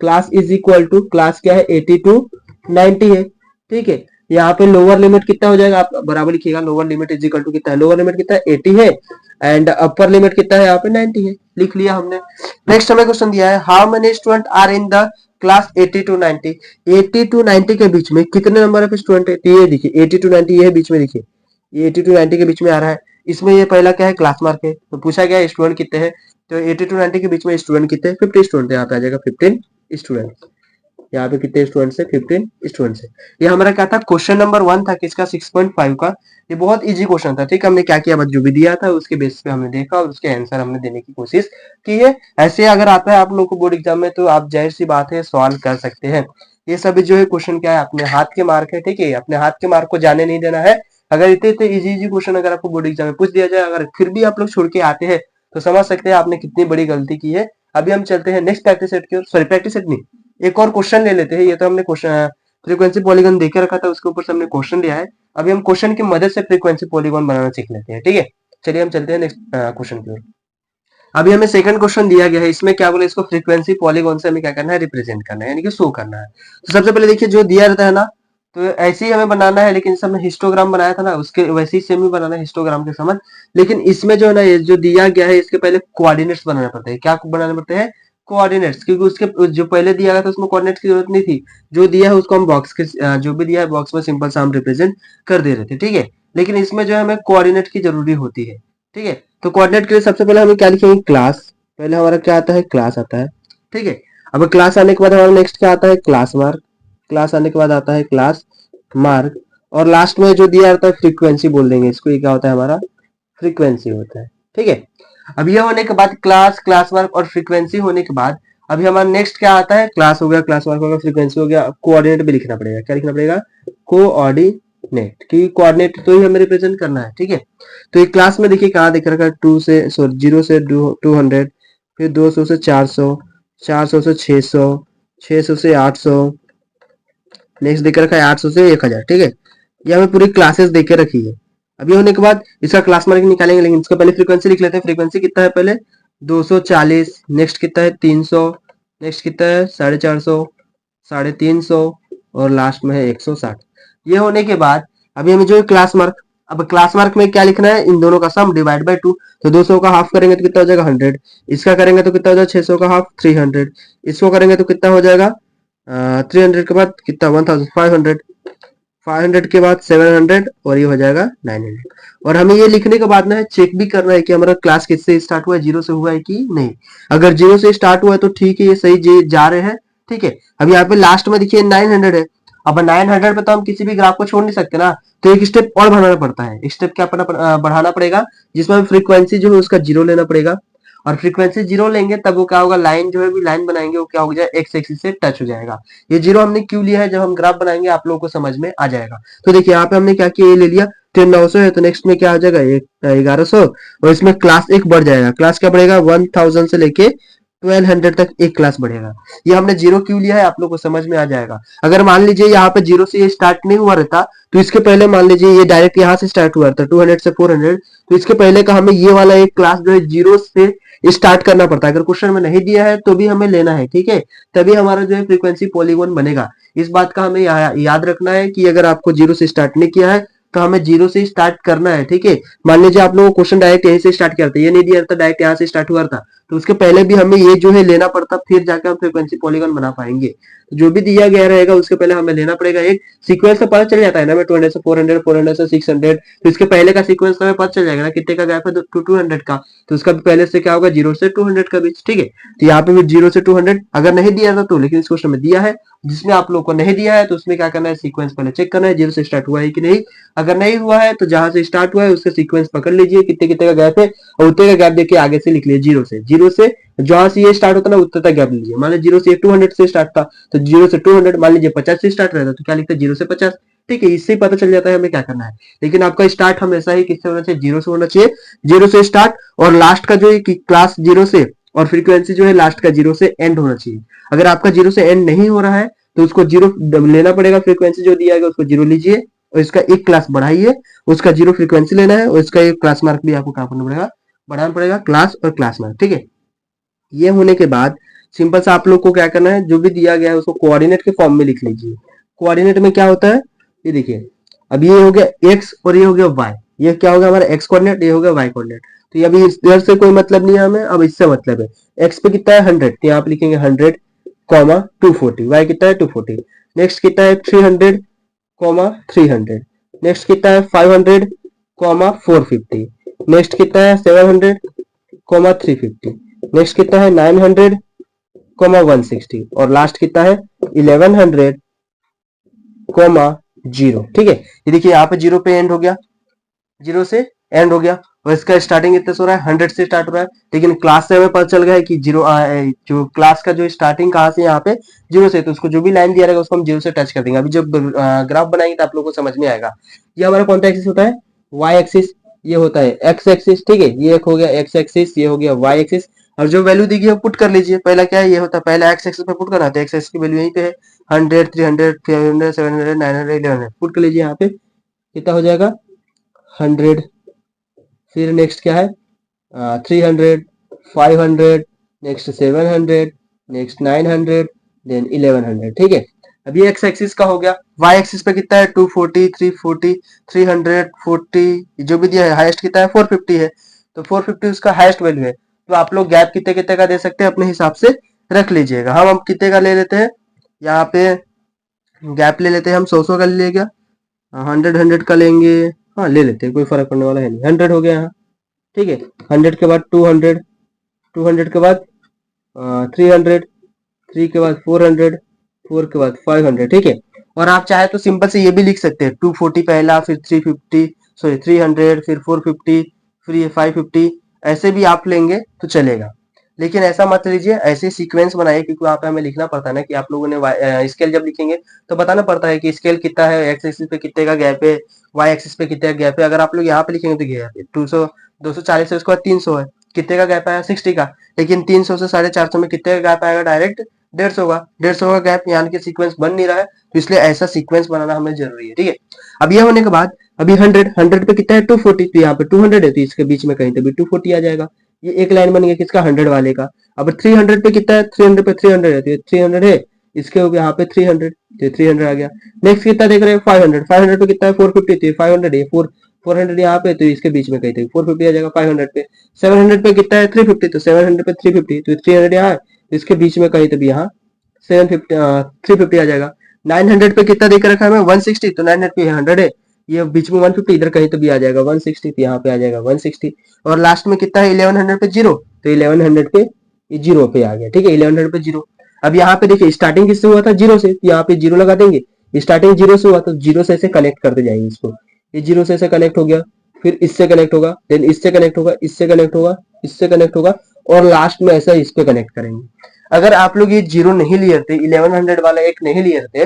class is equal to, class क्या है 80 टू 90 है। ठीक है, यहाँ पे लोअर लिमिट कितना हो जाएगा, आप बराबर लिखिएगा, lower limit is equal to कितना है, लोअर लिमिट कितना है 80 है एंड अपर लिमिट कितना है यहाँ पे 90 है, लिख लिया हमने। नेक्स्ट हमें क्वेश्चन दिया है, how many student are in the class 80 to 90, 80 to 90 के बीच में कितने नंबर ऑफ स्टूडेंट है, तो ये देखिए 80 टू 90 ये बीच में, देखिए ये 80 टू 90 के बीच में आ रहा है। इसमें ये पहला क्या है, क्लास मार्क है, तो पूछा गया स्टूडेंट कितने हैं, तो 80 टू 90 के बीच में स्टूडेंट कितने हैं, 50 स्टूडेंट है, यहाँ पे आ जाएगा 15 स्टूडेंट। यहाँ पे कितने स्टूडेंट्स है, 15 स्टूडेंट्स है। ये हमारा क्या था, क्वेश्चन नंबर 1 था किसका, 6.5 का। ये बहुत इजी क्वेश्चन था। ठीक है, हमने क्या किया, बस जो भी दिया था उसके बेस पे हमने देखा और उसके आंसर हमने देने की कोशिश की है। ऐसे अगर आता है आप लोग को बोर्ड एग्जाम में तो आप जाहिर सी बात है सॉल्व कर सकते हैं। ये सभी जो है क्वेश्चन क्या है, अपने हाथ के मार्क है। ठीक है, अपने हाथ के मार्क को जाने नहीं देना है। अगर इतने इतने इजी क्वेश्चन अगर आपको बोर्ड एग्जाम में पूछ दिया जाए, अगर फिर भी आप लोग छोड़ के आते हैं तो समझ सकते हैं आपने कितनी बड़ी गलती की है। अभी हम चलते हैं नेक्स्ट प्रैक्टिस सेट की ओर, सॉरी प्रैक्टिस सेट नहीं, एक और क्वेश्चन ले लेते हैं। ये तो हमने क्वेश्चन फ्रीक्वेंसी पॉलीगॉन देके रखा था, उसके ऊपर से हमने क्वेश्चन लिया है। अभी हम क्वेश्चन की मदद से फ्रीक्वेंसी पॉलीगॉन बनाना सीख लेते हैं। ठीक है, चलिए हम चलते हैं नेक्स्ट क्वेश्चन की ओर। अभी हमें सेकंड क्वेश्चन दिया गया है, इसमें क्या बोले, इसको फ्रीक्वेंसी पॉलीगॉन से हमें क्या करना है, रिप्रेजेंट करना है, यानी कि शो करना है। तो सबसे पहले देखिए जो दिया रहता है ना, तो ऐसे ही हमें बनाना है, लेकिन इस हमने हिस्टोग्राम बनाया था ना, उसके वैसे ही सेम ही बनाना है हिस्टोग्राम के समान। लेकिन इसमें जो है ना, ये जो दिया गया है इसके पहले कोऑर्डिनेट्स बनाने पड़ते हैं। क्या बनाने पड़ते हैं, कोऑर्डिनेट्स, क्योंकि उसके जो पहले दिया गया था उसमें कोऑर्डिनेट्स की जरूरत नहीं थी। जो दिया है उसको हम बॉक्स के जो भी दिया है बॉक्स में सिंपल सा हम रिप्रेजेंट कर दे रहे थे। ठीक है, लेकिन इसमें जो है हमें कोऑर्डिनेट की जरूरी होती है। ठीक है, तो कोऑर्डिनेट के लिए सबसे पहले हमें क्या लिखेंगे, क्लास। पहले हमारा क्या आता है, क्लास आता है। ठीक है, अब क्लास आने के बाद हमारा नेक्स्ट क्या आता है, क्लास मार्क। क्लास आने के बाद आता है क्लास मार्क, और लास्ट में जो दिया रहता है फ्रीक्वेंसी बोल देंगे इसको, ये क्या होता है हमारा, फ्रीक्वेंसी होता है। ठीक है, अब ये होने के बाद क्लास, क्लास मार्क और फ्रीक्वेंसी होने के बाद अभी हमारा नेक्स्ट क्या आता है, क्लास हो गया, क्लास मार्क हो गया, फ्रीक्वेंसी हो गया, कोऑर्डिनेट भी लिखना पड़ेगा। क्या लिखना पड़ेगा, कोऑर्डिनेट, क्योंकि कोऑर्डिनेट तो ही हमें रिप्रेजेंट करना है। ठीक है, तो एक क्लास में देखिए कहाँ दिख रखा है, 2 से सॉरी 0 से 200, फिर 200 से 400, 400 से 600, 600 से 800, नेक्स्ट देख रखा है 800 से 1000। ठीक है, ये हमें पूरी क्लासेस देके रखी है। अभी होने के बाद इसका क्लास मार्क निकालेंगे, लेकिन इसका पहले फ्रीक्वेंसी लिख लेते हैं। फ्रीक्वेंसी कितना है पहले 240, नेक्स्ट कितना है 300, नेक्स्ट कितना है 450, 350 और लास्ट में है 160। ये होने के बाद अभी हमें जो क्लास मार्क, अब क्लास मार्क में क्या लिखना है, इन दोनों का सम डिवाइड बाय 2। तो 200 का हाफ करेंगे तो कितना हो जाएगा 100, इसका करेंगे तो कितना हो जाएगा 600 का हाफ 300, इसको करेंगे तो कितना हो जाएगा 300 के बाद कितना 1500, 500 के बाद 700 और ये हो जाएगा 900। और हमें ये लिखने के बाद ना चेक भी करना है कि हमारा क्लास किससे स्टार्ट हुआ है, 0 से हुआ है कि नहीं। अगर 0 से स्टार्ट हुआ है तो ठीक है, ये सही जा रहे हैं। ठीक है, अब यहाँ पे लास्ट में देखिए 900 है। अब 900 पे तो हम किसी भी ग्राफ को छोड़ नहीं सकते ना, तो एक स्टेप और बढ़ाना पड़ता है। एक स्टेप क्या बढ़ाना पड़ेगा, जिसमें फ्रीक्वेंसी जो है उसका 0 लेना पड़ेगा, और फ्रीक्वेंसी 0 लेंगे तब वो क्या होगा, लाइन जो है भी लाइन बनाएंगे वो क्या हो जाए, एक्स एक्सिस से टच हो जाएगा। ये 0 हमने क्यों लिया है, जब हम ग्राफ बनाएंगे आप लोगों को समझ में आ जाएगा। तो देखिए यहाँ पे हमने क्या किया, ये ले लिया, तो 900 है तो नेक्स्ट में क्या आ जाएगा 1100, और इसमें क्लास एक बढ़ जाएगा। क्लास क्या बढ़ेगा 1000 से लेके 1200 तक एक क्लास बढ़ेगा। ये हमने 0 क्यों लिया है आप लोग को समझ में आ जाएगा। अगर मान लीजिए यहाँ पे 0 से ये स्टार्ट नहीं हुआ रहता, तो इसके पहले मान लीजिए ये डायरेक्ट यहाँ से स्टार्ट हुआ था 200 से 400, तो इसके पहले का हमें ये वाला एक क्लास जो है 0 से स्टार्ट करना पड़ता है। अगर क्वेश्चन में नहीं दिया है तो भी हमें लेना है। ठीक है, तभी हमारा जो है फ्रीक्वेंसी पॉलीगॉन बनेगा। इस बात का हमें याद रखना है कि अगर आपको 0 से स्टार्ट नहीं किया है तो हमें 0 से स्टार्ट करना है। ठीक है, मान लीजिए आप लोगों को क्वेश्चन डायरेक्ट यहीं से स्टार्ट किया था, ये नहीं दिया था, डायरेक्ट यहाँ से स्टार्ट हुआ था, तो उसके पहले भी हमें ये जो है लेना पड़ता, फिर जाकर हम फ्रीक्वेंसी पॉलीगॉन बना पाएंगे। तो जो भी दिया गया रहेगा उसके पहले हमें लेना पड़ेगा। एक सीक्वेंस से पता चल जाता है ना, मैं 200 से 400, 400 से 600, तो इसके पहले का सीक्वेंस हमें पता चल जाएगा ना कितने का गैप है, तो 200 का, तो उसका पहले से क्या होगा 0 से 200 का बीच। ठीक है, तो यहाँ पे भी 0 से 200 अगर नहीं दिया था तो, लेकिन इस क्वेश्चन में दिया है। जिसमें आप लोग को नहीं दिया है तो उसमें क्या करना है, सीक्वेंस पहले चेक करना है 0 से स्टार्ट हुआ है कि नहीं। अगर नहीं हुआ है तो जहां से स्टार्ट हुआ है उसका सीक्वेंस पकड़ लीजिए कितने कितने का गैप है, और उतने का गैप देखिए आगे से लिख लीजिए। 0 से जहां से ये स्टार्ट होता है ना उतने तक गैप लीजिए। मान लीजिए 0 से 200 से स्टार्ट था, तो 0 से 200, मान लीजिए 50 से स्टार्ट रहता तो क्या लिखते 0 से 50, ठीक है, इससे ही पता चल जाता है हमें क्या करना है। लेकिन आपका स्टार्ट हमेशा ही किससे होना चाहिए, जीरो से होना चाहिए, जीरो से स्टार्ट, और लास्ट का जो है कि क्लास जीरो से, और फ्रीक्वेंसी जो है लास्ट का जीरो से एंड होना चाहिए। अगर आपका जीरो से एंड नहीं हो रहा है तो उसको जीरो लेना पड़ेगा, फ्रीक्वेंसी जो दिया गया उसको जीरो लीजिए और इसका एक क्लास बढ़ाइए, उसका जीरो फ्रीक्वेंसी लेना है और इसका एक क्लास मार्क भी आपको क्या करना पड़ेगा, बढ़ाना पड़ेगा, क्लास और क्लास मार्क। ठीक है, ये होने के बाद सिंपल सा आप लोग को क्या करना है, जो भी दिया गया है उसको कोऑर्डिनेट के फॉर्म में लिख लीजिए। कोऑर्डिनेट में क्या होता है, ये देखिए, अब ये हो गया एक्स और ये हो गया वाई, ये क्या होगा हमारा एक्स कोऑर्डिनेट, ये हो गया वाई कोऑर्डिनेट। तो ये अभी इधर से कोई मतलब नहीं है हमें, अब इससे मतलब है। एक्स पे कितना है 100, तो यहाँ पे लिखेंगे 100 कॉमा 240, वाई कितना है 240। नेक्स्ट कितना है 300 कॉमा 300। नेक्स्ट कितना है 500 कॉमा 450। नेक्स्ट कितना है 700 कॉमा 350। नेक्स्ट कितना है 900 कॉमा 160 और लास्ट कितना है 1100 कॉमा 0। ठीक है, ये देखिए यहाँ पे जीरो पे एंड हो गया, जीरो से एंड हो गया, और इसका स्टार्टिंग कितने से हो रहा है 100 से स्टार्ट हो रहा है। लेकिन क्लास से हमें पता चल गया है कि जीरो जो क्लास का जो स्टार्टिंग कहाँ से यहाँ पे जीरो से, तो उसको जो भी लाइन दिया रहेगा उसको हम जीरो से टच कर देंगे। अभी जब ग्राफ बनाएंगे तो आप लोगों को समझ में आएगा। ये हमारा कौन सा एक्सिस होता है, वाई एक्सिस, ये होता है एक्स एक्सिस। ठीक है, ये एक हो गया एक्स एक्सिस, ये हो गया वाई एक्सिस। और जो वैल्यू दी गई है पुट कर लीजिए। पहला क्या है, ये होता है पहला एक्स एक्सिस पे पुट करना है, एक्स एक्सिस की वैल्यू यहीं पे है 100 300 500 700 900 1100, पुट कर लीजिए। यहाँ पे कितना हो जाएगा 100, फिर नेक्स्ट क्या है 300 500, नेक्स्ट 700, नेक्स्ट 900, देन 1100। ठीक है, अब ये एक्स एक्सिस का हो गया। वाई एक्सिस पे कितना है 240 340 340, जो भी दिया है हाईएस्ट कितना है 450 है, तो 450 उसका हाईएस्ट वैल्यू है। तो आप लोग गैप कितने कितने का दे सकते हैं अपने हिसाब से रख लीजिएगा। हम कितने का ले लेते हैं, यहाँ पे गैप ले लेते हैं हम 100 का ले लिया, 100 का लेंगे, हाँ ले लेते हैं, कोई फर्क पड़ने वाला है नहीं। 100 हो गया यहाँ। ठीक है, 100 के बाद 200, 200 के बाद 300, 3 के बाद 400, 4 के बाद 500। ठीक है, और आप चाहे तो सिंपल से ये भी लिख सकते हैं 240 पहला, फिर 350, सॉरी 300, फिर 450, फिर ये 550, ऐसे भी आप लेंगे तो चलेगा। लेकिन ऐसा मत लीजिए, ऐसे सीक्वेंस बनाइए, क्योंकि वहां पे हमें लिखना पड़ता है ना कि आप लोगों ने स्केल जब लिखेंगे तो बताना पड़ता है कि स्केल कितना है, एक्स एक्सिस पे कितने का गैप है, वाई एक्सिस पे कितने का गैप है। अगर आप लोग यहाँ पे लिखेंगे तो गैप है 200 240 है, उसके बाद 300 है, कितने का गैप आया 60 का। लेकिन 300 से 450 में कितने का गैप आएगा, डायरेक्ट 150 का, 150 का गैप, यहाँ के सीक्वेंस बन नहीं रहा है, तो इसलिए ऐसा सीक्वेंस बनाना हमें जरूरी है। ठीक है, अब ये होने के बाद अभी 100 पे कितना है 240, तो यहाँ पे 200 है तो इसके बीच में कहीं तो भी 240 आ जाएगा। ये एक लाइन बन गया किसका 100 वाले का। अब 300 पे कितना है, 300 पे 300 है, तो ये 300 है, इसके ऊपर यहाँ पे 300, तो 300 आ गया। नेक्स्ट कितना देख रहे हैं 500, 500 पे कितना है 450, तो 500 है, 400 यहाँ पे, तो इसके बीच में कहीं थे 450 आ जाएगा 500 पे। 700 पे कितना है 350, तो 700 पे 350, तो 300 यहाँ है, तो इसके बीच में कहीं तो भी यहाँ 750 350 आ जाएगा। 900 पे कितना देख रखा है हमें 160, तो 900 पे 100 है, ये बीच में 150, इधर कहीं तो भी आ जाएगा 160, तो यहाँ पे आ जाएगा 160। और लास्ट में कितना है 1100 पे 0, तो 1100 पे ये 0 पे आ गया। ठीक है, 1100 पे 0। अब यहाँ पे देखिए स्टार्टिंग किससे हुआ था, 0 से, तो यहाँ पे 0 लगा देंगे। स्टार्टिंग 0 से हुआ तो 0 से ऐसे कनेक्ट करते जाएंगे इसको। ये 0 से ऐसे कनेक्ट हो गया, फिर इससे कनेक्ट होगा, देन इससे कनेक्ट होगा, इससे कनेक्ट होगा, इससे कनेक्ट होगा, और लास्ट में ऐसा इस पे कनेक्ट करेंगे। अगर आप लोग ये 0 नहीं लिए थे, 1100 वाला एक नहीं लिए थे,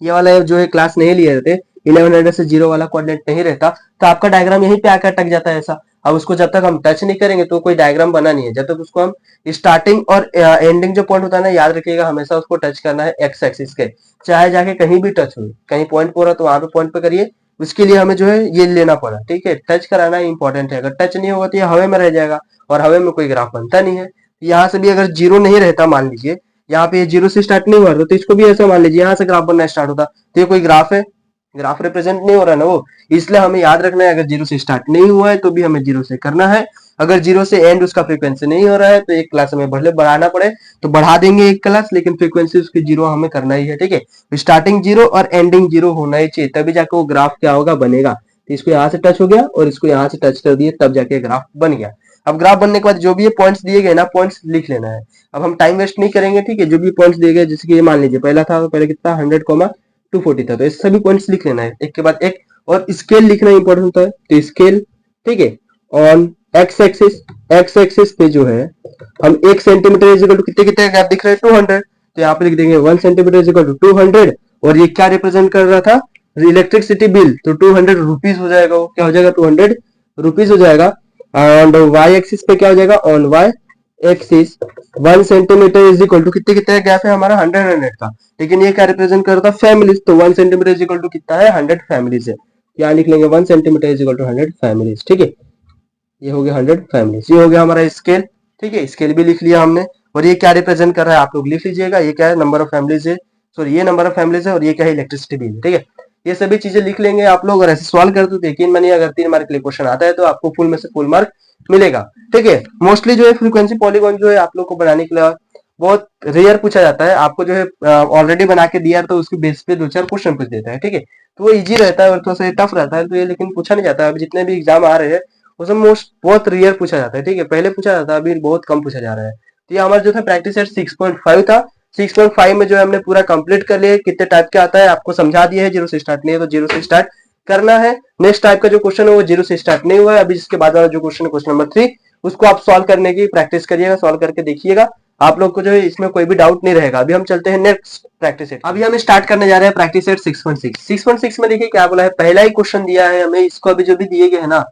ये वाला जो है क्लास नहीं लिए रहते, 1100 से 0 वाला कोऑर्डिनेट नहीं रहता, तो आपका डायग्राम यहीं पे आकर अटक जाता है ऐसा। अब उसको जब तक हम टच नहीं करेंगे तो कोई डायग्राम बना नहीं है। जब तक उसको हम स्टार्टिंग और एंडिंग जो पॉइंट होता है ना, याद रखिएगा हमेशा उसको टच करना है एक्स एक्सिस के, चाहे जाके कहीं भी टच हो, कहीं पॉइंट पे हो रहा तो वहां पे पॉइंट पे करिए। उसके लिए हमें जो है ये लेना पड़ा। ठीक है, टच कराना इंपॉर्टेंट है, अगर टच नहीं होगा तो ये हवे में रह जाएगा और हवे में कोई ग्राफ बनता नहीं है। यहाँ से भी अगर 0 नहीं रहता, मान लीजिए यहाँ पे 0 से स्टार्ट नहीं हुआ तो इसको भी ऐसा मान लीजिए यहाँ से ग्राफ बनना स्टार्ट होता, तो ये कोई ग्राफ है, ग्राफ रिप्रेजेंट नहीं हो रहा ना वो। इसलिए हमें याद रखना है अगर 0 से स्टार्ट नहीं हुआ है तो भी हमें 0 से करना है। अगर 0 से एंड उसका फ्रीक्वेंसी नहीं हो रहा है तो एक क्लास हमें भले बढ़ाना पड़े तो बढ़ा देंगे एक क्लास, लेकिन फ्रीक्वेंसी उसकी 0 हमें करना ही है। ठीक है, स्टार्टिंग 0 और एंडिंग 0 होना ही चाहिए, तभी जाके वो ग्राफ क्या होगा, बनेगा। तो इसको यहाँ से टच हो गया और इसको यहाँ से टच कर दिए, तब जाके ग्राफ बन गया। अब ग्राफ बनने के बाद जो भी ये पॉइंट्स दिए गए ना, पॉइंट्स लिख लेना है। अब हम टाइम वेस्ट नहीं करेंगे। ठीक है, जो भी पॉइंट्स दिए गए, जैसे कि ये मान लीजिए पहला था, पहले कितना 100,240 था, तो इस सभी पॉइंट्स लिख लेना है एक के बाद एक। और स्केल लिखना इंपॉर्टेंट होता है, तो स्केल, ठीक है, on x axis, x axis पे जो है हम 1 सेंटीमीटर इज इक्वल टू कितने कितने गैप दिख रहे हैं 200, तो यहाँ पे लिख देंगे 1 सेंटीमीटर इज इक्वल टू 200। और ये क्या रिप्रेजेंट कर रहा था, इलेक्ट्रिसिटी बिल, तो 200 रुपीज हो जाएगा, वो क्या हो जाएगा 200 रुपीज हो जाएगा। एंड वाई एक्सिस पे क्या हो जाएगा, on Y axis 1 centimetre is equal to कितने कितने गैप है हमारा 100 का, लेकिन ये क्या रिप्रेजेंट करता है फैमिलीज, तो 1 सेंटीमीटर इज इक्वल टू कितना है 100 फैमिलीज है। यहाँ लिख लेंगे 1 centimetre is equal to 100 families, ठीक है। ये हो गया 100 फैमिलीज, ये हो गया हमारा स्केल, ठीक है, स्केल भी लिख लिया हमने। और ये क्या रिप्रेजेंट कर रहा है आप लोग लिख लीजिएगा, ये क्या है नंबर ऑफ फैमिलीज है, सॉरी ये नंबर ऑफ फैमिलीज है, और ये क्या है इलेक्ट्रिसिटी बिल, ठीक है। ये सभी चीजें लिख लेंगे आप लोग, और ऐसे सॉल्व कर दो, यकीन मानिए अगर 3 मार्क के लिए क्वेश्चन आता है तो आपको फुल में से फुल मार्क मिलेगा, ठीक है। मोस्टली जो है फ्रीक्वेंसी पॉलीगॉन जो है आप लोग को बनाने के लिए बहुत रेयर पूछा जाता है, आपको जो है ऑलरेडी बना के दिया तो उसके बेस पे 2-4 क्वेश्चन पूछ देता है, ठीक है। तो वो इजी रहता है और थोड़ा सा टफ रहता है, तो ये लेकिन पूछा नहीं जाता है। अभी जितने भी एग्जाम आ रहे हैं उसमें मोस्ट बहुत रेयर पूछा जाता है, ठीक है, पहले पूछा जाता है, अभी बहुत कम पूछा जा रहा है। तो ये हमारा जो था प्रैक्टिस सेट 6.5 था। 6.5 में जो है हमने पूरा कंप्लीट कर लिया, कितने टाइप के आता है आपको समझा दिया है, जीरो से स्टार्ट नहीं है तो जीरो से स्टार्ट करना है। नेक्स्ट टाइप का जो क्वेश्चन है वो जीरो से स्टार्ट नहीं हुआ है, अभी इसके बाद वाला जो क्वेश्चन है क्वेश्चन नंबर 3, उसको आप सॉल्व करने की प्रैक्टिस करिएगा, सॉल्व करके देखिएगा, आप लोग को जो है इसमें कोई भी डाउट नहीं रहेगा। अभी हम चलते हैं नेक्स्ट प्रैक्टिस सेट, अभी हम स्टार्ट करने जा रहे हैं प्रैक्टिस सेट 6.6। 6.6 में देखिए क्या बोला है, पहला ही क्वेश्चन दिया है हमें, इसको अभी जो भी दिए गए है ना,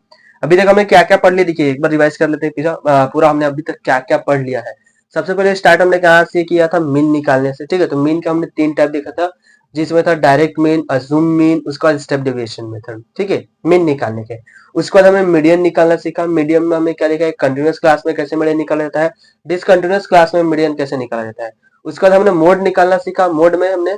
अभी तक हमने क्या क्या पढ़ लिया, देखिए एक बार रिवाइज कर लेते हैं पूरा हमने अभी तक क्या क्या पढ़ लिया है। सबसे पहले स्टार्ट हमने कहाँ से किया था, मीन निकालने से, ठीक है। तो मीन का हमने 3 टाइप देखा था, जिसमें था डायरेक्ट मीन, अज्यूम मीन, उसके बाद स्टेप डेविएशन मेथड, ठीक है, मीन निकालने के। उसके बाद हमें मीडियन निकालना सीखा, मीडियम में हमें क्या देखा है, कंटिन्यूअस क्लास में कैसे मीडियन निकाला जाता है, डिसकंटिन्यूअस क्लास में मीडियन कैसे निकाला जाता है। उसके बाद हमने मोड निकालना सीखा, मोड में हमने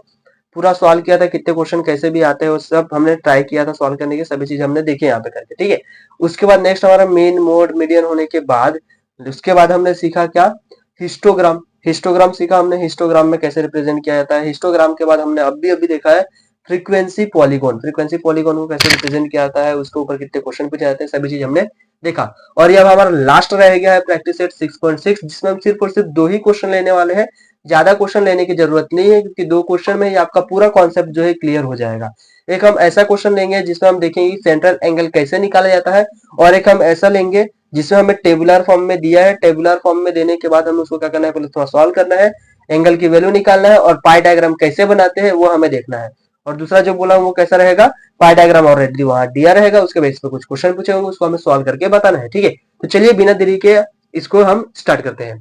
पूरा सॉल्व किया था, कितने क्वेश्चन कैसे भी आते हैं वो सब हमने ट्राई किया था सॉल्व करने की, सभी चीज हमने देखी यहाँ पे करके, ठीक है। उसके बाद नेक्स्ट हमारा मेन मोड मीडियन होने के बाद उसके बाद हमने सीखा क्या, हिस्टोग्राम। हिस्टोग्राम सीखा हमने, हिस्टोग्राम में कैसे रिप्रेजेंट किया जाता है। हिस्टोग्राम के बाद हमने अभी अभी देखा है फ्रीक्वेंसी पॉलीगॉन, फ्रीक्वेंसी पॉलीगॉन को कैसे रिप्रेजेंट किया जाता है, उसके ऊपर कितने क्वेश्चन पूछे जाते हैं, सभी चीज हमने देखा। और ये अब हमारा लास्ट रह गया है प्रैक्टिस सेट 6.6, जिसमें हम सिर्फ और सिर्फ 2 ही क्वेश्चन लेने वाले हैं, ज्यादा क्वेश्चन लेने की जरूरत नहीं है, क्योंकि 2 क्वेश्चन में ही आपका पूरा कॉन्सेप्ट जो है क्लियर हो जाएगा। एक हम ऐसा क्वेश्चन लेंगे जिसमें हम देखेंगे सेंट्रल एंगल कैसे निकाला जाता है, और एक हम ऐसा लेंगे जिसमें हमें टेबुलर फॉर्म में दिया है, टेबुलर फॉर्म में देने के बाद हमें उसको क्या करना है, पहले थोड़ा सॉल्व करना है, एंगल की वैल्यू निकालना है, और पाई डायग्राम कैसे बनाते हैं वो हमें देखना है। और दूसरा जो बोला वो कैसा रहेगा, पाई डायग्राम ऑलरेडी वहां दिया रहेगा, उसके बेस पे कुछ क्वेश्चन पूछे होंगे, उसको हमें सॉल्व करके बताना है, ठीक है। तो चलिए बिना देरी के इसको हम स्टार्ट करते हैं।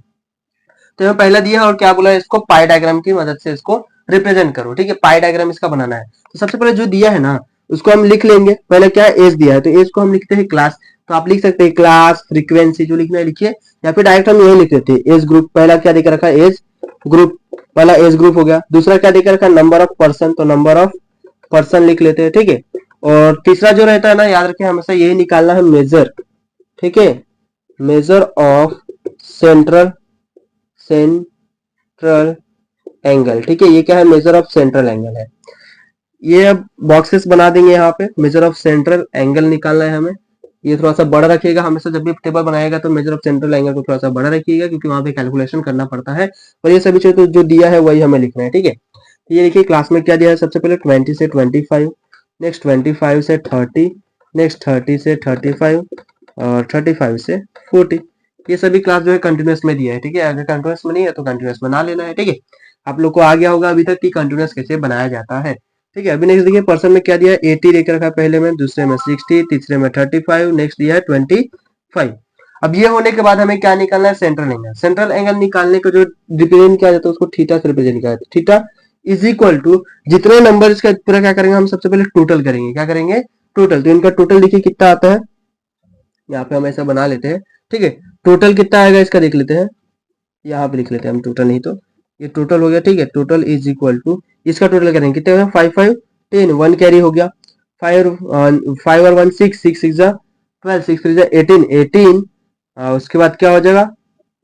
तो यहाँ पहला दिया है और क्या बोला है, इसको पाई डायग्राम की मदद से इसको रिप्रेजेंट करो, ठीक है, पाई डायग्राम इसका बनाना है। तो सबसे पहले जो दिया है ना उसको हम लिख लेंगे, पहले क्या है एज दिया है, तो एज को हम लिखते हैं क्लास, तो आप लिख सकते हैं क्लास फ्रीक्वेंसी जो लिखना है लिखिए, या फिर डायरेक्ट हम यही लिख देते हैं एज ग्रुप। पहला क्या देकर रखा है, एज ग्रुप, पहला एज ग्रुप हो गया। दूसरा क्या देकर रखा है, नंबर ऑफ पर्सन, तो नंबर ऑफ पर्सन लिख लेते हैं, ठीक है। और तीसरा जो रहता है ना, याद रखें हमेशा यही निकालना है मेजर, ठीक है, measure of central central angle, ठीक है, ये क्या है, मेजर ऑफ सेंट्रल एंगल है। ये अब बॉक्सेस बना देंगे यहाँ पे, मेजर ऑफ सेंट्रल एंगल निकालना है हमें, ये थोड़ा सा बड़ा रखिएगा, हमेशा जब भी टेबल बनाएगा तो मेजर ऑफ सेंट्रल एंगल को थोड़ा सा बड़ा रखिएगा, क्योंकि वहां पे कैलकुलेशन करना पड़ता है, और ये सभी चीजें जो दिया है वही हमें लिखना है, ठीक है। तो ये देखिए क्लास में क्या दिया है, सबसे पहले 20 से 25, नेक्स्ट 25 से 30, नेक्स्ट 30 से 35, और 35 से 40। ये सभी क्लास जो है कंटिन्यूस में दिया है, ठीक है, अगर कंटिन्यूस में नहीं है तो कंटिन्यूस बना लेना है, ठीक है। आप लोग को आ गया होगा अभी तक कि कंटिन्यूस कैसे बनाया जाता है, ठीक है। अभी नेक्स्ट देखिए पर्सन में क्या दिया है, 80 लेकर रखा है पहले में, दूसरे में 60, तीसरे में 35, नेक्स्ट दिया है 25। अब ये होने के बाद हमें क्या निकालना है, सेंट्रल एंगल। सेंट्रल एंगल निकालने को जो रिप्रेजेंट किया जाता है उसको थीटा से रिप्रेजेंट किया जाता है। थीटा इज इक्वल टू जितने नंबर इसका पूरा क्या करेंगे हम, सबसे पहले टोटल करेंगे, क्या करेंगे टोटल। तो इनका टोटल देखिए कितना आता है, यहाँ पे हम ऐसा बना लेते हैं, ठीक है। टोटल कितना आएगा इसका देख लेते हैं, यहाँ पे लिख लेते हैं हम टोटल, नहीं तो ये टोटल हो गया, ठीक है। टोटल इज इक्वल टू इसका टोटल करेंगे कितने हो, 5 5 10, 1 कैरी हो गया, 5 और 1 6, 6 6 जा 12, 6 3 जा 18 18, उसके बाद क्या हो जाएगा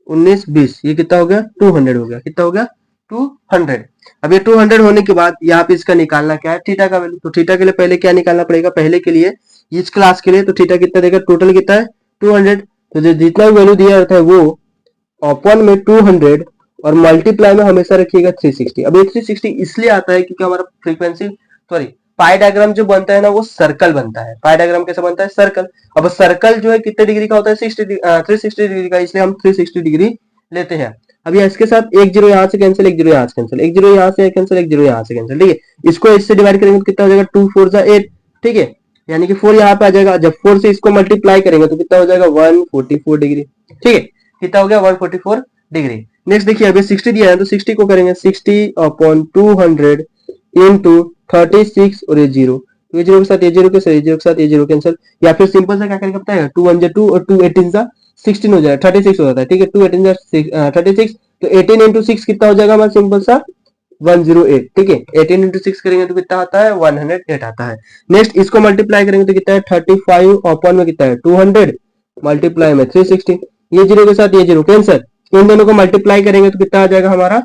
19 20, ये कितना हो गया 200 हो गया, कितना हो गया 200। अब ये 200 होने के बाद यहाँ पे इसका निकालना क्या है, थीटा का वैल्यू। तो थीटा के लिए पहले क्या निकालना पड़ेगा, पहले के लिए इस क्लास के लिए तो थीटा कितना देगा, टोटल कितना है 200, तो जो जितना वैल्यू दिया रहता है वो अपॉन में 200, और मल्टीप्लाई में हमेशा रखिएगा 360। अब ये 360 इसलिए आता है क्योंकि हमारा फ्रीक्वेंसी सॉरी पाई डायग्राम जो बनता है ना वो सर्कल बनता है। पाई डायग्राम कैसे बनता है, सर्कल। अब सर्कल जो है कितने डिग्री का होता है, 360 डिग्री का, इसलिए हम 360 डिग्री लेते हैं। अब इसके साथ एक जीरो यहाँ से कैंसिल, एक जीरो यहाँ से कैंसिल, एक जीरो यहाँ से कैंसिल, एक जीरो यहाँ से कैंसिल, ठीक है। इसको इससे डिवाइड करेंगे तो कितना हो जाएगा, 2 4 जा 8, ठीक है, यानी कि 4 यहाँ पे आ जाएगा। जब 4 से इसको मल्टीप्लाई करेंगे तो कितना हो जाएगा, 144 डिग्री, ठीक है। कितना हो गया, 144 डिग्री। नेक्स्ट देखिए, अभी 60 दिया है तो 60 को करेंगे 60 अपॉन 200 इंटू 36 और ये जीरो, तो ये जीरो के साथ ये जीरो के, ये जीरो के साथ ये जीरो कैंसिल, या फिर सिंपल सा क्या करेंगे पता है, 2 1 जा 2 और 2 18 जा 16 हो जाएगा, 36 हो जाता है, ठीक है। 2 18 जा 36, तो 18 इंटू 6 कितना हो जाएगा हमारा, सिंपल सा 108, ठीक है। 18 इंटू 6 करेंगे तो कितना आता है, 108 आता है। नेक्स्ट इसको मल्टीप्लाई करेंगे तो कितना है, 35 अपॉन में कितना है, 200 मल्टीप्लाई में 360, ये जीरो के साथ ये जीरो कैंसिल, इन दोनों को मल्टीप्लाई करेंगे तो कितना आ जाएगा हमारा,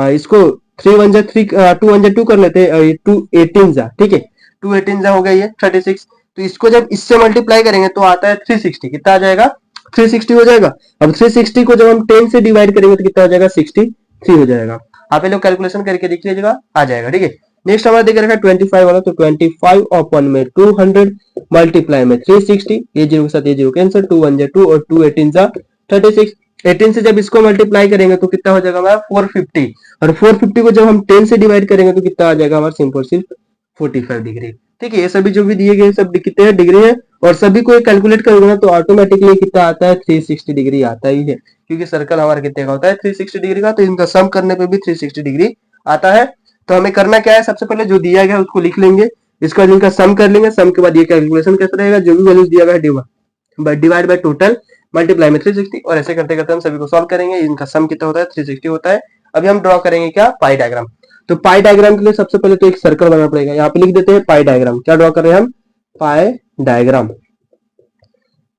इसको 3 1 जा 3, 2 1 जा 2 कर लेते हैं, 2 18 जा, ठीक है, 2 18 जा हो गया ये 36, तो इसको जब इससे मल्टीप्लाई करेंगे तो आता है 360, कितना आ जाएगा, 360 हो जाएगा। अब 360 को जब हम 10 से डिवाइड करेंगे तो कितना हो जाएगा, 63 हो जाएगा। आप ये लोग कैलकुलेशन करके देख लीजिएगा, आ जाएगा, ठीक है। नेक्स्ट हमारा देख रखा है 25 वाला, तो 25 अपॉन में 200 मल्टीप्लाई में 360, ये जीरो के साथ ये जीरो कैंसिल, 2 1 जा 2 और 2 18 जा 36, 18 से जब इसको मल्टीप्लाई करेंगे तो कितना हो जाएगा हमारा 450, और 450 को जब हम 10 से डिवाइड करेंगे तो कितना आ जाएगा हमारा, सिंपल सिर्फ 45 डिग्री, ठीक है। ये सभी जो भी दिए गए सब कितने हैं, डिग्री है, और सभी को कैलकुलेट करोगे ना तो ऑटोमेटिकली कितना आता है, 360 डिग्री आता ही है, क्योंकि सर्कल हमारा कितने का होता है, 360 डिग्री का, तो इनका सम करने पे भी 360 डिग्री आता है। तो हमें करना क्या है, सबसे पहले जो दिया गया है उसको लिख लेंगे, इसका इनका सम कर लेंगे, सम के बाद ये कैलकुलेशन कैसे रहेगा, जो भी वैल्यूज दिया गया है डिवाइड बाय टोटल मल्टीप्लाई में 360, और ऐसे करते करते हम सभी को सॉल्व करेंगे। इनका सम कितना होता है, 360 होता है। अभी हम ड्रॉ करेंगे क्या, पाई डायग्राम। तो पाई डायग्राम के लिए सबसे पहले तो एक सर्कल बनाना पड़ेगा, यहाँ पे लिख देते हैं पाई डायग्राम। क्या ड्रॉ कर रहे हैं हम, पाई डायग्राम,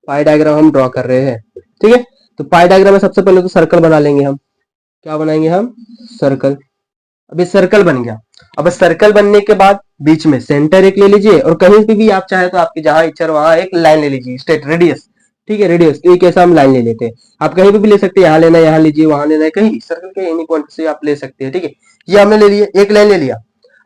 पाई डायग्राम हम ड्रॉ कर रहे हैं, ठीक है। तो पाई डायग्राम में सबसे पहले तो सर्कल बना लेंगे हम, क्या बनाएंगे हम, सर्कल। अभी सर्कल बन गया। अब सर्कल बनने के बाद बीच में सेंटर एक ले लीजिए, और कहीं पे भी आप चाहे तो आपकी जहां इच्छा वहां एक लाइन ले लीजिए, स्ट्रेट रेडियस, ठीक है, रेडियस। तो एक ऐसा हम लाइन ले लेते हैं, आप कहीं पे भी ले सकते हैं, यहाँ लेना है यहाँ लीजिए, वहां लेना है कहीं, सर्कल के एनी पॉइंट से आप ले सकते हैं, ठीक है। ये हमने ले लिया, एक लाइन ले लिया।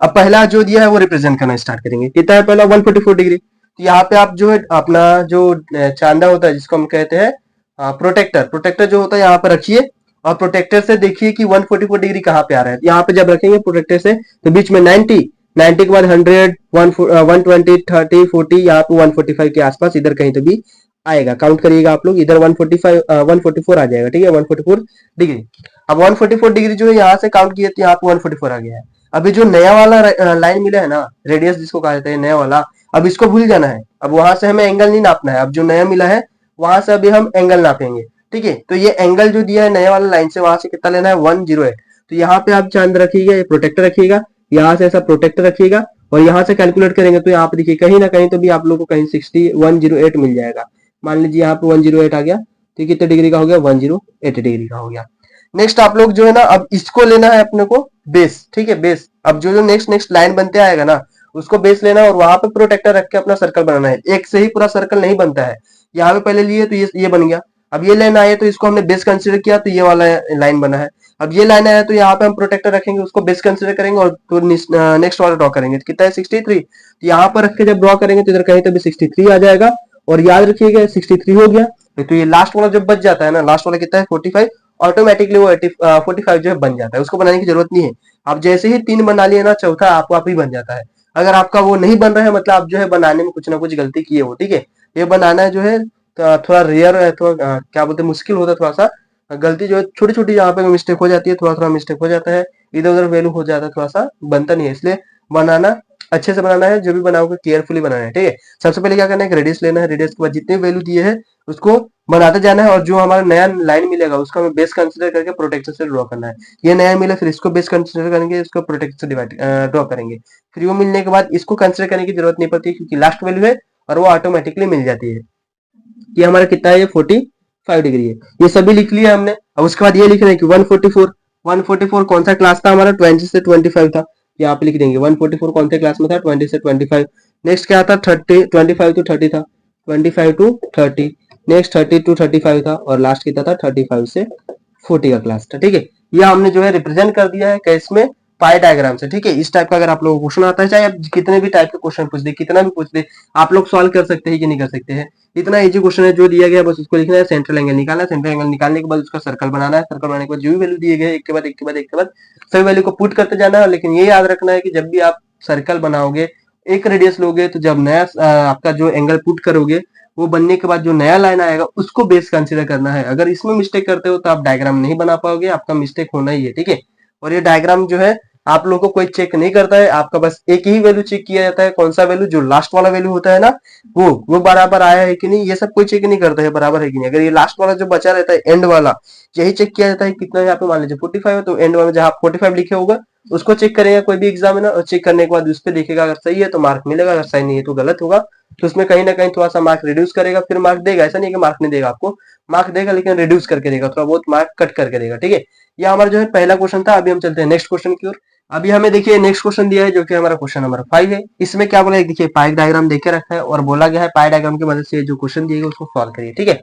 अब पहला जो दिया है वो रिप्रेजेंट करना स्टार्ट करेंगे, कितना है पहला, 144 डिग्री। तो यहाँ पे आप जो है अपना जो चांदा होता है जिसको हम कहते हैं प्रोटेक्टर, प्रोटेक्टर जो होता है यहाँ पे रखिए, और प्रोटेक्टर से देखिए कि 144 डिग्री कहाँ पे आ रहा है। यहाँ पे जब रखेंगे प्रोटेक्टर से तो बीच में 90, 90 के बाद 100, 120, 30, 40, यहाँ पे 145 के आसपास इधर कहीं तो भी आएगा। काउंट करिएगा आप लोग, इधर 145 144 आ जाएगा, ठीक है, 144 डिग्री। अब 144 डिग्री जो है यहाँ से काउंट किया तो यहाँ पे 144 आ गया है। अभी जो नया वाला लाइन मिला है ना, रेडियस जिसको कहा जाता है नया वाला, अब इसको भूल जाना है। अब वहां से हमें एंगल नहीं नापना है, अब जो नया मिला है वहां से अभी हम एंगल नापेंगे, ठीक है। तो ये एंगल जो दिया है नया वाला लाइन से, वहां से कितना लेना है, 108। तो यहाँ पे आप चांद रखिएगा, ये प्रोटेक्टर रखिएगा, यहाँ से ऐसा प्रोटेक्टर रखिएगा, और यहाँ से कैलकुलेट करेंगे तो यहाँ पे देखिए कहीं ना कहीं तो भी आप लोग को कहीं 108 मिल जाएगा। मान लीजिए यहाँ पे 108 आ गया, तो कितने डिग्री का हो गया, 108 डिग्री का हो गया। नेक्स्ट आप लोग जो है ना, अब इसको लेना है अपने को बेस, ठीक है, बेस। अब जो जो नेक्स्ट नेक्स्ट लाइन बनते आएगा ना, उसको बेस लेना है, और वहां पे प्रोटेक्टर रख के अपना सर्कल बनाना है। एक से ही पूरा सर्कल नहीं बनता है। यहाँ पे पहले लिए तो ये बन गया, अब ये लाइन आया तो इसको हमने बेस कंसीडर किया तो ये वाला लाइन बना है। अब ये लाइन आया तो यहाँ पे हम प्रोटेक्टर रखेंगे, उसको बेस कंसीडर करेंगे, और तो नेक्स्ट वाला ड्रॉ करेंगे, तो कितना है 63। तो यहाँ पर रख के जब ड्रॉ करेंगे तो इधर कहीं तो भी 63 आ जाएगा, और याद रखिएगा 63 हो गया। तो ये लास्ट वाला जब बच जाता है ना, लास्ट वाला कितना है 45, ऑटोमेटिकली वो 45 जो है बन जाता है, उसको बनाने की जरूरत नहीं है। आप जैसे ही 3 बना लिए ना, चौथा आपको आप ही बन जाता है। अगर आपका वो नहीं बन रहा है मतलब आप जो है बनाने में कुछ ना कुछ गलती किए हो, ठीक है। ये बनाना जो है तो थोड़ा रेयर है, थोड़ा क्या बोलते हैं, मुश्किल होता है थोड़ा सा। गलती जो है छोटी छोटी यहाँ पे मिस्टेक हो जाती है, थोड़ा थोड़ा मिस्टेक हो जाता है, इधर उधर वैल्यू हो जाता है, थोड़ा सा बनता नहीं है। इसलिए बनाना अच्छे से बनाना है, जो भी बनाओगे केयरफुली बनाना है, ठीक है। सबसे पहले क्या करना है, एक रेडियस लेना है, रेडियस के बाद जितने वैल्यू दिए हैं उसको बनाते जाना है, और जो हमारा नया लाइन मिलेगा उसका हमें बेस कंसीडर करके प्रोटेक्टर से ड्रॉ करना है। ये नया मिला, फिर इसको बेस कंसीडर करेंगे, इसको प्रोटेक्टर से डिवाइड ड्रॉ करेंगे। फिर वो मिलने के बाद इसको कंसीडर करने की जरूरत नहीं पड़ती, क्योंकि लास्ट वैल्यू है और वो ऑटोमेटिकली मिल जाती है। ये हमारा कितना है, ये 45 डिग्री है। ये सभी लिख लिया हमने। अब उसके बाद ये लिख रहे हैं कि 144 कौन सा क्लास था हमारा, 20 से 25 था। यहाँ पे लिख देंगे 144 कौन से क्लास में था, 20 से 25। नेक्स्ट क्या था, 30, 25 टू 30 था, 25 टू 30। नेक्स्ट 30 टू 35 था, और लास्ट कितना था 35 से 40 का क्लास था, ठीक है। ये हमने जो है रिप्रेजेंट कर दिया है कैस में, पाई डायग्राम से, ठीक है। इस टाइप का अगर आप लोगों को क्वेश्चन आता है, चाहे आप कितने भी टाइप के क्वेश्चन पूछ दे, कितना भी पूछ दे, आप लोग सॉल्व कर सकते हैं कि नहीं कर सकते हैं। इतना इजी क्वेश्चन है, जो दिया गया बस उसको लिखना है, सेंट्रल एंगल निकालना है, सेंट्रल एंगल निकालने के बाद उसका सर्कल बनाना है, सर्कल बनाने के बाद जो भी वैल्यू दिए गए एक के बाद एक के बाद एक के बाद सभी वैल्यू को पुट करते जाना है। लेकिन ये याद रखना है कि जब भी आप सर्कल बनाओगे, एक रेडियस लोगे, तो जब नया आपका जो एंगल पुट करोगे, वो बनने के बाद जो नया लाइन आएगा उसको बेस कंसीडर करना है। अगर इसमें मिस्टेक करते हो तो आप डायग्राम नहीं बना पाओगे, आपका मिस्टेक होना ही है, ठीक है। और ये डायग्राम जो है आप लोगों को कोई चेक नहीं करता है, आपका बस एक ही वैल्यू चेक किया जाता है। कौन सा वैल्यू? जो लास्ट वाला वैल्यू होता है ना, वो बराबर आया है कि नहीं, ये सब कोई चेक नहीं करता है बराबर है कि नहीं। अगर ये लास्ट वाला जो बचा रहता है एंड वाला, यही चेक किया जाता है। कितना यहाँ पे मान लीजिए 45 है, तो एंड वाला जहाँ 45 लिखे होगा उसको चेक करेगा कोई भी एग्जामिनर, और चेक करने के बाद उस पर देखेगा, अगर सही है तो मार्क मिलेगा, अगर सही नहीं है तो गलत होगा, तो उसमें कहीं ना कहीं थोड़ा सा मार्क रिड्यूस करेगा, फिर मार्क देगा। ऐसा नहीं कि मार्क नहीं देगा, आपको मार्क देगा लेकिन रिड्यूस करके देगा, थोड़ा बहुत मार्क कट करके देगा, ठीक है। ये हमारा जो है पहला क्वेश्चन था। अभी हम चलते हैं नेक्स्ट क्वेश्चन की ओर। अभी हमें देखिए नेक्स्ट क्वेश्चन दिया है, जो कि हमारा क्वेश्चन नंबर 5 है। इसमें क्या बोला है, देखिए पाई डायग्राम देके रखा है और बोला गया है पाई डायग्राम की मदद से जो क्वेश्चन दिए गए उसको सॉल्व करिए, ठीक है।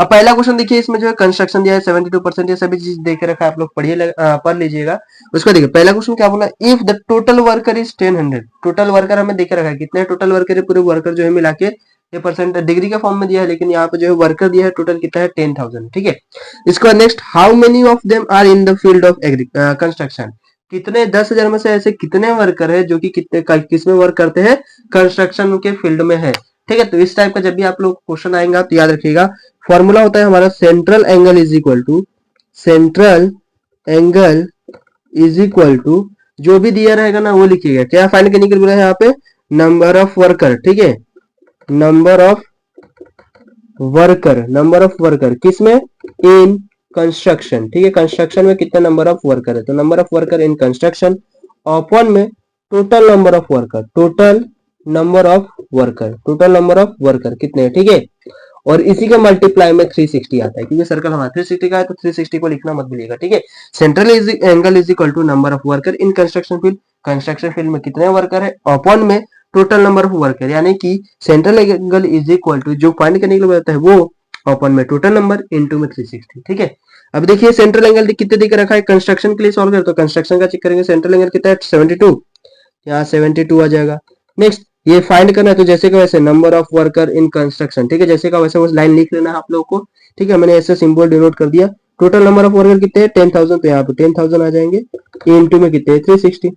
अब पहला क्वेश्चन देखिए, इसमें जो है कंस्ट्रक्शन दिया है 72%, ये सभी चीज देके रखा है, आप लोग पढ़िए, पढ़ लीजिएगा। उसको देखिए पहला क्वेश्चन क्या बोला, if the total worker is 1000, total worker हमें देके रखा है, कितने टोटल वर्कर है, पूरे वर्कर जो है मिला के, ये परसेंट डिग्री का फॉर्म में दिया है, लेकिन यहाँ पे जो है वर्कर दिया है टोटल कितना है 10,000, ठीक है। इसके बाद next, how many of them are in the field of construction, कितने 10,000 में से ऐसे कितने वर्कर है जो कि कितने किसमें वर्क करते हैं, कंस्ट्रक्शन के फील्ड में है, ठीक है। तो इस टाइप का जब भी आप लोग क्वेश्चन आएंगे तो याद रखिएगा, फॉर्मूला होता है हमारा central angle is equal to, central angle is equal to, जो भी दिया रहेगा ना वो लिखिएगा। क्या फाइंड करने के लिए बोला है यहाँ पे, नंबर ऑफ वर्कर, ठीक है, number of worker, number of worker किसमें, इन कंस्ट्रक्शन, ठीक है। कंस्ट्रक्शन में कितना नंबर ऑफ वर्कर है, तो number of worker in construction upon में total number of worker, total number of worker, total number of worker कितने हैं, ठीक है। और इसी का मल्टीप्लाई में 360 आता है, क्योंकि सर्कल हमारा 360 का है, तो 360 को लिखना मत भूलिएगा, ठीक है। Central angle is equal to number of worker in construction field, construction field में कितने वर्कर है, अपॉन में टोटल नंबर ऑफ वर्कर, यानी कि central angle is equal to, जो फाइंड करने के लिए बताता है वो, अपॉन में टोटल नंबर इनटू में 360, ठीक है। अब देखिए सेंट्रल एंगल कितने देकर रखा है, कंस्ट्रक्शन के लिए सॉल्व कर, तो कंस्ट्रक्शन का चेक करेंगे, सेंट्रल एंगल कितना है 72, यहाँ 72 आ जाएगा। नेक्स्ट ये फाइंड करना है, तो जैसे का वैसे number of worker in construction, ठीक है, जैसे का वैसे उस लाइन लिख लेना है आप लोगों को, ठीक है। मैंने ऐसे सिंबल डिनोट कर दिया। टोटल नंबर ऑफ वर्कर कितने हैं 10,000, तो यहाँ पे 10,000 आ जाएंगे, इनटू में कितने 360।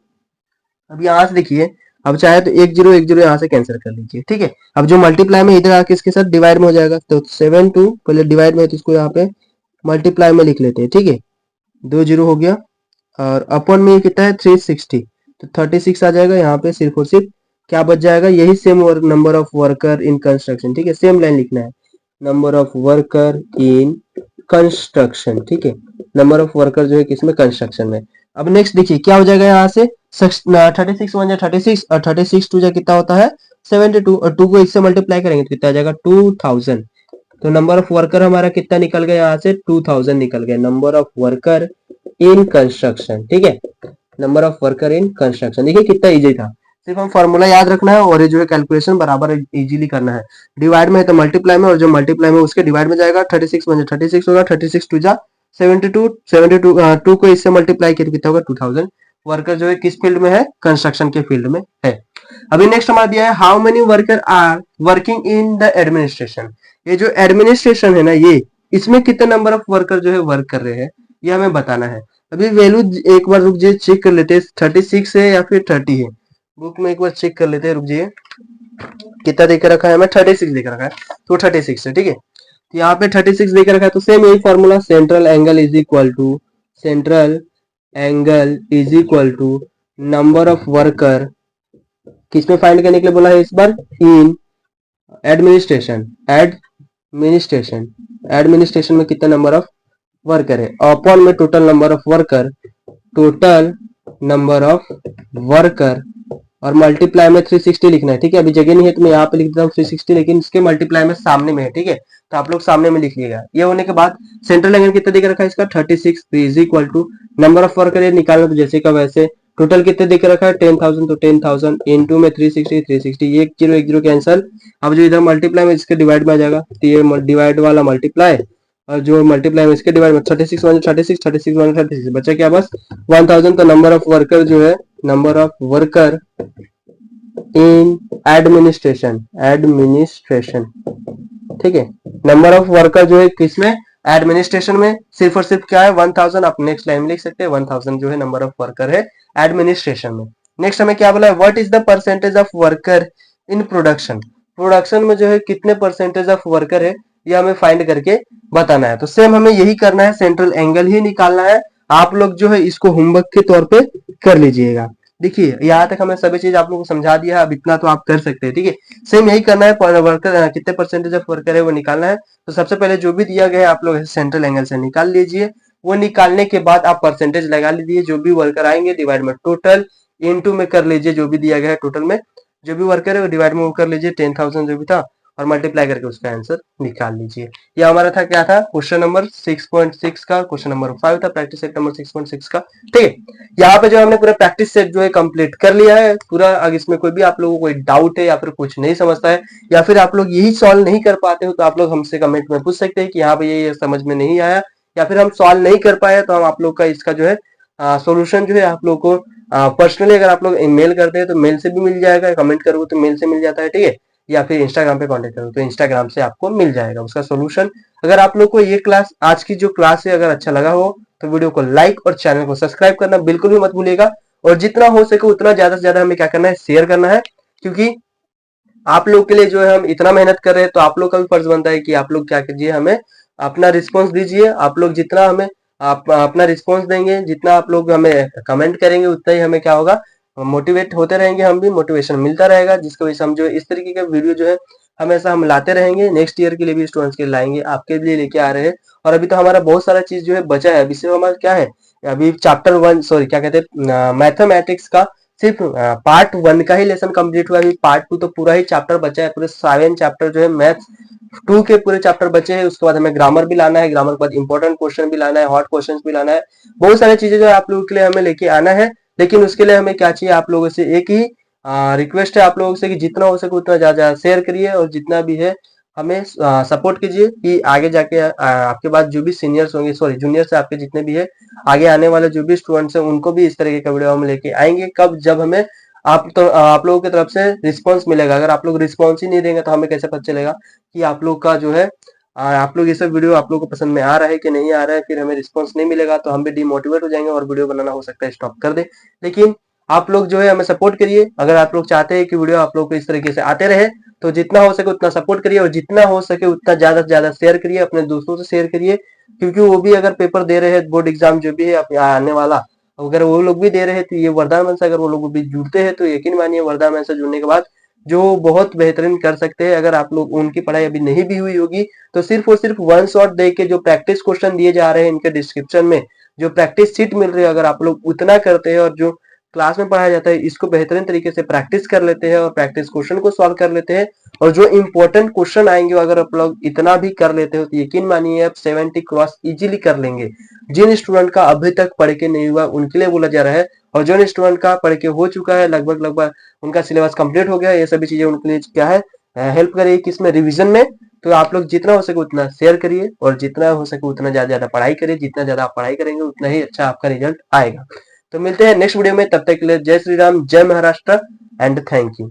अब यहाँ से देखिए, अब चाहे तो 1010 यहाँ से कैंसिल कर लीजिए, ठीक है। अब जो मल्टीप्लाई में इधर आके इसके साथ डिवाइड में हो जाएगा, तो 72 पहले डिवाइड में है, तो इसको यहाँ पे मल्टीप्लाई में लिख लेते हैं, ठीक है। 20 हो गया, और अपॉन में कितना है 360, तो 36 आ जाएगा। यहाँ पे सिर्फ और सिर्फ क्या बच जाएगा, यही same number of worker in construction, ठीक है, सेम लाइन लिखना है, number of worker in construction, ठीक है। नंबर ऑफ वर्कर जो है किसमें, कंस्ट्रक्शन में। अब नेक्स्ट देखिए क्या हो जाएगा, यहाँ से 36 1 जा 36, और 36 2 जा कितना होता है 72, और 2 को इससे मल्टीप्लाई करेंगे तो कितना आ जाएगा 2000। तो नंबर ऑफ वर्कर हमारा कितना निकल गया, यहाँ से 2000 निकल गया, number of worker in construction, ठीक है, number of worker in construction. देखिए कितना इजी था, सिर्फ हम फॉर्मूला याद रखना है, और ये जो है कैलकुलेशन बराबर इजीली करना है। डिवाइड में है तो मल्टीप्लाई में, और जो मल्टीप्लाई में उसके डिवाइड में जाएगा, 36 1 36 होगा, 36 2 जा 72, 2 को इससे मल्टीप्लाई करके कितना होगा 2000। वर्कर जो है किस फील्ड में है, कंस्ट्रक्शन के फील्ड में है। अभी नेक्स्ट हमारा दिया है, how many worker are working in the administration, ये जो एडमिनिस्ट्रेशन है ना, ये इसमें कितने नंबर ऑफ वर्कर जो है वर्क कर रहे हैं, ये हमें बताना है। अभी वैल्यू एक बार रुक जाइए, चेक कर लेते हैं 36 है या फिर 30 है, बुक में एक बार चेक कर लेते हैं, रुक जाइए। कितना देकर रखा है हमें, 36 देकर रखा है, तो 36 है, ठीक है। तो यहाँ पे 36 देकर रखा है, तो सेम यही formula, central angle is equal to, central angle is equal to number of worker, किसमें फाइंड करने के लिए बोला है इस बार, इन एडमिनिस्ट्रेशन, एडमिनिस्ट्रेशन, एडमिनिस्ट्रेशन में कितना नंबर ऑफ वर्कर है, अपॉन में total number of worker, total number of worker, और मल्टीप्लाई में 360 लिखना है, ठीक है। अभी जगह नहीं है तो मैं यहाँ पे लिख देता हूँ 360, लेकिन इसके मल्टीप्लाई में सामने में है, ठीक है, तो आप लोग सामने में लिख लिएगा। ये होने के बाद सेंट्रल एंगल कितना देकर रखा है इसका 36, is equal to number of worker ये निकालना, तो जैसे का वैसे टोटल कितने देकर रखा है 10,000, तो 10,000 इनटू में 360, 360 एक जीरो कैंसल। अब जो इधर मल्टीप्लाई में इसके डिवाइड में आ जाएगा, तो ये डिवाइड वाला मल्टीप्लाई, और जो मल्टीप्लाई में इसके डिवाइड में 36 वन 36 36 वन 36 बचा क्या बस 1000। तो नंबर ऑफ वर्कर जो है, number of worker in administration, ठीक है। नंबर ऑफ वर्कर जो है किसमें, एडमिनिस्ट्रेशन में। सिर्फ और सिर्फ क्या है 1000, आप नेक्स्ट लाइन में लिख सकते हैं 1000 जो है नंबर ऑफ वर्कर है एडमिनिस्ट्रेशन में। नेक्स्ट हमें क्या बोला है, what is the percentage of worker in production, production में जो है कितने परसेंटेज ऑफ वर्कर है ये हमें फाइंड करके बताना है। तो सेम हमें यही करना है, सेंट्रल एंगल ही निकालना है। आप लोग जो है इसको होमवर्क के तौर पे कर लीजिएगा। देखिए यहाँ तक हमें सभी चीज आप लोगों को समझा दिया, अब इतना तो आप कर सकते हैं, ठीक है। सेम यही करना है, वर्कर कितने परसेंटेज ऑफ वर्कर है वो निकालना है। तो सबसे पहले जो भी दिया गया है आप लोग सेंट्रल एंगल से निकाल लीजिए। वो निकालने के बाद आप परसेंटेज लगा लीजिए, जो भी वर्कर आएंगे डिवाइड में टोटल इनटू में कर लीजिए, जो भी दिया गया है टोटल में जो भी वर्कर है वो डिवाइड में वो कर लीजिए 10,000 जो भी था, और मल्टीप्लाई करके उसका आंसर निकाल लीजिए। ये हमारा था क्या था, क्वेश्चन नंबर 6.6 का क्वेश्चन नंबर 5 था, प्रैक्टिस सेट नंबर 6.6 का, ठीक है। यहाँ पे जो हमने पूरा प्रैक्टिस सेट जो है कंप्लीट कर लिया है पूरा। अगर इसमें कोई भी आप लोगों को कोई डाउट है या फिर कुछ नहीं समझता है या फिर आप लोग यही सॉल्व नहीं कर पाते हो तो आप लोग हमसे कमेंट में पूछ सकते हैं कि यहाँ पे ये समझ में नहीं आया या फिर हम सॉल्व नहीं कर पाए, तो हम आप लोग का इसका जो है सोल्यूशन जो है आप लोग को पर्सनली अगर आप लोग मेल करते हैं तो मेल से भी मिल जाएगा, कमेंट करोगे तो मेल से मिल जाता है, ठीक है। या फिर इंस्टाग्राम पे कांटेक्ट करो तो इंस्टाग्राम से आपको मिल जाएगा उसका सोल्यूशन। अगर आप लोग को ये क्लास, आज की जो क्लास है अगर अच्छा लगा हो तो वीडियो को लाइक और चैनल को सब्सक्राइब करना बिल्कुल भी मत भूलिएगा। और जितना हो सके उतना ज्यादा से ज्यादा हमें क्या करना है, शेयर करना है, क्योंकि आप लोग के लिए जो है हम इतना मेहनत कर रहे हैं तो आप लोग का भी फर्ज बनता है कि आप लोग क्या कीजिए, हमें अपना रिस्पॉन्स दीजिए। आप लोग जितना हमें आप अपना रिस्पॉन्स देंगे, जितना आप लोग हमें कमेंट करेंगे उतना ही हमें क्या होगा, मोटिवेट होते रहेंगे, हम भी मोटिवेशन मिलता रहेगा, जिसकी वजह से हम जो इस तरीके के वीडियो जो है हमेशा हम लाते रहेंगे। नेक्स्ट ईयर के लिए भी स्टूडेंट्स के लिए लाएंगे, आपके लिए लेके आ रहे हैं। और अभी तो हमारा बहुत सारा चीज जो है बचा है, अभी सिर्फ हमारा क्या है, अभी चैप्टर 1 सॉरी क्या कहते हैं मैथमेटिक्स का सिर्फ पार्ट 1 का ही लेसन कंप्लीट हुआ है। पार्ट 2 तो पूरा ही चैप्टर बचा है, पूरे 7 चैप्टर जो है मैथ्स 2 के पूरे चैप्टर बचे हैं। उसके बाद हमें ग्रामर भी लाना है, ग्रामर के बाद इंपॉर्टेंट क्वेश्चन भी लाना है, हॉट क्वेश्चन भी लाना है, बहुत सारी चीजें जो है आप लोगों के लिए हमें लेके आना है। लेकिन उसके लिए हमें क्या चाहिए, आप लोगों से एक ही रिक्वेस्ट है आप लोगों से कि जितना हो सके उतना ज्यादा शेयर करिए और जितना भी है हमें सपोर्ट कीजिए कि आगे जाके आपके बाद जो भी सीनियर्स होंगे, सॉरी जूनियर्स आपके जितने भी है, आगे आने वाले जो भी स्टूडेंट्स हैं उनको भी इस तरीके का वीडियो हम लेके आएंगे। कब, जब हमें आप लोगों की तरफ से रिस्पांस मिलेगा। अगर आप लोग रिस्पांस ही नहीं देंगे तो हमें कैसे पता चलेगा कि आप लोग का जो है आप लोग ये सब वीडियो आप लोग को पसंद में आ रहा है कि नहीं आ रहा है। फिर हमें रिस्पांस नहीं मिलेगा तो हम भी डिमोटिवेट हो जाएंगे और वीडियो बनाना हो सकता है स्टॉप कर दे। लेकिन आप लोग जो है हमें सपोर्ट करिए। अगर आप लोग चाहते हैं कि वीडियो आप लोग को इस तरीके से आते रहे तो जितना हो सके उतना सपोर्ट करिए और जितना हो सके उतना ज्यादा से ज्यादा शेयर करिए, अपने दोस्तों से शेयर करिए, क्योंकि वो भी अगर पेपर दे रहे हैं, बोर्ड एग्जाम जो भी है आने वाला, अगर वो लोग भी दे रहे हैं तो ये वरदान मंच से अगर वो लोग भी जुड़ते हैं तो यकीन मानिए वरदान मंच से जुड़ने के बाद जो बहुत बेहतरीन कर सकते हैं। अगर आप लोग, उनकी पढ़ाई अभी नहीं भी हुई होगी तो सिर्फ और सिर्फ वन शॉट दे के जो प्रैक्टिस क्वेश्चन दिए जा रहे हैं इनके डिस्क्रिप्शन में, जो प्रैक्टिस सीट मिल रही है, अगर आप लोग उतना करते हैं और जो क्लास में पढ़ाया जाता है इसको बेहतरीन तरीके से प्रैक्टिस कर लेते हैं और प्रैक्टिस क्वेश्चन को सॉल्व कर लेते हैं, और जो इंपॉर्टेंट क्वेश्चन आएंगे अगर आप लोग इतना भी कर लेते हो तो यकीन मानिए आप 70 क्रॉस इजीली कर लेंगे। जिन स्टूडेंट का अभी तक पढ़ के नहीं हुआ उनके लिए बोला जा रहा है, और जो स्टूडेंट का पढ़ के हो चुका है, लगभग लगभग उनका सिलेबस कंप्लीट हो गया है, ये सभी चीजें उनके लिए क्या है, हेल्प करेगी किसमें, रिविजन में। तो आप लोग जितना हो सके उतना शेयर करिए और जितना हो सके उतना ज्यादा ज्यादा पढ़ाई करिए। जितना ज्यादा आप पढ़ाई करेंगे उतना ही अच्छा आपका रिजल्ट आएगा। तो मिलते हैं नेक्स्ट वीडियो में, तब तक के लिए जय श्री राम, जय महाराष्ट्र एंड थैंक यू।